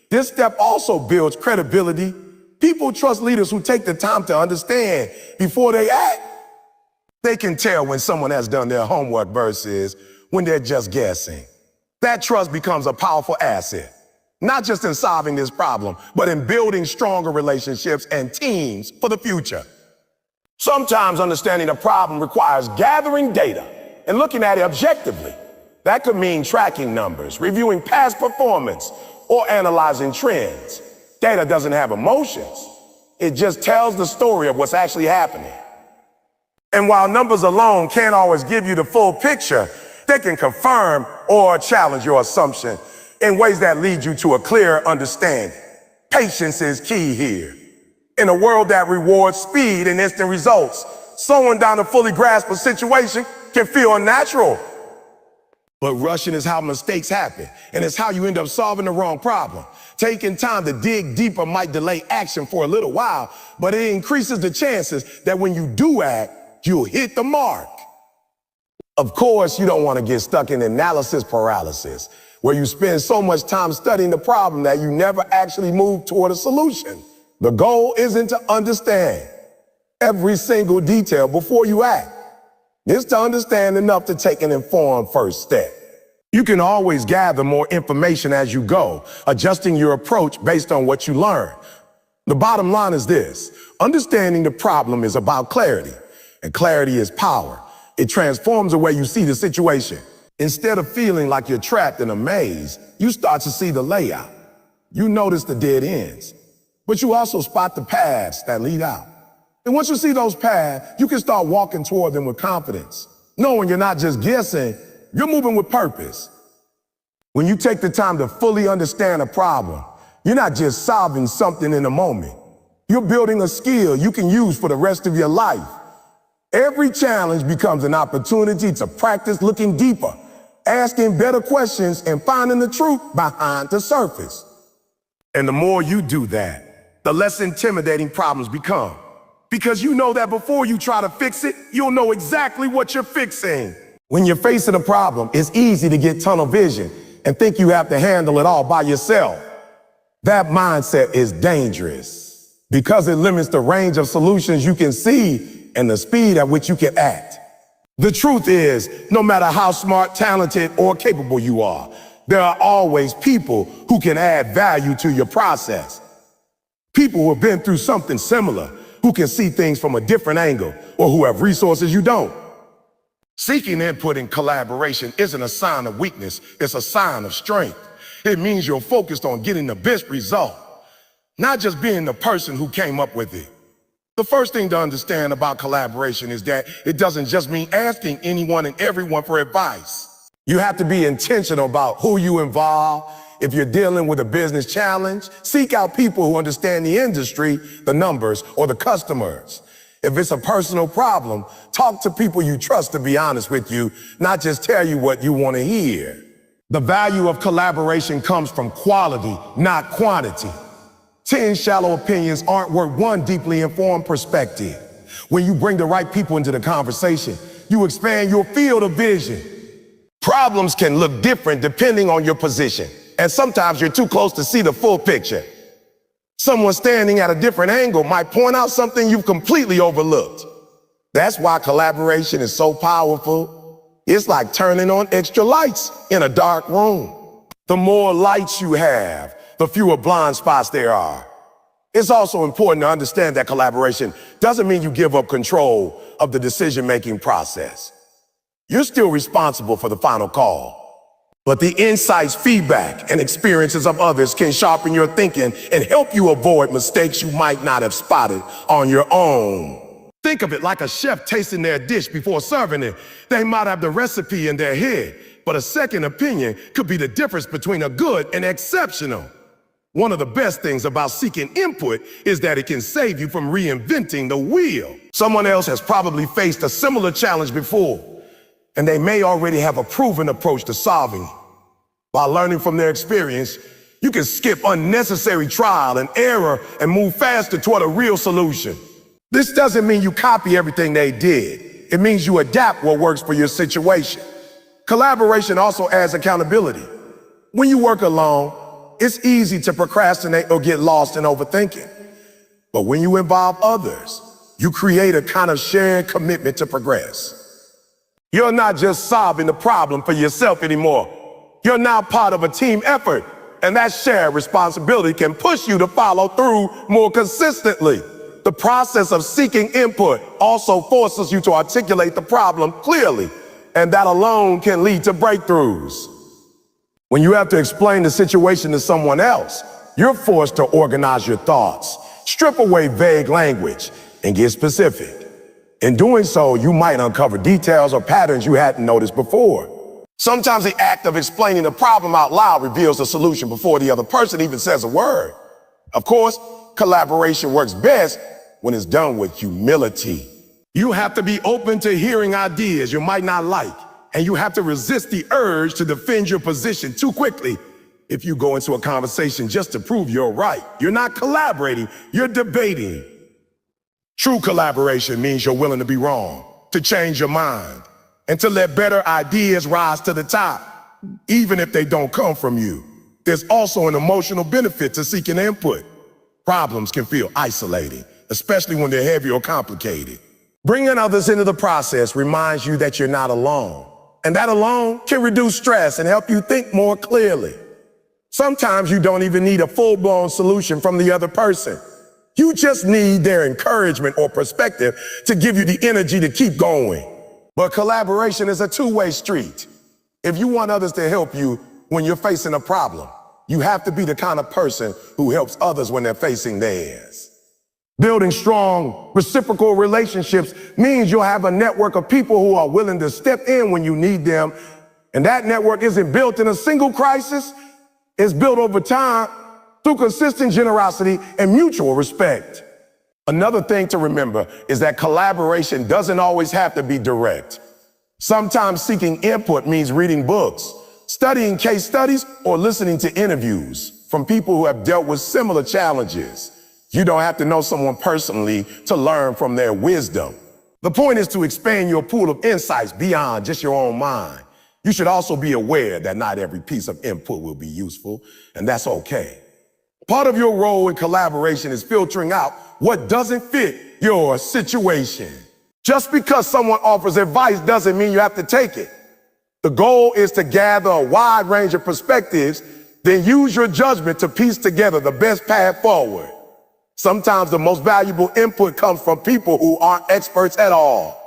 This step also builds credibility. People trust leaders who take the time to understand before they act. They can tell when someone has done their homework versus when they're just guessing. That trust becomes a powerful asset, not just in solving this problem, but in building stronger relationships and teams for the future. Sometimes understanding a problem requires gathering data and looking at it objectively. That could mean tracking numbers, reviewing past performance, or analyzing trends. Data doesn't have emotions. It just tells the story of what's actually happening. And while numbers alone can't always give you the full picture, they can confirm or challenge your assumption in ways that lead you to a clearer understanding. Patience is key here. In a world that rewards speed and instant results, slowing down to fully grasp a situation can feel unnatural. But rushing is how mistakes happen, and it's how you end up solving the wrong problem. Taking time to dig deeper might delay action for a little while, but it increases the chances that when you do act, you'll hit the mark. Of course, you don't want to get stuck in analysis paralysis, where you spend so much time studying the problem that you never actually move toward a solution. The goal isn't to understand every single detail before you act. It's to understand enough to take an informed first step. You can always gather more information as you go, adjusting your approach based on what you learn. The bottom line is this: understanding the problem is about clarity, and clarity is power. It transforms the way you see the situation. Instead of feeling like you're trapped in a maze, you start to see the layout. You notice the dead ends, but you also spot the paths that lead out. And once you see those paths, you can start walking toward them with confidence, knowing you're not just guessing, you're moving with purpose. When you take the time to fully understand a problem, you're not just solving something in a moment. You're building a skill you can use for the rest of your life. Every challenge becomes an opportunity to practice looking deeper, asking better questions, and finding the truth behind the surface. And the more you do that, the less intimidating problems become. Because you know that before you try to fix it, you'll know exactly what you're fixing. When you're facing a problem, it's easy to get tunnel vision and think you have to handle it all by yourself. That mindset is dangerous because it limits the range of solutions you can see and the speed at which you can act. The truth is, no matter how smart, talented, or capable you are, there are always people who can add value to your process. People who have been through something similar, who can see things from a different angle, or who have resources you don't. Seeking input and collaboration isn't a sign of weakness, it's a sign of strength. It means you're focused on getting the best result, not just being the person who came up with it. The first thing to understand about collaboration is that it doesn't just mean asking anyone and everyone for advice. You have to be intentional about who you involve. If you're dealing with a business challenge, seek out people who understand the industry, the numbers, or the customers. If it's a personal problem, talk to people you trust to be honest with you, not just tell you what you want to hear. The value of collaboration comes from quality, not quantity. 10 shallow opinions aren't worth one deeply informed perspective. When you bring the right people into the conversation, you expand your field of vision. Problems can look different depending on your position, and sometimes you're too close to see the full picture. Someone standing at a different angle might point out something you've completely overlooked. That's why collaboration is so powerful. It's like turning on extra lights in a dark room. The more lights you have, the fewer blind spots there are. It's also important to understand that collaboration doesn't mean you give up control of the decision-making process. You're still responsible for the final call. But the insights, feedback, and experiences of others can sharpen your thinking and help you avoid mistakes you might not have spotted on your own. Think of it like a chef tasting their dish before serving it. They might have the recipe in their head, but a second opinion could be the difference between a good and exceptional. One of the best things about seeking input is that it can save you from reinventing the wheel. Someone else has probably faced a similar challenge before, and they may already have a proven approach to solving it. By learning from their experience, you can skip unnecessary trial and error and move faster toward a real solution. This doesn't mean you copy everything they did. It means you adapt what works for your situation. Collaboration also adds accountability. When you work alone, it's easy to procrastinate or get lost in overthinking. But when you involve others, you create a kind of shared commitment to progress. You're not just solving the problem for yourself anymore. You're now part of a team effort, and that shared responsibility can push you to follow through more consistently. The process of seeking input also forces you to articulate the problem clearly, and that alone can lead to breakthroughs. When you have to explain the situation to someone else, you're forced to organize your thoughts, strip away vague language, and get specific. In doing so, you might uncover details or patterns you hadn't noticed before. Sometimes the act of explaining the problem out loud reveals the solution before the other person even says a word. Of course, collaboration works best when it's done with humility. You have to be open to hearing ideas you might not like, and you have to resist the urge to defend your position too quickly. If you go into a conversation just to prove you're right, you're not collaborating, you're debating. True collaboration means you're willing to be wrong, to change your mind, and to let better ideas rise to the top, even if they don't come from you. There's also an emotional benefit to seeking input. Problems can feel isolating, especially when they're heavy or complicated. Bringing others into the process reminds you that you're not alone, and that alone can reduce stress and help you think more clearly. Sometimes you don't even need a full-blown solution from the other person. You just need their encouragement or perspective to give you the energy to keep going. But collaboration is a two-way street. If you want others to help you when you're facing a problem, you have to be the kind of person who helps others when they're facing theirs. Building strong, reciprocal relationships means you'll have a network of people who are willing to step in when you need them. And that network isn't built in a single crisis. It's built over time through consistent generosity and mutual respect. Another thing to remember is that collaboration doesn't always have to be direct. Sometimes seeking input means reading books, studying case studies, or listening to interviews from people who have dealt with similar challenges. You don't have to know someone personally to learn from their wisdom. The point is to expand your pool of insights beyond just your own mind. You should also be aware that not every piece of input will be useful, and that's okay. Part of your role in collaboration is filtering out what doesn't fit your situation. Just because someone offers advice doesn't mean you have to take it. The goal is to gather a wide range of perspectives, then use your judgment to piece together the best path forward. Sometimes the most valuable input comes from people who aren't experts at all.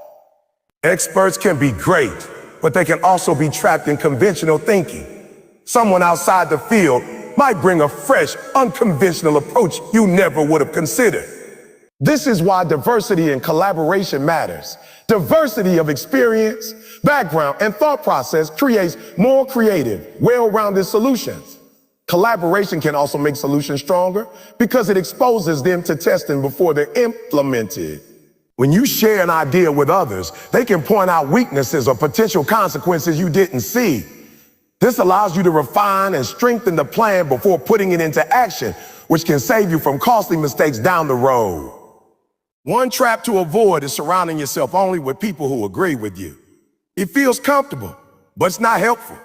Experts can be great, but they can also be trapped in conventional thinking. Someone outside the field might bring a fresh, unconventional approach you never would have considered. This is why diversity and collaboration matters. Diversity of experience, background, and thought process creates more creative, well-rounded solutions. Collaboration can also make solutions stronger because it exposes them to testing before they're implemented. When you share an idea with others, they can point out weaknesses or potential consequences you didn't see. This allows you to refine and strengthen the plan before putting it into action, which can save you from costly mistakes down the road. One trap to avoid is surrounding yourself only with people who agree with you. It feels comfortable, but it's not helpful.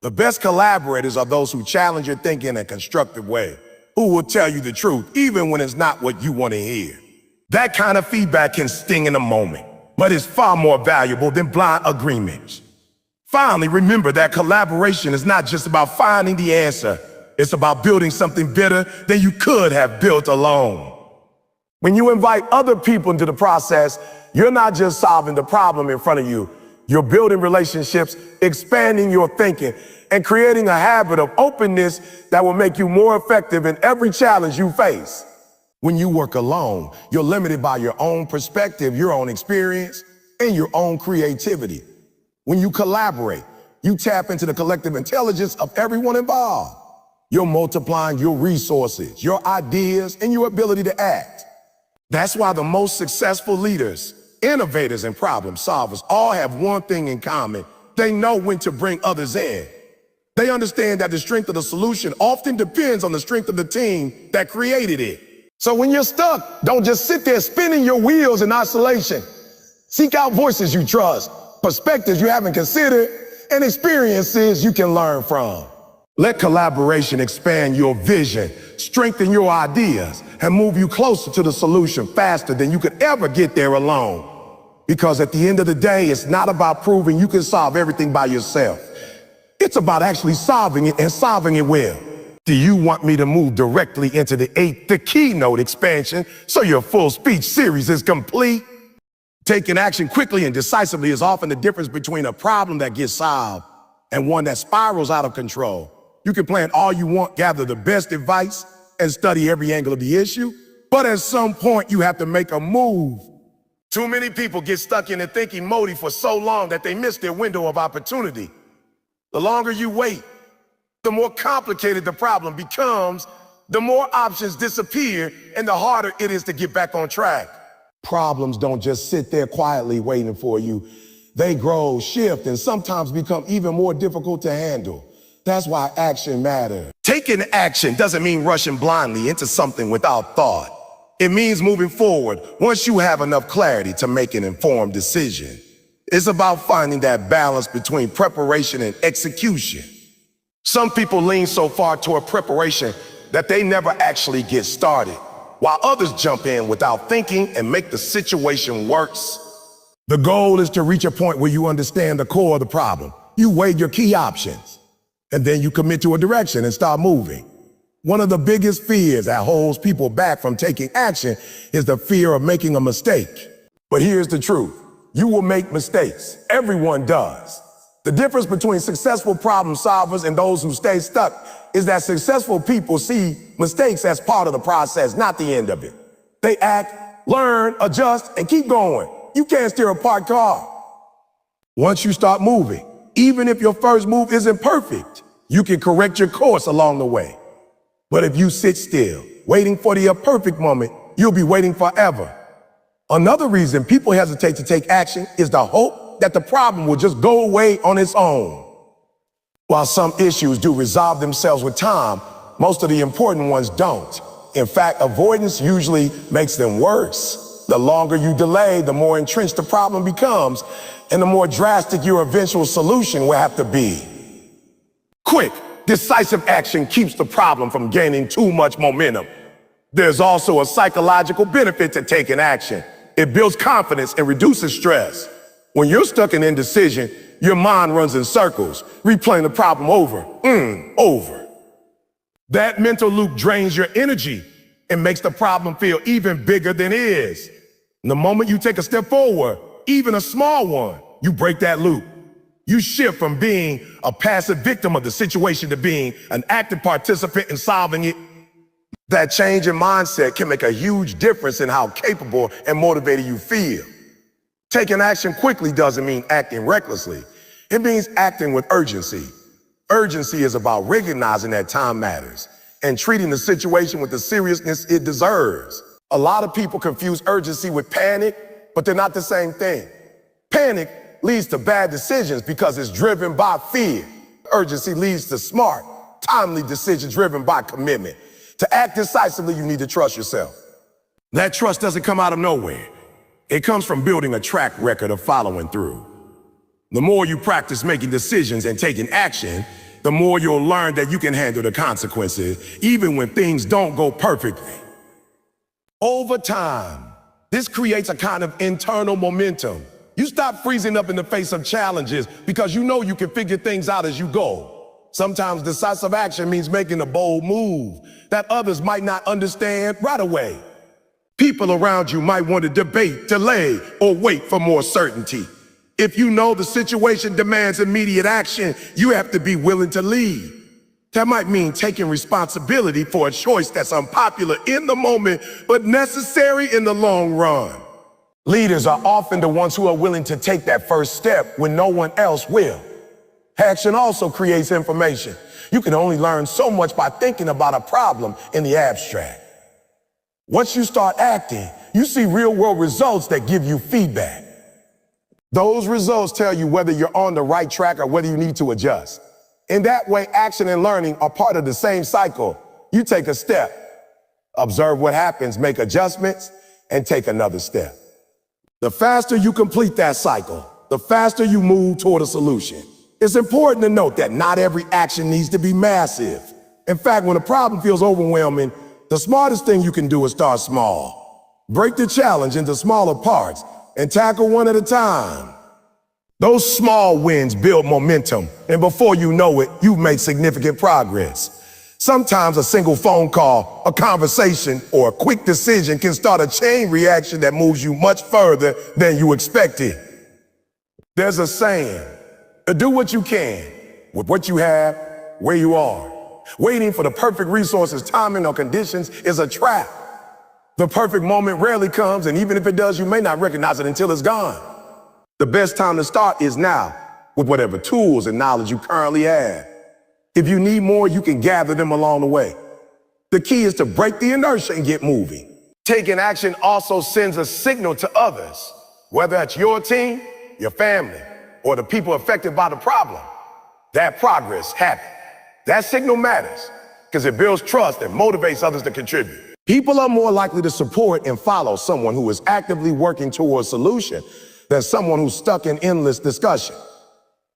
The best collaborators are those who challenge your thinking in a constructive way, who will tell you the truth even when it's not what you want to hear. That kind of feedback can sting in a moment, but it's far more valuable than blind agreements. Finally, remember that collaboration is not just about finding the answer. It's about building something better than you could have built alone. When you invite other people into the process, you're not just solving the problem in front of you. You're building relationships, expanding your thinking, and creating a habit of openness that will make you more effective in every challenge you face. When you work alone, you're limited by your own perspective, your own experience, and your own creativity. When you collaborate, you tap into the collective intelligence of everyone involved. You're multiplying your resources, your ideas, and your ability to act. That's why the most successful leaders, innovators, and problem solvers all have one thing in common. They know when to bring others in. They understand that the strength of the solution often depends on the strength of the team that created it. So when you're stuck, don't just sit there spinning your wheels in isolation. Seek out voices you trust, perspectives you haven't considered, and experiences you can learn from. Let collaboration expand your vision, strengthen your ideas, and move you closer to the solution faster than you could ever get there alone. Because at the end of the day, it's not about proving you can solve everything by yourself. It's about actually solving it and solving it well. Do you want me to move directly into the keynote expansion so your full speech series is complete? Taking action quickly and decisively is often the difference between a problem that gets solved and one that spirals out of control. You can plan all you want, gather the best advice, and study every angle of the issue, but at some point you have to make a move. Too many people get stuck in the thinking mode for so long that they miss their window of opportunity. The longer you wait, the more complicated the problem becomes, the more options disappear, and the harder it is to get back on track. Problems don't just sit there quietly waiting for you. They grow, shift, and sometimes become even more difficult to handle. That's why action matters. Taking action doesn't mean rushing blindly into something without thought. It means moving forward once you have enough clarity to make an informed decision. It's about finding that balance between preparation and execution. Some people lean so far toward preparation that they never actually get started, while others jump in without thinking and make the situation worse. The goal is to reach a point where you understand the core of the problem. You weigh your key options, and then you commit to a direction and start moving. One of the biggest fears that holds people back from taking action is the fear of making a mistake. But here's the truth. You will make mistakes. Everyone does. The difference between successful problem solvers and those who stay stuck is that successful people see mistakes as part of the process, not the end of it. They act, learn, adjust, and keep going. You can't steer a parked car. Once you start moving, even if your first move isn't perfect, you can correct your course along the way. But if you sit still, waiting for the perfect moment, you'll be waiting forever. Another reason people hesitate to take action is the hope that the problem will just go away on its own. While some issues do resolve themselves with time, most of the important ones don't. In fact, avoidance usually makes them worse. The longer you delay, the more entrenched the problem becomes, and the more drastic your eventual solution will have to be. Quick, decisive action keeps the problem from gaining too much momentum. There's also a psychological benefit to taking action. It builds confidence and reduces stress. When you're stuck in indecision, your mind runs in circles, replaying the problem over. That mental loop drains your energy and makes the problem feel even bigger than it is. And the moment you take a step forward, even a small one, you break that loop. You shift from being a passive victim of the situation to being an active participant in solving it. That change in mindset can make a huge difference in how capable and motivated you feel. Taking action quickly doesn't mean acting recklessly. It means acting with urgency. Urgency is about recognizing that time matters and treating the situation with the seriousness it deserves. A lot of people confuse urgency with panic, but they're not the same thing. Panic leads to bad decisions because it's driven by fear. Urgency leads to smart, timely decisions driven by commitment. To act decisively, you need to trust yourself. That trust doesn't come out of nowhere. It comes from building a track record of following through. The more you practice making decisions and taking action, the more you'll learn that you can handle the consequences, even when things don't go perfectly. Over time, this creates a kind of internal momentum. You stop freezing up in the face of challenges because you know you can figure things out as you go. Sometimes decisive action means making a bold move that others might not understand right away. People around you might want to debate, delay, or wait for more certainty. If you know the situation demands immediate action, you have to be willing to lead. That might mean taking responsibility for a choice that's unpopular in the moment, but necessary in the long run. Leaders are often the ones who are willing to take that first step when no one else will. Action also creates information. You can only learn so much by thinking about a problem in the abstract. Once you start acting, you see real-world results that give you feedback. Those results tell you whether you're on the right track or whether you need to adjust. In that way, action and learning are part of the same cycle. You take a step, observe what happens, make adjustments, and take another step. The faster you complete that cycle, the faster you move toward a solution. It's important to note that not every action needs to be massive. In fact, when a problem feels overwhelming, the smartest thing you can do is start small. Break the challenge into smaller parts and tackle one at a time. Those small wins build momentum, and before you know it, you've made significant progress. Sometimes a single phone call, a conversation, or a quick decision can start a chain reaction that moves you much further than you expected. There's a saying, do what you can with what you have, where you are. Waiting for the perfect resources, timing, or conditions is a trap. The perfect moment rarely comes, and even if it does, you may not recognize it until it's gone. The best time to start is now, with whatever tools and knowledge you currently have. If you need more, you can gather them along the way. The key is to break the inertia and get moving. Taking action also sends a signal to others, whether it's your team, your family, or the people affected by the problem. That progress happened. That signal matters because it builds trust and motivates others to contribute. People are more likely to support and follow someone who is actively working toward a solution than someone who's stuck in endless discussion.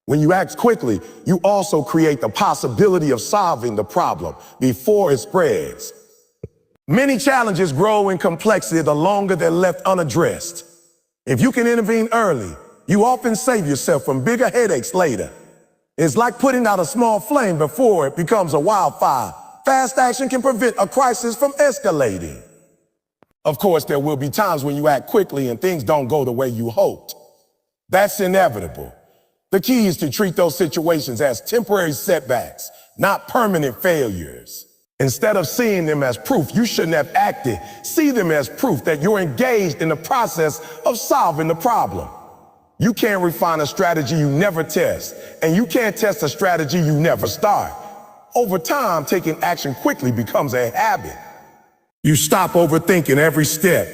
When you act quickly, you also create the possibility of solving the problem before it spreads. Many challenges grow in complexity the longer they're left unaddressed. If you can intervene early, you often save yourself from bigger headaches later. It's like putting out a small flame before it becomes a wildfire. Fast action can prevent a crisis from escalating. Of course, there will be times when you act quickly and things don't go the way you hoped. That's inevitable. The key is to treat those situations as temporary setbacks, not permanent failures. Instead of seeing them as proof you shouldn't have acted, see them as proof that you're engaged in the process of solving the problem. You can't refine a strategy you never test, and you can't test a strategy you never start. Over time, taking action quickly becomes a habit. You stop overthinking every step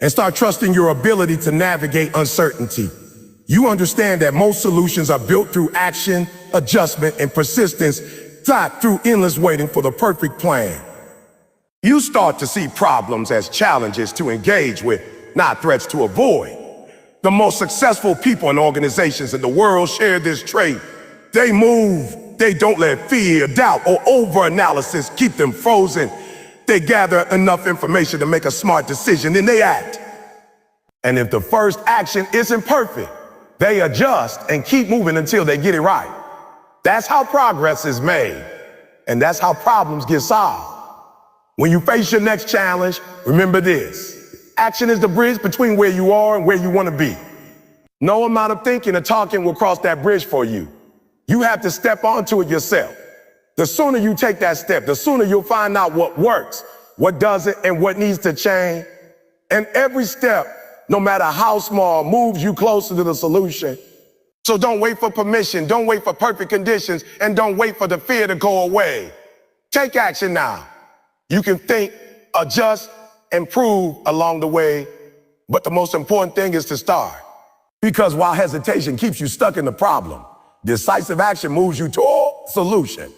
and start trusting your ability to navigate uncertainty. You understand that most solutions are built through action, adjustment, and persistence, not through endless waiting for the perfect plan. You start to see problems as challenges to engage with, not threats to avoid. The most successful people and organizations in the world share this trait. They move. They don't let fear, doubt, or over-analysis keep them frozen. They gather enough information to make a smart decision, then they act. And if the first action isn't perfect, they adjust and keep moving until they get it right. That's how progress is made, and that's how problems get solved. When you face your next challenge, remember this. Action is the bridge between where you are and where you want to be. No amount of thinking or talking will cross that bridge for you. You have to step onto it yourself. The sooner you take that step, the sooner you'll find out what works, what doesn't, and what needs to change. And every step, no matter how small, moves you closer to the solution. So don't wait for permission, don't wait for perfect conditions, and don't wait for the fear to go away. Take action now. You can think, adjust, improve along the way, but the most important thing is to start. Because while hesitation keeps you stuck in the problem, decisive action moves you toward solution.